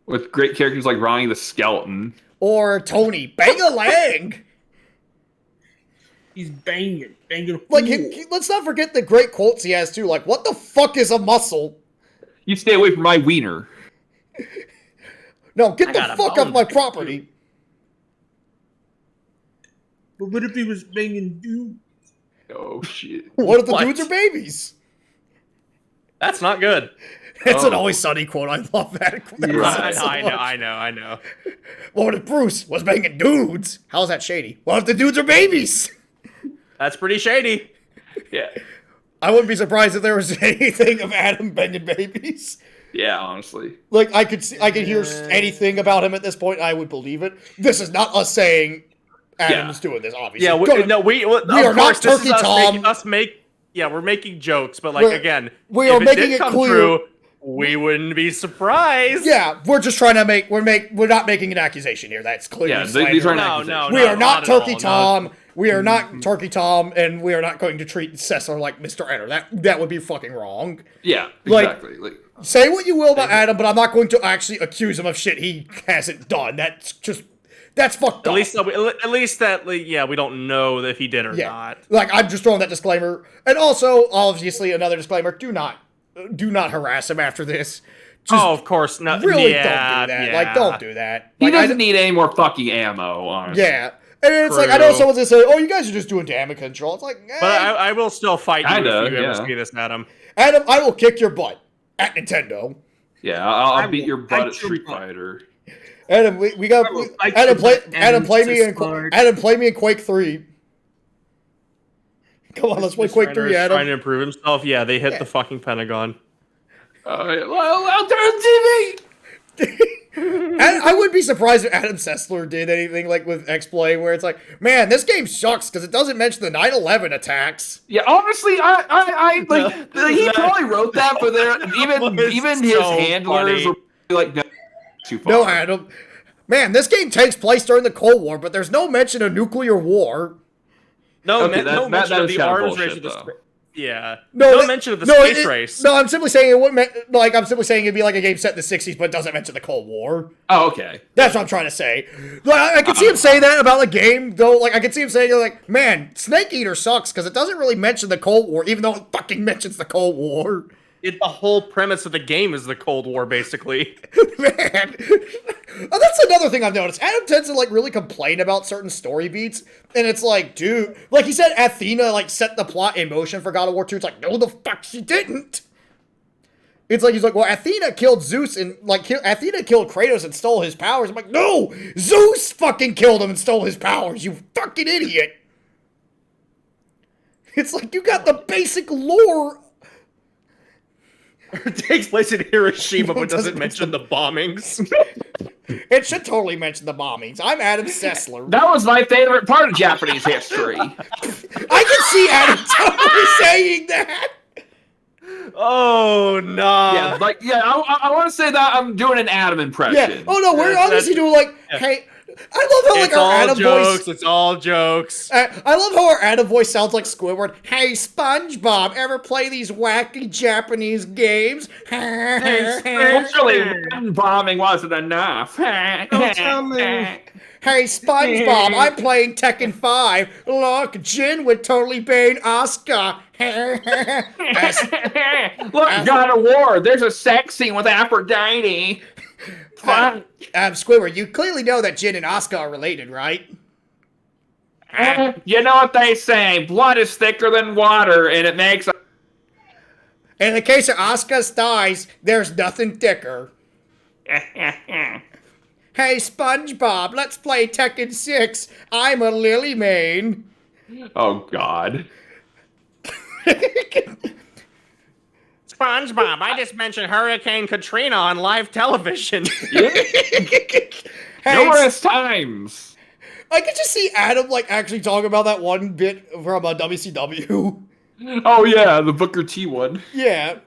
With great characters like Ronnie the Skeleton. Or Tony Bang-a-Lang. He's banging. Like, let's not forget the great quotes he has, too. Like, what the fuck is a muscle? You stay away from my wiener. No, get the fuck off my property. But what if he was banging dudes? Oh, shit. What if the dudes are babies? That's not good. It's an Always Sunny quote. I love that. I know. What if Bruce was banging dudes? How's that shady? What if the dudes are babies? That's pretty shady. Yeah. I wouldn't be surprised if there was anything of Adam banging babies. Yeah, honestly. Like, I could hear anything about him at this point, I would believe it. This is not us saying Adam's doing this, obviously. Yeah, we are not Turkey Tom. We're making jokes, but like, we are making it clear. True, we wouldn't be surprised. Yeah, we're just trying to we're not making an accusation here. That's clear. Yeah, these are not we are not Turkey Tom. We are not Turkey Tom, and we are not going to treat Sessler like Mr. Enter. That would be fucking wrong. Yeah, exactly. Like, say what you will about Adam, but I'm not going to actually accuse him of shit he hasn't done. That's fucked up. At least that we don't know if he did or not. Like, I'm just throwing that disclaimer. And also, obviously, another disclaimer, do not harass him after this. Just of course not. Really don't do that. Yeah. Like, don't do that. He Like, doesn't need any more fucking ammo, honestly. Yeah. And it's like, I know someone's gonna say, oh, you guys are just doing damage control. It's like, But I will still fight you if you ever yeah. see this, Adam. Adam, I will kick your butt at Nintendo. Yeah, I'll beat your butt at Street Fighter. Adam, we got Adam play me in Quake 3. Come on, let's play Quake 3, Adam. Trying to improve himself. Yeah, they hit the fucking Pentagon. I'll turn TV. I wouldn't be surprised if Adam Sessler did anything like with X-Play, where it's like, man, this game sucks because it doesn't mention the 9/11 attacks. Yeah, honestly, I like he probably wrote that for their even his handlers were like, no, too far. No, Adam. Man, this game takes place during the Cold War, but there's no mention of nuclear war. No, okay, no mention of the arms race of the no mention of the space race. No, I'm simply saying it wouldn't. I'm simply saying it'd be like a game set in the '60s, but it doesn't mention the Cold War. Oh, okay. That's what I'm trying to say. Like, I can see him say that about the game, though. Like, I can see him saying, like, man, Snake Eater sucks because it doesn't really mention the Cold War, even though it fucking mentions the Cold War. The whole premise of the game is the Cold War, basically. Man. Oh, that's another thing I've noticed. Adam tends to, like, really complain about certain story beats, and it's like, dude, like he said, Athena, like, set the plot in motion for God of War 2. It's like, no, the fuck she didn't. It's like, he's like, well, Athena killed Zeus, and, like, Athena killed Kratos and stole his powers. I'm like, no, Zeus fucking killed him and stole his powers, you fucking idiot. It's like, you got the basic lore. It takes place in Hiroshima, but doesn't mention the bombings. It should totally mention the bombings. I'm Adam Sessler. That was my favorite part of Japanese history. I can see Adam totally saying that. Oh, nah. Yeah, I want to say that I'm doing an Adam impression. Yeah. Oh, no, we're obviously doing, like, hey, I love how like It's our all Adam jokes. voice. It's all jokes. I love how our Adam voice sounds like Squidward. Hey, SpongeBob, ever play these wacky Japanese games? Actually, one bombing wasn't enough. Don't tell me. Hey, SpongeBob, I'm playing Tekken 5. Look, Jin would totally bane Asuka. Look, God of War. There's a sex scene with Aphrodite. Fuck. Squidward, you clearly know that Jin and Asuka are related, right? You know what they say, blood is thicker than water, and it makes... In the case of Asuka's thighs, there's nothing thicker. Hey, SpongeBob, let's play Tekken 6. I'm a Lily Main. Oh, God. SpongeBob, I just mentioned Hurricane Katrina on live television. Hey, Numerous times. I could just see Adam, like, actually talking about that one bit from WCW. Oh, yeah, the Booker T one. Yeah.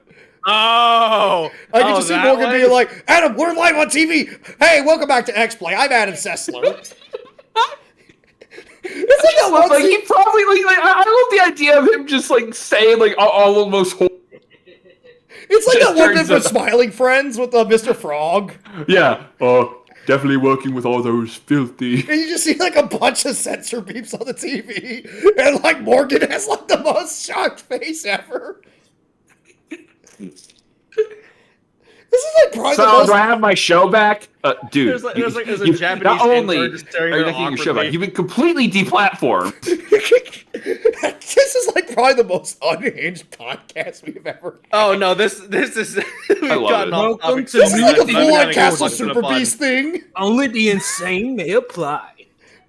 Oh, I could just see that Morgan one? being like, Adam, we're live on TV. Hey, welcome back to X-Play. I'm Adam Sessler. It's like that one Like, scene- he probably, like, I love the idea of him just, like, saying, like, all the most... It's like just that one bit turns from out- Smiling Friends with Mr. Frog. Yeah, definitely working with all those filthy... And you just see like a bunch of censor beeps on the TV. And like Morgan has like the most shocked face ever. This is like probably the So, most... do I have my show back? Dude, There's a Japanese not only intern just staring are you there not getting your show back, awkwardly. you've been completely deplatformed. This is like probably the most unhinged podcast we've ever had. Oh no, this is we've love gotten it. off Welcome topic to This is like a New full-on Zealand. Castle It's been Super fun. Beast thing. Only the insane may apply.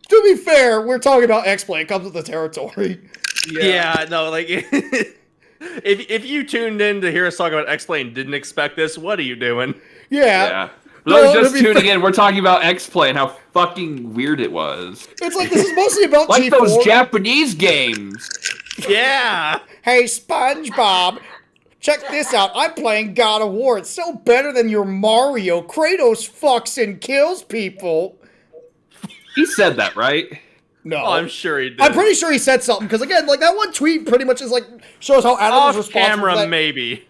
To be fair, we're talking about X-Play. It comes with the territory. Yeah, no, like if you tuned in to hear us talk about X-Play and didn't expect this, what are you doing? Yeah. Yeah. For No, those to just be tuning fair- in, we're talking about X-Play and how fucking weird it was. It's like this is mostly about Like G4. those Japanese games. Yeah. Hey, SpongeBob, check this out. I'm playing God of War. It's so better than your Mario. Kratos fucks and kills people. He said that, right? No. Oh, I'm sure he did. I'm pretty sure he said something, because again, like that one tweet pretty much is like, shows how Adam was off responsible for camera, that. maybe.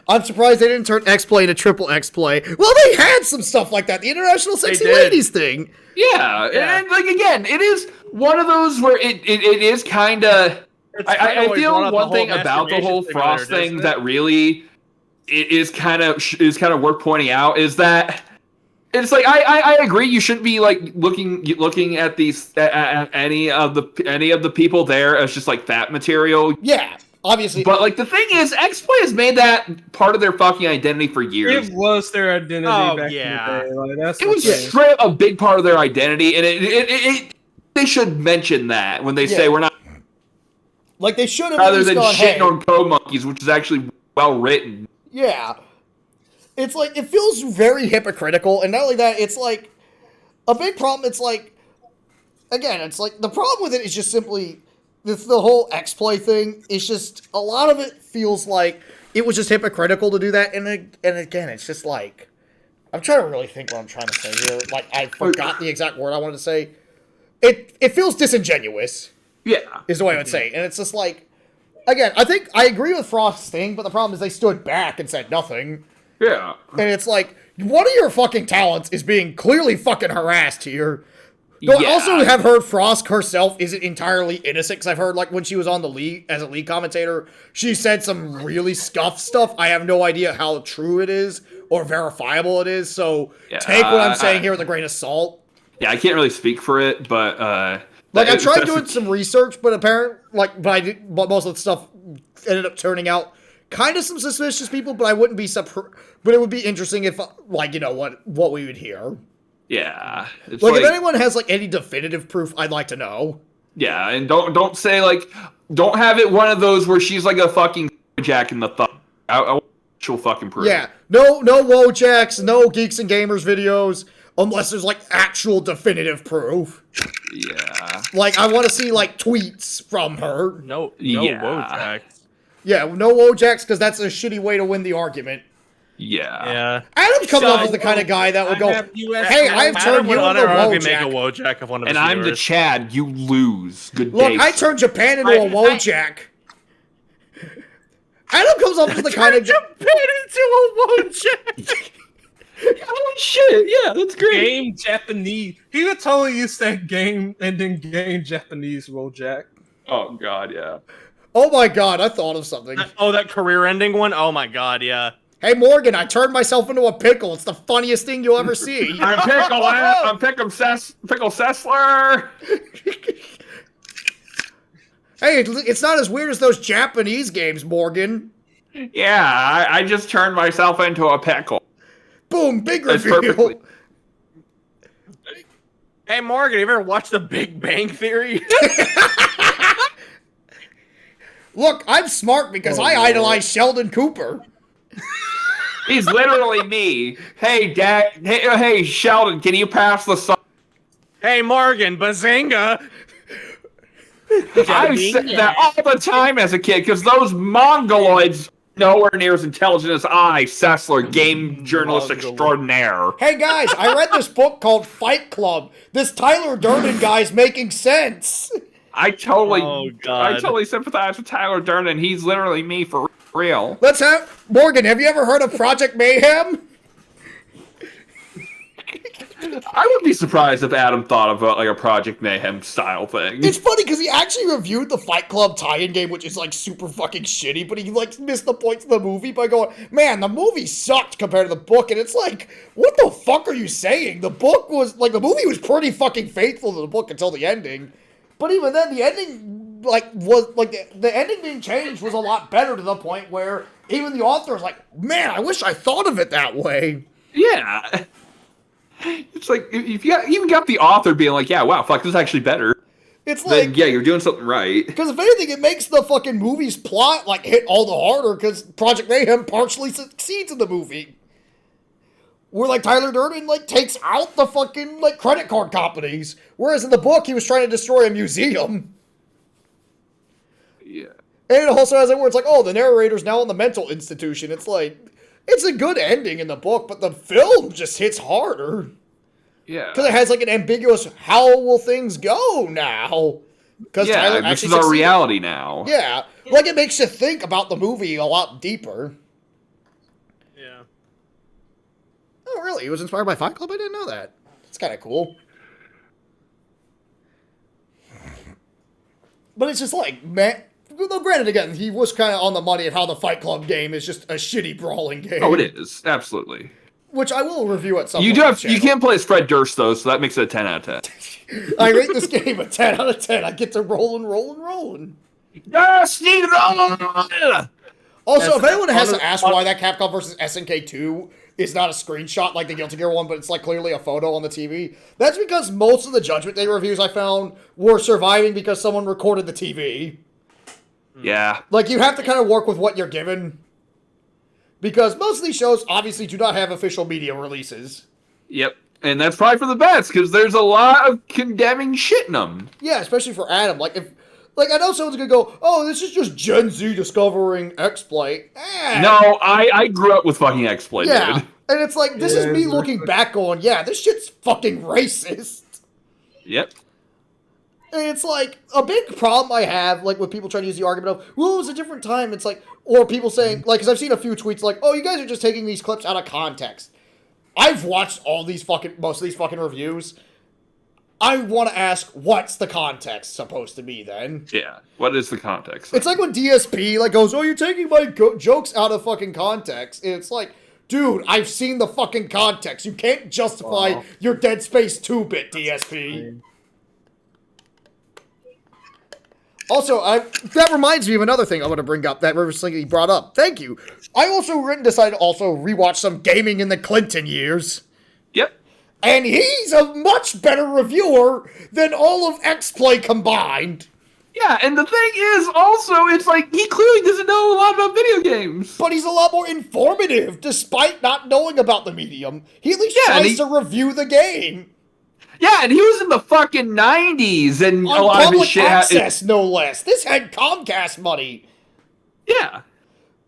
I'm surprised they didn't turn X-Play into triple X-Play. Well, they had some stuff like that. The International Sexy did. Ladies thing. Yeah. And like again, it is one of those where it is kind of. It's kinda I always feel brought up the one whole thing about the whole masturbation Frost there, thing doesn't that it? really is kind of worth pointing out is that it's like I agree you shouldn't be like looking at these at any of the people there as just like fat material. Yeah, obviously. But like the thing is, X-Play has made that part of their fucking identity for years. It was their identity Oh, back yeah. in the day. Like, that's It the was thing. straight up a big part of their identity, and it they should mention that when they say Yeah. we're not, like they should have rather at least than gone, shitting hey. on Code Monkeys, which is actually well written. Yeah. It's like, it feels very hypocritical, and not only that, it's like, a big problem, it's like, again, it's like, the problem with it is just simply, the whole X-Play thing, is just, a lot of it feels like, it was just hypocritical to do that, and again, it's just like, I'm trying to really think what I'm trying to say here, like, I forgot the exact word I wanted to say. It feels disingenuous, Yeah, is the way I would say, and it's just like, again, I think, I agree with Frost's thing, but the problem is they stood back and said nothing. yeah. And it's like, one of your fucking talents is being clearly fucking harassed here. Though I Yeah. also have heard Frost herself isn't entirely innocent, because I've heard, like, when she was on the league, as a league commentator, she said some really scuffed stuff. I have no idea how true it is, or verifiable it is, so Yeah, take what I'm saying here with a grain of salt. Yeah, I can't really speak for it, but Like, I tried that's- doing some research, but but most of the stuff ended up turning out kind of some suspicious people, but I wouldn't be but it would be interesting if, like, you know, what we would hear. Yeah, it's Like, if anyone has, like, any definitive proof, I'd like to know. yeah, and don't say like, don't have it one of those where she's like a fucking jack in the thumb. I want actual fucking proof. Yeah, no Wojaks, no Geeks and Gamers videos, unless there's, like, actual definitive proof. Yeah. Like, I want to see, like, tweets from her. No Yeah. Wojak. Yeah, no Wojaks, because that's a shitty way to win the argument. Yeah. Adam comes off as the kind of guy that would go, "Hey, I've turned you into a unironically make a Wojak. Wojak of one of his And I'm the viewers. Chad. You lose. Good Look, day. I turned Japan into a Wojak." Adam comes off as the kind of Japan into a Wojak. Holy shit! Yeah, that's great. Game Japanese. He would totally use that game and then game Japanese Wojak. Oh god, yeah. Oh my god, I thought of something. Oh, that career-ending one. Oh my god, yeah. Hey Morgan, I turned myself into a pickle. It's the funniest thing you'll ever see. I'm Pickle Sessler. Hey, it's not as weird as those Japanese games, Morgan. Yeah, I just turned myself into a pickle. Boom, big That's reveal. perfectly- Hey Morgan, you ever watched The Big Bang Theory? Look, I'm smart because I idolize Sheldon Cooper. He's literally me. Hey, Dad. Hey, Sheldon, can you pass the song? Hey Morgan, Bazinga! I said that all the time as a kid because those Mongoloids nowhere near as intelligent as I, Sessler, game journalist extraordinaire. Hey guys, I read this book called Fight Club. This Tyler Durden guy's making sense. I totally sympathize with Tyler Durden. He's literally me for real. Let's have Morgan. Have you ever heard of Project Mayhem? I would be surprised if Adam thought of like a Project Mayhem style thing. It's funny because he actually reviewed the Fight Club tie-in game, which is like super fucking shitty, but he like missed the points of the movie by going, man, the movie sucked compared to the book, and it's like, what the fuck are you saying? The book was, like, the movie was pretty fucking faithful to the book until the ending, but even then, the ending, like, was, like, the ending being changed was a lot better to the point where even the author was like, man, I wish I thought of it that way. Yeah. It's like, if you even got the author being like, yeah, wow, fuck, this is actually better. It's Then, like, yeah, you're doing something right. because if anything, it makes the fucking movie's plot, like, hit all the harder, because Project Mayhem partially succeeds in the movie. Where, like, Tyler Durden, like, takes out the fucking, like, credit card companies. Whereas in the book, he was trying to destroy a museum. Yeah. And it also has it where it's like, oh, the narrator's now in the mental institution. It's like, it's a good ending in the book, but the film just hits harder. Yeah. Because it has, like, an ambiguous, how will things go now? Because Tyler this actually is our succeeded. reality now. Yeah. Like, it makes you think about the movie a lot deeper. Yeah. Oh, really? He was inspired by Fight Club? I didn't know that. It's kind of cool. But it's just like, man, though granted, again, he was kind of on the money at how the Fight Club game is just a shitty brawling game. Oh, it is. Absolutely. Which I will review at some You point. do on have, the you channel. can't play as Fred Durst, though, so that makes it a 10 out of 10. I rate this game a 10 out of 10. I get to rolling. Yes, Also, if anyone has to ask why that Capcom vs. SNK 2 is not a screenshot like the Guilty Gear one, but it's like clearly a photo on the TV, that's because most of the Judgment Day reviews I found were surviving because someone recorded the TV. Yeah. Like, you have to kind of work with what you're given. Because most of these shows obviously do not have official media releases. Yep. And that's probably for the best, because there's a lot of condemning shit in them. Yeah, especially for Adam. Like, if... Like, I know someone's gonna go, oh, this is just Gen Z discovering X-Play. No, I grew up with fucking X-Play, Yeah. dude. And it's like, this is Yeah, me exactly. looking back going, yeah, this shit's fucking racist. Yep. And it's like, a big problem I have, like, with people trying to use the argument of, well, it was a different time. It's like, or people saying, like, because I've seen a few tweets like, oh, you guys are just taking these clips out of context. I've watched most of these fucking reviews. I want to ask, what's the context supposed to be then? Yeah. What is the context? It's like when DSP, like, goes, oh, you're taking my jokes out of fucking context. And it's like, dude, I've seen the fucking context. You can't justify your Dead Space 2-bit, DSP. Also, that reminds me of another thing I want to bring up that River Slinky brought up. Thank you. I also decided to also rewatch some Gaming in the Clinton years. Yep. And he's a much better reviewer than all of X-Play combined. Yeah, and the thing is, also, it's like, he clearly doesn't know a lot about video games. But he's a lot more informative, despite not knowing about the medium. He at least tries to review the game. Yeah, and he was in the fucking 90s, and On a lot of his public shit... access, no less. This had Comcast money. Yeah.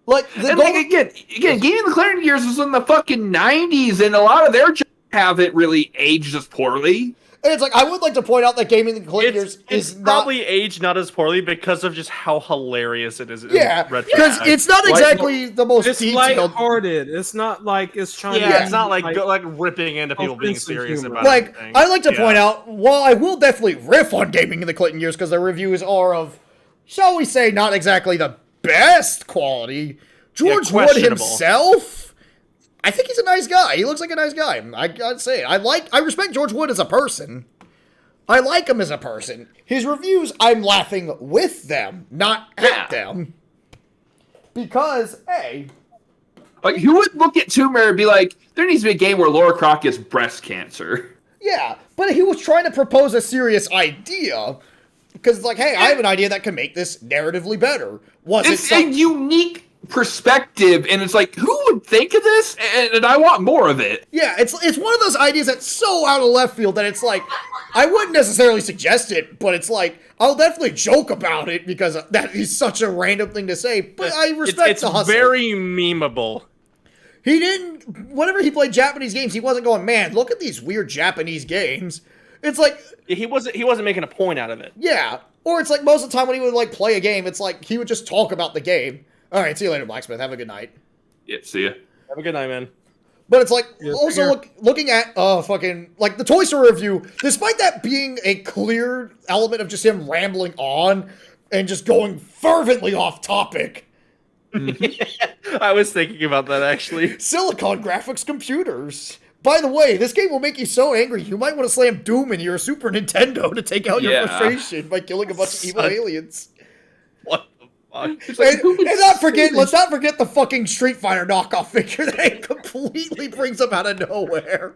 Like, again, Gaming the Clearing Years was in the fucking 90s, and a lot of their jokes haven't really aged as poorly. And it's like, I would like to point out that Gaming the Clearing Years it's is probably aged not as poorly because of just how hilarious it is. Yeah, because it's not exactly the most It's detailed. lighthearted. It's not like it's trying to. Yeah, it's not like ripping into people being offensive serious humor. about Like, everything. I like to point out, while I will definitely riff on Gaming in the Clinton Years because their reviews are of, shall we say, not exactly the best quality, George Wood questionable. himself, I think he's a nice guy. He looks like a nice guy. I gotta say it. I respect George Wood as a person. I like him as a person. His reviews, I'm laughing with them, not at them. Because, hey... Like, who would look at Tomb Raider and be like, there needs to be a game where Lara Croft gets breast cancer? Yeah, but he was trying to propose a serious idea. Because it's like, hey, I have an idea that can make this narratively better. It's a unique perspective, and it's like, who would think of this? And I want more of it. Yeah, it's one of those ideas that's so out of left field that it's like, I wouldn't necessarily suggest it, but it's like, I'll definitely joke about it because that is such a random thing to say, but I respect the hustle. It's very memeable. He didn't, whenever he played Japanese games, he wasn't going, man, look at these weird Japanese games. It's like... He wasn't making a point out of it. Yeah, or it's like most of the time when he would like play a game, it's like he would just talk about the game. All right, see you later, Blacksmith. Have a good night. Yeah, see ya. Have a good night, man. But it's like, Yeah, also looking at, fucking, like, the Toy Story review, despite that being a clear element of just him rambling on and just going fervently off topic. I was thinking about that, actually. Silicon graphics computers. By the way, this game will make you so angry, you might want to slam Doom into your Super Nintendo to take out your frustration by killing a bunch of evil aliens. What the fuck? Let's not forget the fucking Street Fighter knockoff figure that completely brings up out of nowhere.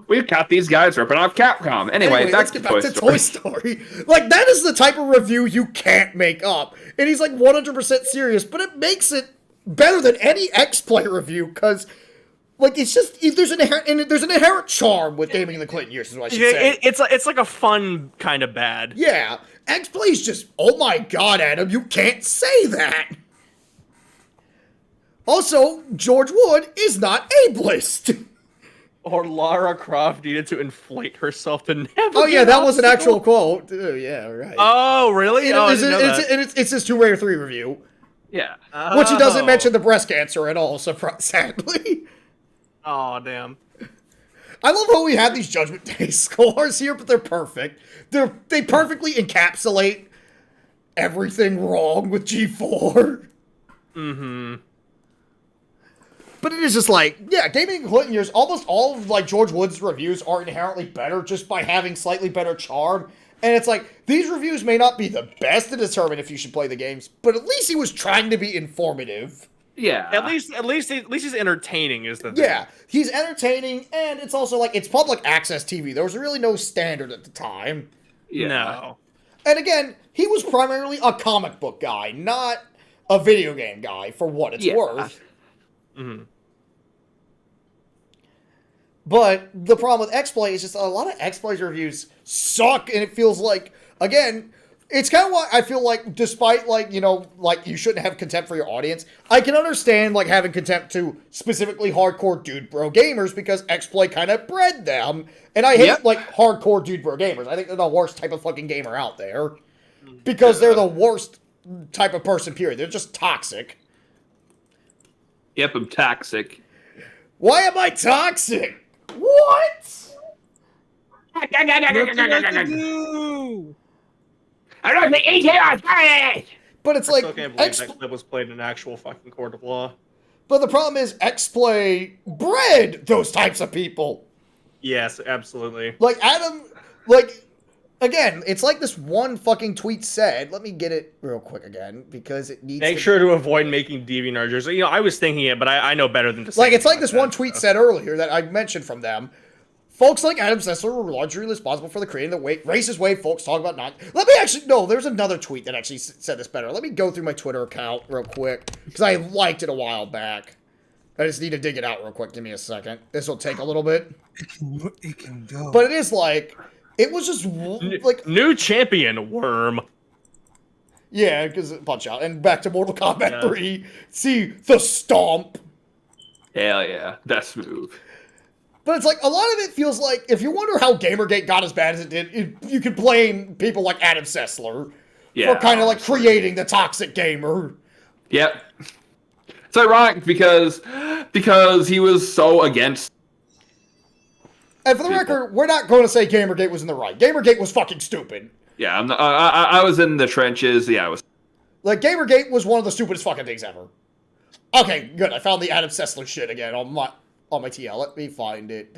We've got these guys ripping off Capcom. Anyway, Let's get back to Toy Story. Like, that is the type of review you can't make up. And he's like 100% serious, but it makes it better than any X-Play review, because... Like, it's just, there's an inherent charm with Gaming in the Clinton Years, is what I should say. It's like a fun kind of bad. Yeah. X-Play's just, oh my god, Adam, you can't say that. Also, George Wood is not ableist. Or Lara Croft needed to inflate herself to never. Oh yeah, that was an actual quote. Oh, yeah, right. Oh, really? It's his Tomb Raider 3 review. Yeah. Which he doesn't mention the breast cancer at all, sadly. Oh, damn. I love how we have these Judgment Day scores here, but they're perfect. They perfectly encapsulate everything wrong with G4. Mm-hmm. But it is just like, yeah, Gaming in Clinton Years, almost all of like George Wood's reviews are inherently better just by having slightly better charm. And it's like, these reviews may not be the best to determine if you should play the games, but at least he was trying to be informative. Yeah. At least he's entertaining, is the thing. Yeah, he's entertaining, and it's also like, it's public access TV. There was really no standard at the time. Yeah. No. And again, he was primarily a comic book guy, not a video game guy, for what it's worth. Mm-hmm. But the problem with X-Play is just a lot of X-Play's reviews suck, and it feels like, again, it's kind of why I feel like, despite, like, you know, like, you shouldn't have contempt for your audience, I can understand, like, having contempt to specifically hardcore dude bro gamers, because X-Play kind of bred them, and I hate, like, hardcore dude bro gamers. I think they're the worst type of fucking gamer out there, because they're the worst type of person, period. They're just toxic. Yep, I'm toxic. Why am I toxic? What? What you got to do? I don't think ETA. But it's I like, still can't believe that clip was played in an actual fucking court of law. but the problem is X-Play bred those types of people. Yes, absolutely. Like, Adam, like, again, it's like this one fucking tweet said, let me get it real quick again, because it needs Make sure to avoid making DeviantArt jerseys. You know, I was thinking it, but I know better than to say like, it's like anything this that, one tweet said earlier that I mentioned from them. Folks like Adam Sessler were largely responsible for the creating the racist way folks talk about not. Let me actually, no, there's another tweet that actually said this better. Let me go through my Twitter account real quick, because I liked it a while back. I just need to dig it out real quick. Give me a second. This will take a little bit. It can go. But it is like, it was just like, New champion, Worm. Yeah, because Punch Out. And back to Mortal Kombat 3. See the stomp. Hell yeah, that's move. But it's like, a lot of it feels like, if you wonder how Gamergate got as bad as it did, you could blame people like Adam Sessler for kind of like creating the toxic gamer. Yep. It's ironic because he was so against. And for the record, we're not going to say Gamergate was in the right. Gamergate was fucking stupid. Yeah, I was in the trenches. Yeah, I was. Like, Gamergate was one of the stupidest fucking things ever. Okay, good. I found the Adam Sessler shit again on my TL. Let me find it.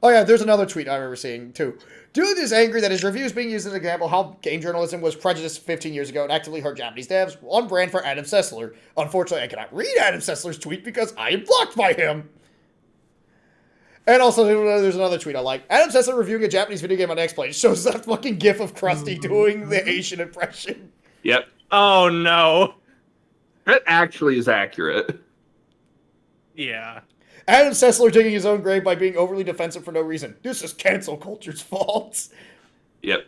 Oh yeah, there's another tweet I remember seeing too. Dude is angry that his review is being used as an example how game journalism was prejudiced 15 years ago and actively hurt Japanese devs. On brand for Adam Sessler. Unfortunately, I cannot read Adam Sessler's tweet because I am blocked by him. And also, there's another tweet I like. Adam Sessler reviewing a Japanese video game on X-Play. It shows that fucking gif of Krusty doing the Asian impression. Yep. Oh no. That actually is accurate. Yeah. Adam Sessler digging his own grave by being overly defensive for no reason. This is cancel culture's fault. Yep.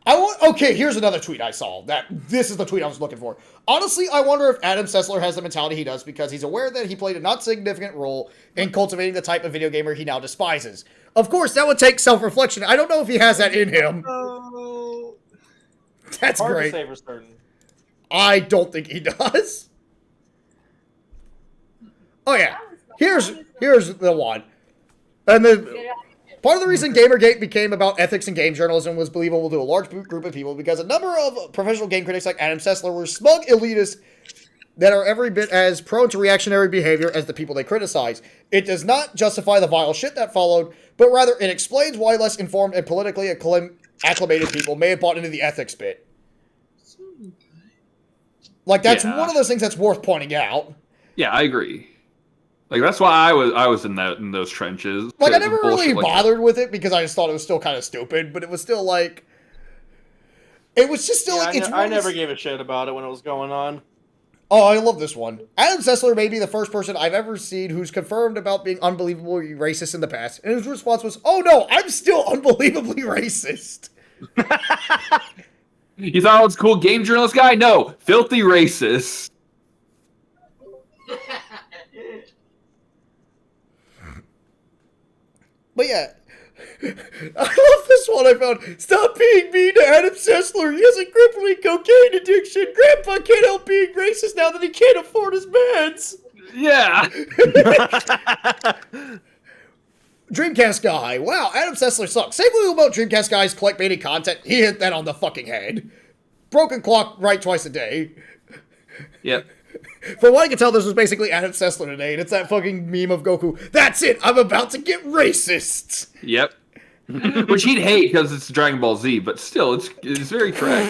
Okay, here's another tweet I saw. This is the tweet I was looking for. Honestly, I wonder if Adam Sessler has the mentality he does because he's aware that he played a not significant role in cultivating the type of video gamer he now despises. Of course, that would take self-reflection. I don't know if he has that in him. Oh, That's Hard great. to say for certain. I don't think he does. Oh yeah, here's the one. And part of the reason Gamergate became about ethics in game journalism was believable to a large group of people because a number of professional game critics like Adam Sessler were smug elitists that are every bit as prone to reactionary behavior as the people they criticize. It does not justify the vile shit that followed, but rather it explains why less informed and politically acclimated people may have bought into the ethics bit. Like, that's one of those things that's worth pointing out. Yeah, I agree. Like, that's why I was in those trenches. Like, I never really bothered with it because I just thought it was still kind of stupid, but it was still like... It was just still like... I never gave a shit about it when it was going on. Oh, I love this one. Adam Sessler may be the first person I've ever seen who's confirmed about being unbelievably racist in the past. And his response was, oh no, I'm still unbelievably racist. You thought I was a cool game journalist guy? No, filthy racist. But yeah, I love this one I found. Stop being mean to Adam Sessler. He has a crippling cocaine addiction. Grandpa can't help being racist now that he can't afford his meds. Yeah. Dreamcast guy. Wow, Adam Sessler sucks. Same thing about Dreamcast guy's clickbaiting content. He hit that on the fucking head. Broken clock right twice a day. Yep. From what I can tell, this was basically Adam Sessler today, and it's that fucking meme of Goku. That's it! I'm about to get racist! Yep. Which he'd hate because it's Dragon Ball Z, but still, it's very correct.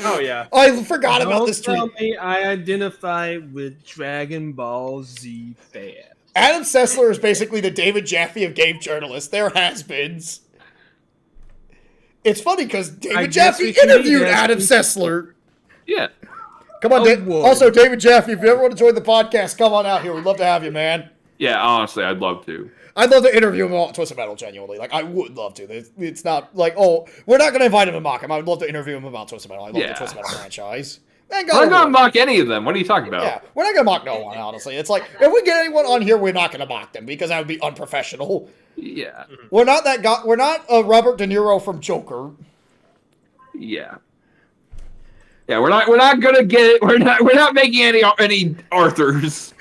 Oh yeah. I forgot about this tweet. Don't tell me I identify with Dragon Ball Z fans. Adam Sessler is basically the David Jaffe of game journalists. They're has-beens. It's funny because David Jaffe interviewed Adam Sessler. Yeah. Come on, also, David Jaffe, if you ever want to join the podcast, come on out here. We'd love to have you, man. Yeah, honestly, I'd love to. I'd love to interview him on Twisted Metal, genuinely. Like, I would love to. It's not like, oh, we're not going to invite him and mock him. I would love to interview him about Twisted Metal. I love the Twisted Metal franchise. I'm not going to mock any of them. What are you talking about? Yeah, we're not going to mock no one, honestly. It's like, if we get anyone on here, we're not going to mock them because that would be unprofessional. Yeah. We're not that guy. We're not Robert De Niro from Joker. Yeah. Yeah, we're not gonna get it. We're not making any Arthurs.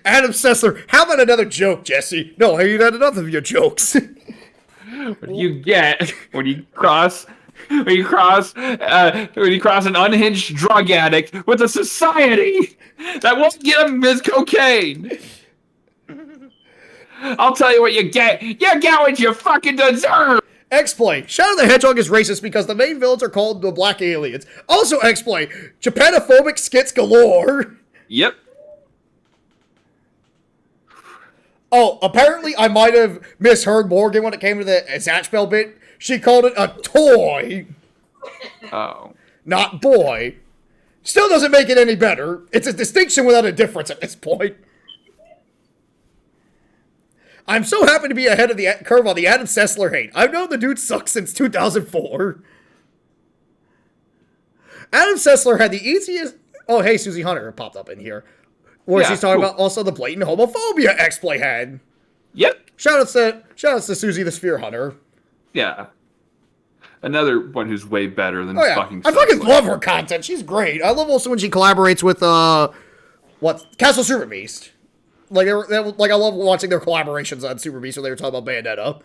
Adam Sessler, how about another joke, Jesse? No, I ain't had enough of your jokes. What do you get when you cross an unhinged drug addict with a society that won't get him his cocaine? I'll tell you what you get. You get what you fucking deserve. X-Play. Shadow the Hedgehog is racist because the main villains are called the Black Aliens. Also X-Play. Japanophobic skits galore. Yep. Oh, apparently I might have misheard Morgan when it came to the Zatchbell bit. She called it a toy. Oh. Not boy. Still doesn't make it any better. It's a distinction without a difference at this point. I'm so happy to be ahead of the curve on the Adam Sessler hate. I've known the dude sucks since 2004. Adam Sessler had the easiest. Oh, hey, Susie Hunter popped up in here, where she's talking about also the blatant homophobia X-Play had. Yep. Shout outs to Susie the Sphere Hunter. Yeah. Another one who's way better than fucking. I fucking love her content. She's great. I love also when she collaborates with Castle Super Beast. Like like I love watching their collaborations on Super Beast when they were talking about Bayonetta.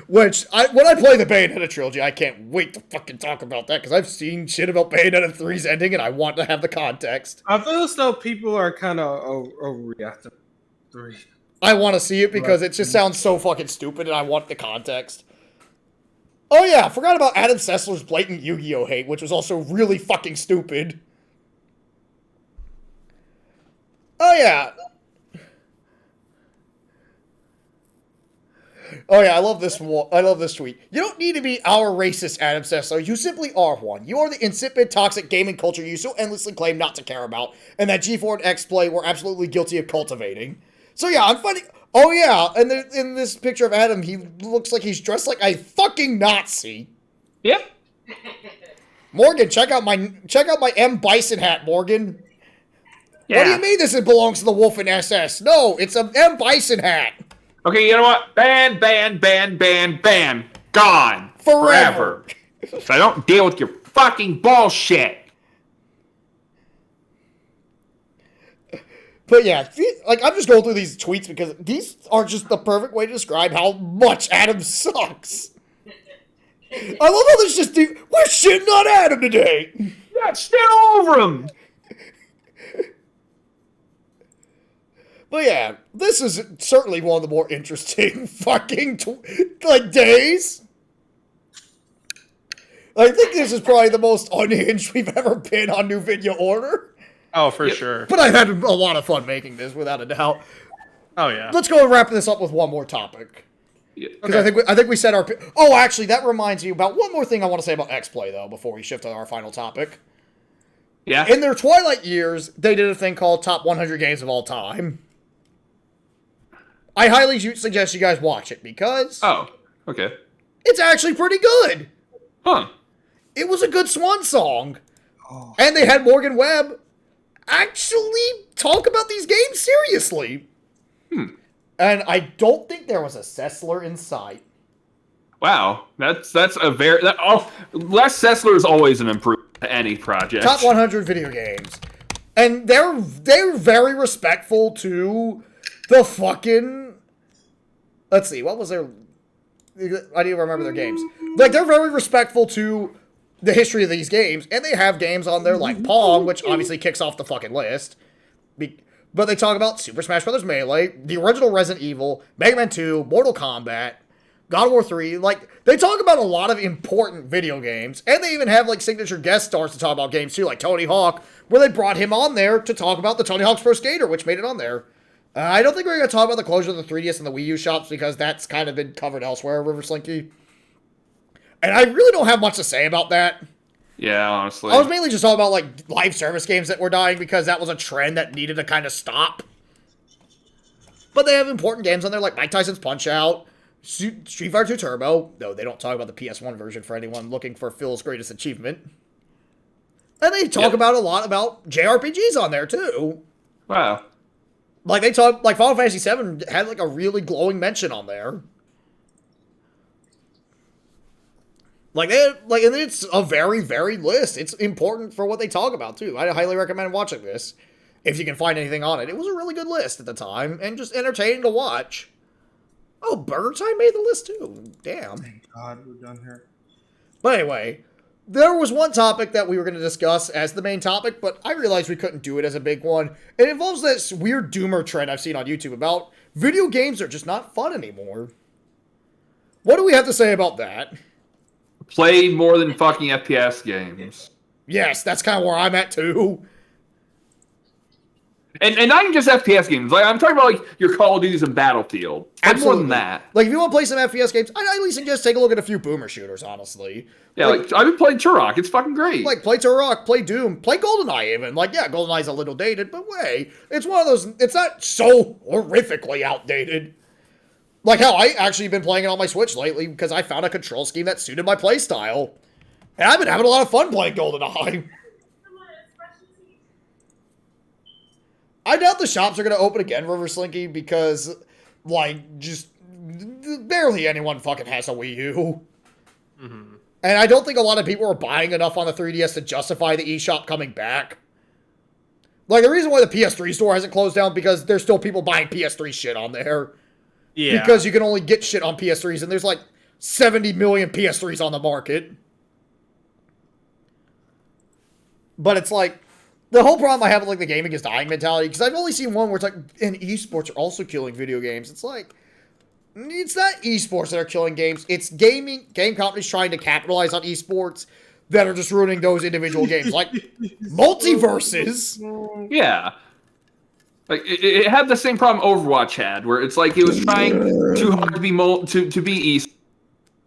Which when I play the Bayonetta trilogy, I can't wait to fucking talk about that because I've seen shit about Bayonetta 3's ending and I want to have the context. I feel as though people are kind of overreacting. 3. I want to see it because it just sounds so fucking stupid and I want the context. Oh yeah, I forgot about Adam Sessler's blatant Yu-Gi-Oh hate, which was also really fucking stupid. Oh yeah. Oh yeah, I love this tweet. You don't need to be our racist, Adam Sessler. You simply are one. You are the insipid, toxic gaming culture you so endlessly claim not to care about, and that G4 and X-Play were absolutely guilty of cultivating. So yeah, I'm finding... Oh yeah, and in this picture of Adam, he looks like he's dressed like a fucking Nazi. Yep. Morgan, check out my M. Bison hat, Morgan. Yeah. What do you mean this belongs to the Wolfen SS? No, it's an M. Bison hat. Okay, you know what? Ban. Gone. Forever. So I don't deal with your fucking bullshit. But yeah, like I'm just going through these tweets because these are just the perfect way to describe how much Adam sucks. I love how there's just we're shitting on Adam today. Yeah, shit all over him. But yeah, this is certainly one of the more interesting fucking days. I think this is probably the most unhinged we've ever been on New Vidya Order. Oh, for sure. But I had a lot of fun making this, without a doubt. Oh yeah. Let's go and wrap this up with one more topic. Because I think we said our... Oh, actually, that reminds me about one more thing I want to say about X-Play, though, before we shift to our final topic. Yeah. In their twilight years, they did a thing called Top 100 Games of All Time. I highly suggest you guys watch it, because... Oh, okay. It's actually pretty good. Huh. It was a good swan song. Oh. And they had Morgan Webb actually talk about these games seriously. And I don't think there was a Sessler in sight. Wow, that's a very less Sessler is always an improvement to any project. Top 100 video games, and they're very respectful to the fucking. Let's see, what was their? I need to remember their games. Like they're very respectful to the history of these games, and they have games on there like Pong, which obviously kicks off the fucking list. But they talk about Super Smash Bros. Melee, the original Resident Evil, Mega Man 2, Mortal Kombat, God of War 3. Like, they talk about a lot of important video games, and they even have, like, signature guest stars to talk about games, too, like Tony Hawk, where they brought him on there to talk about the Tony Hawk's Pro Skater, which made it on there. I don't think we're going to talk about the closure of the 3DS and the Wii U shops, because that's kind of been covered elsewhere, River Slinky. And I really don't have much to say about that. Yeah, honestly. I was mainly just talking about, like, live service games that were dying because that was a trend that needed to kind of stop. But they have important games on there like Mike Tyson's Punch-Out!, Street Fighter 2 Turbo. No, they don't talk about the PS1 version for anyone looking for Phil's greatest achievement. And they talk about a lot about JRPGs on there, too. Wow. Like, they talk, like, Final Fantasy VII had, like, a really glowing mention on there. Like, and it's a very varied list. It's important for what they talk about, too. I highly recommend watching this, if you can find anything on it. It was a really good list at the time, and just entertaining to watch. Oh, Burger Time made the list, too. Damn. Thank God we're done here. But anyway, there was one topic that we were going to discuss as the main topic, but I realized we couldn't do it as a big one. It involves this weird doomer trend I've seen on YouTube about video games are just not fun anymore. What do we have to say about that? Play more than fucking FPS games. Yes, that's kind of where I'm at, too. And not even just FPS games. Like, I'm talking about, like, your Call of Duties and Battlefield. Absolutely. More than that. Like, if you want to play some FPS games, I'd at least suggest take a look at a few boomer shooters, honestly. Yeah, like I've been playing Turok. It's fucking great. Like, play Turok, play Doom, play GoldenEye even. Like, yeah, GoldenEye's a little dated, but wait. It's one of those, it's not so horrifically outdated. Like, hell, I actually been playing it on my Switch lately because I found a control scheme that suited my playstyle. And I've been having a lot of fun playing GoldenEye. I doubt the shops are going to open again, River Slinky, because, like, just barely anyone fucking has a Wii U. Mm-hmm. And I don't think a lot of people are buying enough on the 3DS to justify the eShop coming back. Like, the reason why the PS3 store hasn't closed down because there's still people buying PS3 shit on there. Yeah. Because you can only get shit on PS3s, and there's like 70 million PS3s on the market. But it's like, the whole problem I have with like the gaming is dying mentality, because I've only seen one where it's like, and esports are also killing video games. It's like, it's not esports that are killing games. It's game companies trying to capitalize on esports that are just ruining those individual games. Like, multiverses. Yeah. Like it had the same problem Overwatch had, where it's like it was trying too hard to be to be East,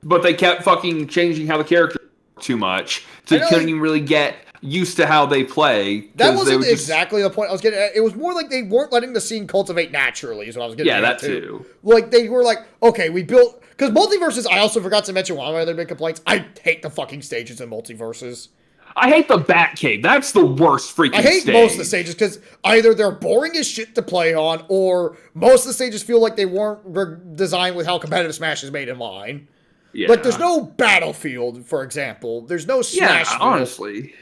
but they kept fucking changing how the character too much, so you couldn't even really get used to how they play. That wasn't exactly the point I was getting at. It was more like they weren't letting the scene cultivate naturally, is what I was getting at. Yeah, that too. Like, they were like, okay, we built... Because multiverses, I also forgot to mention one of my other big complaints. I hate the fucking stages in multiverses. I hate the Batcave. That's the worst freaking stage. I hate most of the stages, because either they're boring as shit to play on, or most of the stages feel like they weren't designed with how competitive Smash is made in mind. Yeah. Like, there's no battlefield, for example. There's no Smash field. Honestly.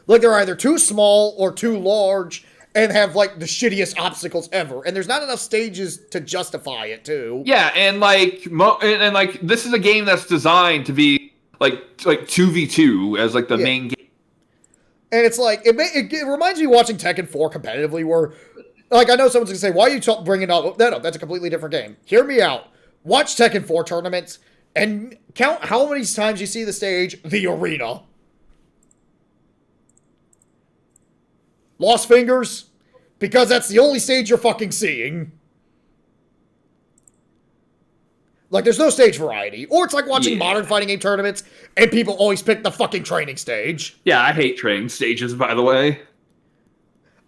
Like, they're either too small or too large and have, like, the shittiest obstacles ever. And there's not enough stages to justify it, too. Yeah, and, like, like this is a game that's designed to be, like 2v2 as, like, the main game. And it's like, it reminds me of watching Tekken 4 competitively, where, like, I know someone's going to say, why are you bringing up... No, that's a completely different game. Hear me out. Watch Tekken 4 tournaments and count how many times you see the stage, the arena. Lost fingers? Because that's the only stage you're fucking seeing. Like, there's no stage variety. Or it's like watching modern fighting game tournaments, and people always pick the fucking training stage. Yeah, I hate training stages, by the way.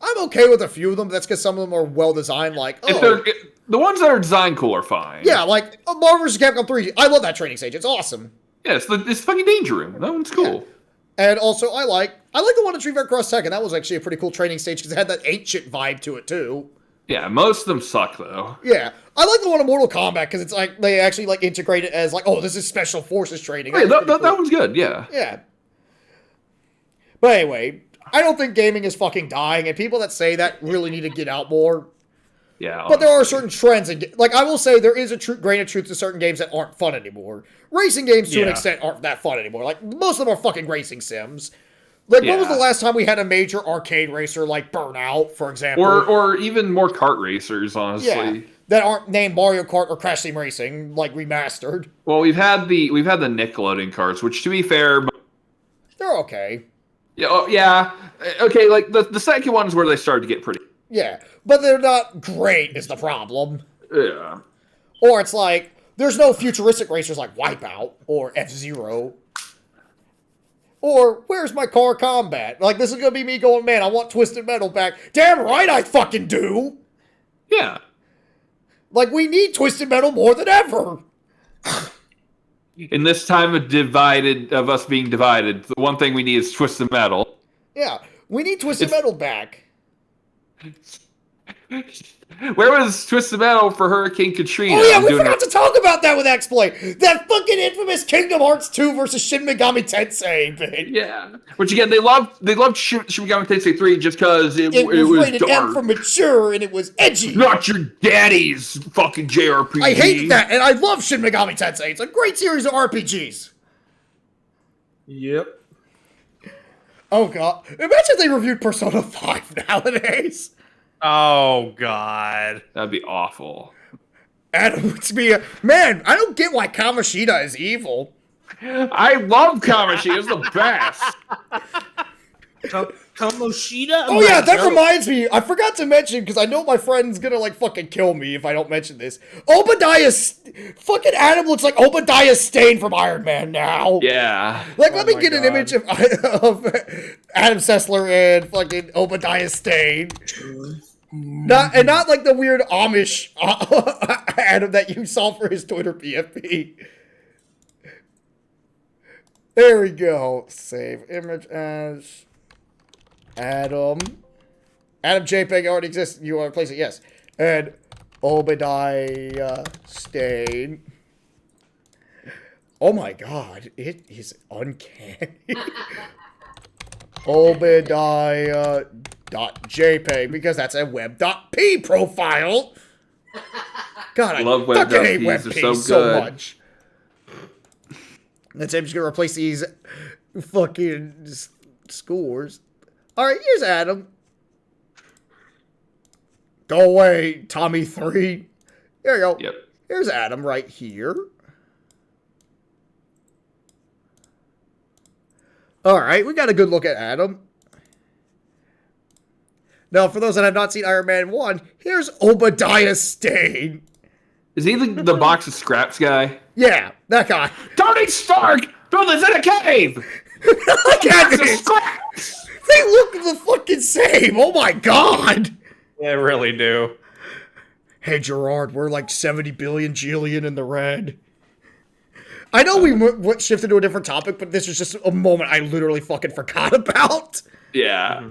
I'm okay with a few of them, but that's because some of them are well-designed, like, oh... The ones that are designed cool are fine. Yeah, like, Marvel vs. Capcom 3, I love that training stage, it's awesome. Yeah, it's fucking Danger Room. That one's cool. Yeah. And also, I like the one in Street Fighter Cross Tekken. That was actually a pretty cool training stage because it had that ancient vibe to it too. Yeah, most of them suck though. Yeah, I like the one in Mortal Kombat because it's like they actually like integrate it as like, oh, this is Special Forces training. Yeah, that one's good. Yeah. Yeah. But anyway, I don't think gaming is fucking dying, and people that say that really need to get out more. Yeah, honestly. But there are certain trends, like I will say, there is a grain of truth to certain games that aren't fun anymore. Racing games, to an extent, aren't that fun anymore. Like, most of them are fucking racing sims. Like, when was the last time we had a major arcade racer like Burnout, for example? Or even more kart racers, honestly. Yeah, that aren't named Mario Kart or Crash Team Racing, like, remastered. Well, we've had the Nickelodeon karts, which, to be fair... They're okay. Yeah, okay, like, the second one is where they started to get pretty... Yeah, but they're not great, is the problem. Yeah. Or it's like, there's no futuristic racers like Wipeout or F-Zero. Or, where's my car combat? Like, this is gonna be me going, man, I want Twisted Metal back. Damn right I fucking do! Yeah. Like, we need Twisted Metal more than ever! In this time of us being divided, the one thing we need is Twisted Metal. Yeah, we need Twisted Metal back. Where was Twisted Metal for Hurricane Katrina? Oh yeah, we forgot to talk about that with X-Play. That fucking infamous Kingdom Hearts 2 versus Shin Megami Tensei bit. Yeah, which again, they loved Shin Megami Tensei 3 just because it was rated dark. M for mature and it was edgy. Not your daddy's fucking JRPG. I hate that, and I love Shin Megami Tensei. It's a great series of RPGs. Yep. Oh god. Imagine if they reviewed Persona 5 nowadays. Oh god. That'd be awful. Adam would be man, I don't get why Kamoshida is evil. I love Kamoshida. It's the best. Kamoshida? Oh yeah, that reminds me. I forgot to mention, because I know my friend's gonna like fucking kill me if I don't mention this. Fucking Adam looks like Obadiah Stane from Iron Man now. Yeah. Like, let me get an image of Adam Sessler and fucking Obadiah Stane. Not like the weird Amish Adam that you saw for his Twitter PFP. There we go. Save image as Adam. Adam JPEG already exists. You want to replace it? Yes. And Obadiah Stain. Oh my god. It is uncanny. Obadiah.jpg because that's a web.p profile. God, I love fucking hate web.ps. web.p They're so good. much. That's I'm just gonna replace these fucking scores. Alright, here's Adam. Go away, Tommy 3. There you go. Yep. Here's Adam right here. Alright, we got a good look at Adam. Now, for those that have not seen Iron Man 1, here's Obadiah Stane. Is he the box of scraps guy? Yeah, that guy. Tony Stark! Build this in a cave! Look at Box of this! scraps! They look the fucking same! Oh my god! They really do. Hey, Gerard, we're like 70 billion jillion in the red. I know we shifted to a different topic, but this was just a moment I literally fucking forgot about. Yeah.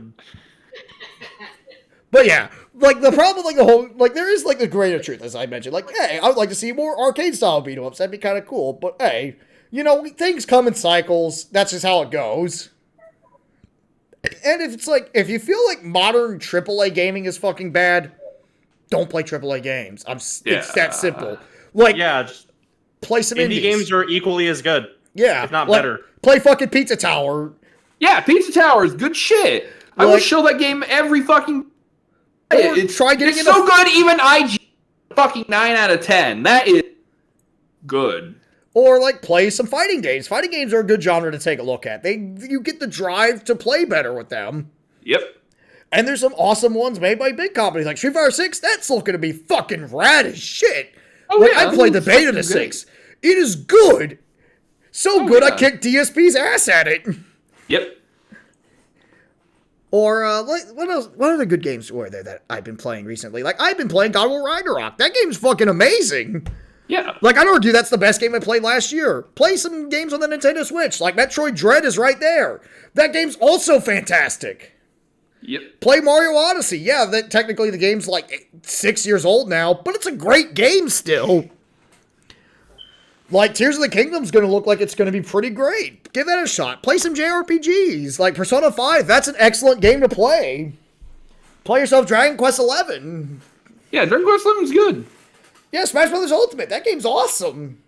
But yeah, like the problem, like the whole, like there is like the greater truth, as I mentioned. Like, hey, I would like to see more arcade style beat 'em ups. That'd be kind of cool. But hey, you know, things come in cycles. That's just how it goes. And if it's like, if you feel like modern AAA gaming is fucking bad, don't play AAA games. It's that simple. Like, Yeah, just play some indie indies. games are equally as good, Yeah, if not like, better. Play fucking Pizza Tower. Yeah, Pizza Tower is good shit. I will Like- show that game every fucking... Or It's try getting it's into so good, even IG fucking 9 out of 10. That is good. Or like play some fighting games. Fighting games are a good genre to take a look at. You get the drive to play better with them. Yep. And there's some awesome ones made by big companies like Street Fighter 6. That's looking to be fucking rad as shit. Oh, Like, yeah, I played the that's beta to fucking great. 6. It is good. So Oh, good I yeah. kicked DSP's ass at it. Yep. Or like what else? What other good games were there that I've been playing recently? Like I've been playing God of War Ragnarok. That game's fucking amazing. Yeah. Like I'd argue that's the best game I played last year. Play some games on the Nintendo Switch. Like Metroid Dread is right there. That game's also fantastic. Yep. Play Mario Odyssey. Yeah, that technically the game's like 6 years old now, but it's a great game still. Like Tears of the Kingdom's gonna look like it's gonna be pretty great. Give that a shot. Play some JRPGs. Like Persona 5, that's an excellent game to play. Play yourself Dragon Quest 11. Yeah, Dragon Quest XI's good. Yeah, Smash Brothers Ultimate. That game's awesome.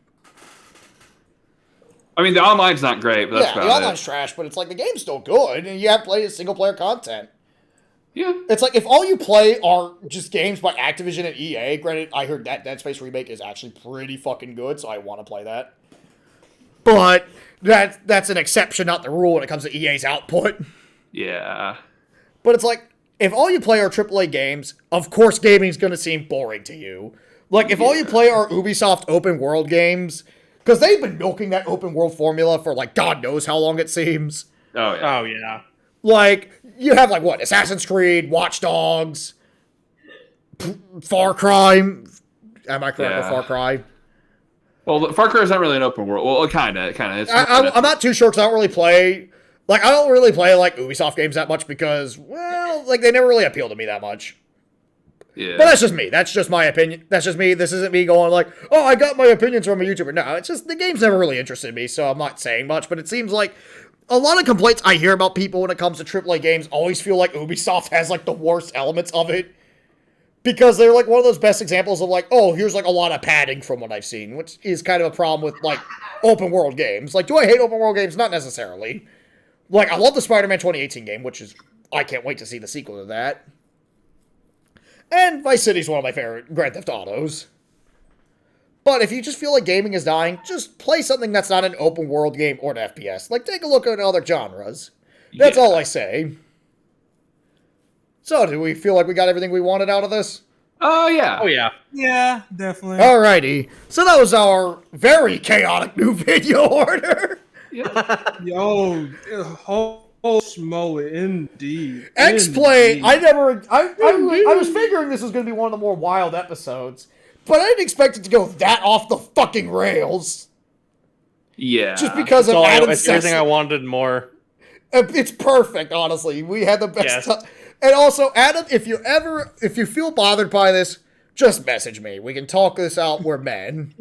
I mean, the online's not great, but that's Yeah, the about online's it. trash, but it's like the game's still good, and you have played single player content. Yeah. It's like if all you play are just games by Activision and EA, granted, I heard that Dead Space remake is actually pretty fucking good, so I want to play that. But that's an exception, not the rule when it comes to EA's output. Yeah. But it's like, if all you play are AAA games, of course gaming's going to seem boring to you. Like, if all you play are Ubisoft open world games, because they've been milking that open world formula for like God knows how long it seems. Oh, yeah. Oh yeah. Like, you have, like, what? Assassin's Creed, Watch Dogs, Far Cry. Am I correct with Yeah. Far Cry? Well, Far Cry is not really an open world. Well, kind of. It's I'm not too sure because I don't really play... Like, I don't really play, like, Ubisoft games that much because, well, like, they never really appeal to me that much. Yeah. But that's just me. That's just my opinion. That's just me. This isn't me going like, oh, I got my opinions from a YouTuber. No, it's just the game's never really interested me, so I'm not saying much. But it seems like a lot of complaints I hear about people when it comes to AAA games always feel like Ubisoft has like the worst elements of it. Because they're like one of those best examples of like, oh, here's like a lot of padding from what I've seen, which is kind of a problem with like open world games. Like, do I hate open world games? Not necessarily. Like, I love the Spider-Man 2018 game, which is, I can't wait to see the sequel to that. And Vice City's one of my favorite Grand Theft Autos. But if you just feel like gaming is dying, just play something that's not an open world game or an FPS. Like, take a look at other genres. That's all I say. So, do we feel like we got everything we wanted out of this? Oh, yeah. Oh yeah. Yeah, definitely. Alrighty. So that was our very chaotic new video order. Yo, holy smoly, indeed. X-Play, Indeed. I was figuring this was going to be one of the more wild episodes, but I didn't expect it to go that off the fucking rails. Yeah. Just because of So Adam it's everything I Sessler. wanted more. It's perfect, honestly. We had the best Yes. time. And also, Adam, if you feel bothered by this, just message me. We can talk this out. We're men.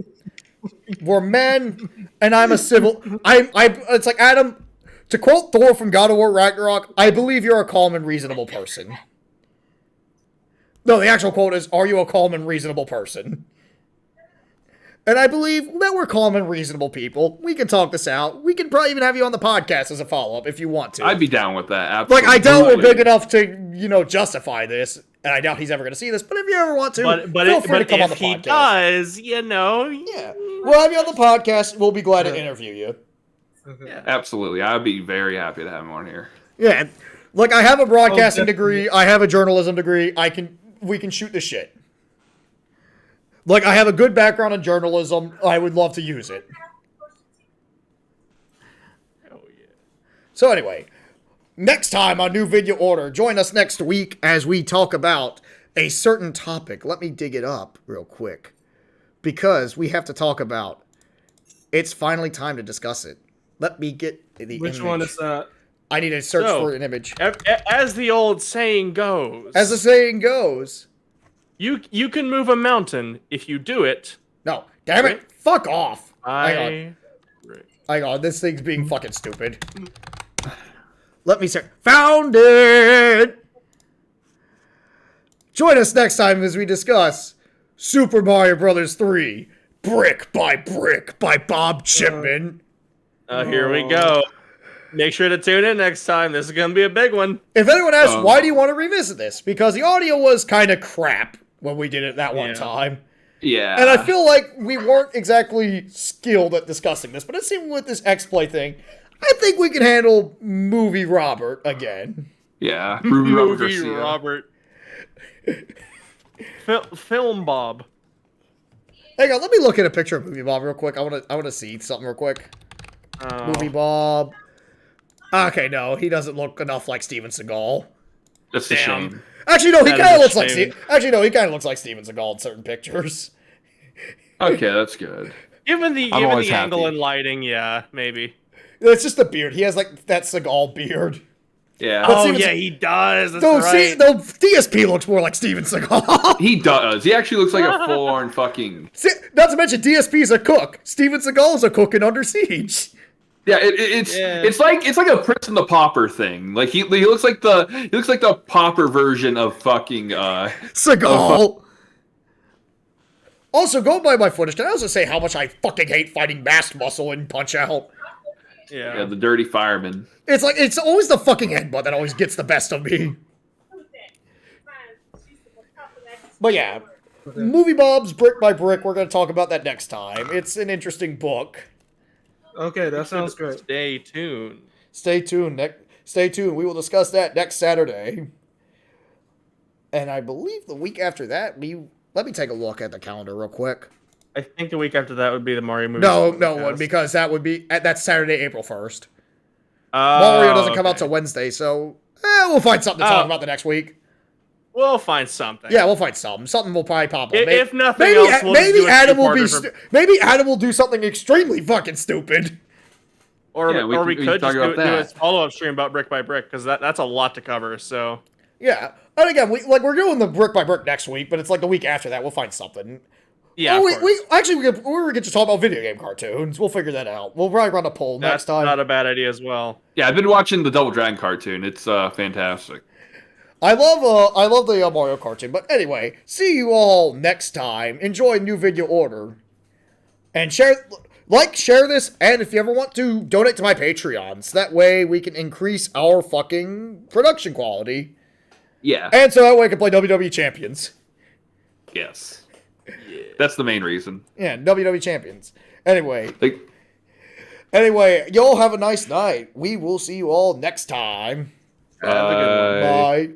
We're men, and I'm a civil. It's like, Adam, to quote Thor from God of War Ragnarok, I believe you're a calm and reasonable person. No, the actual quote is, are you a calm and reasonable person? And I believe that we're calm and reasonable people. We can talk this out. We can probably even have you on the podcast as a follow-up if you want to. I'd be down with that. Like, Absolutely. I doubt we're big enough to, justify this, and I doubt he's ever going to see this, but if you ever want to, feel free to come on the if he podcast. does, Yeah. We'll have you on the podcast. We'll be glad to interview you. Absolutely. I'd be very happy to have him on here. Yeah. Like, I have a broadcasting degree. I have a journalism degree. We can shoot the shit. Like, I have a good background in journalism. I would love to use it. Oh yeah. So anyway, next time on New Vidya Order, join us next week as we talk about a certain topic. Let me dig it up real quick. Because we have to talk about, it's finally time to discuss it. Let me get the Which image. one is that? I need to search So, for an image. As the old saying goes, As the saying goes. you can move a mountain if you do it. No, damn it. Fuck off. Hang I on, this thing's being fucking stupid. Let me search. Found it! Join us next time as we discuss Super Mario Bros. 3, Brick by Bob Chipman. Here we go. Make sure to tune in next time. This is gonna be a big one. If anyone asks, why do you want to revisit this? Because the audio was kind of crap when we did it that one time. Yeah. And I feel like we weren't exactly skilled at discussing this, but it seemed with this X-Play thing, I think we can handle Movie Robert again. Yeah. Ruby Robert Movie Garcia. Robert. Film Bob. Hang on, let me look at a picture of Movie Bob real quick. I want to see something real quick. Movie Bob. Okay, no, he doesn't look enough like Steven Seagal. That's a shame. Actually, no, he That kind of is a looks like shame. he kind of looks like Steven Seagal in certain pictures. Okay, that's good. Given the always angle happy. and lighting, yeah, maybe. It's just the beard. He has like that Seagal beard. Yeah. But Oh Steven yeah, Se- he does. That's No, right. DSP looks more like Steven Seagal. He does. He actually looks like a full-on fucking... Not to mention, DSP is a cook. Steven Seagal is a cook in Under Siege. Yeah, it's like a Prince and the Pauper thing. Like he looks like the Pauper version of fucking Seagal. Also, go by my footage. Can I also say how much I fucking hate fighting Masked Muscle in Punch Out? yeah, the Dirty Fireman. It's like, it's always the fucking headbutt that always gets the best of me. But yeah, Movie Bob's Brick by Brick, we're going to talk about that next time. It's an interesting book. Okay, that sounds great. Stay tuned. Stay tuned. Stay tuned. We will discuss that next Saturday. And I believe the week after that, let me take a look at the calendar real quick. I think the week after that would be the Mario movie. No, because that would be that's Saturday, April 1st. Mario doesn't come out till Wednesday, so we'll find something to talk about the next week. We'll find something. Yeah, we'll find something. Something will probably pop up. If nothing else, we'll just do a Adam will be. two-parter Maybe Adam will do something extremely fucking stupid. Or Yeah, we can could talk just about do a that. follow-up stream about Brick by Brick, because that's a lot to cover, so... Yeah, and again, we're doing the Brick by Brick next week, but it's like the week after that we'll find something. Yeah, Oh, of course. we could just talk about video game cartoons. We'll figure that out. We'll probably run a poll next That's time. not a bad idea as well. Yeah, I've been watching the Double Dragon cartoon. It's fantastic. I love the Mario cartoon. But anyway, see you all next time. Enjoy New Video Order, and share this, and if you ever want to, donate to my Patreon. So that way we can increase our fucking production quality, Yeah. and so that way I can play WWE Champions. Yes. That's the main reason. Yeah, WWE Champions. Anyway, Like, y'all have a nice night. We will see you all next time. Have a good one. Bye.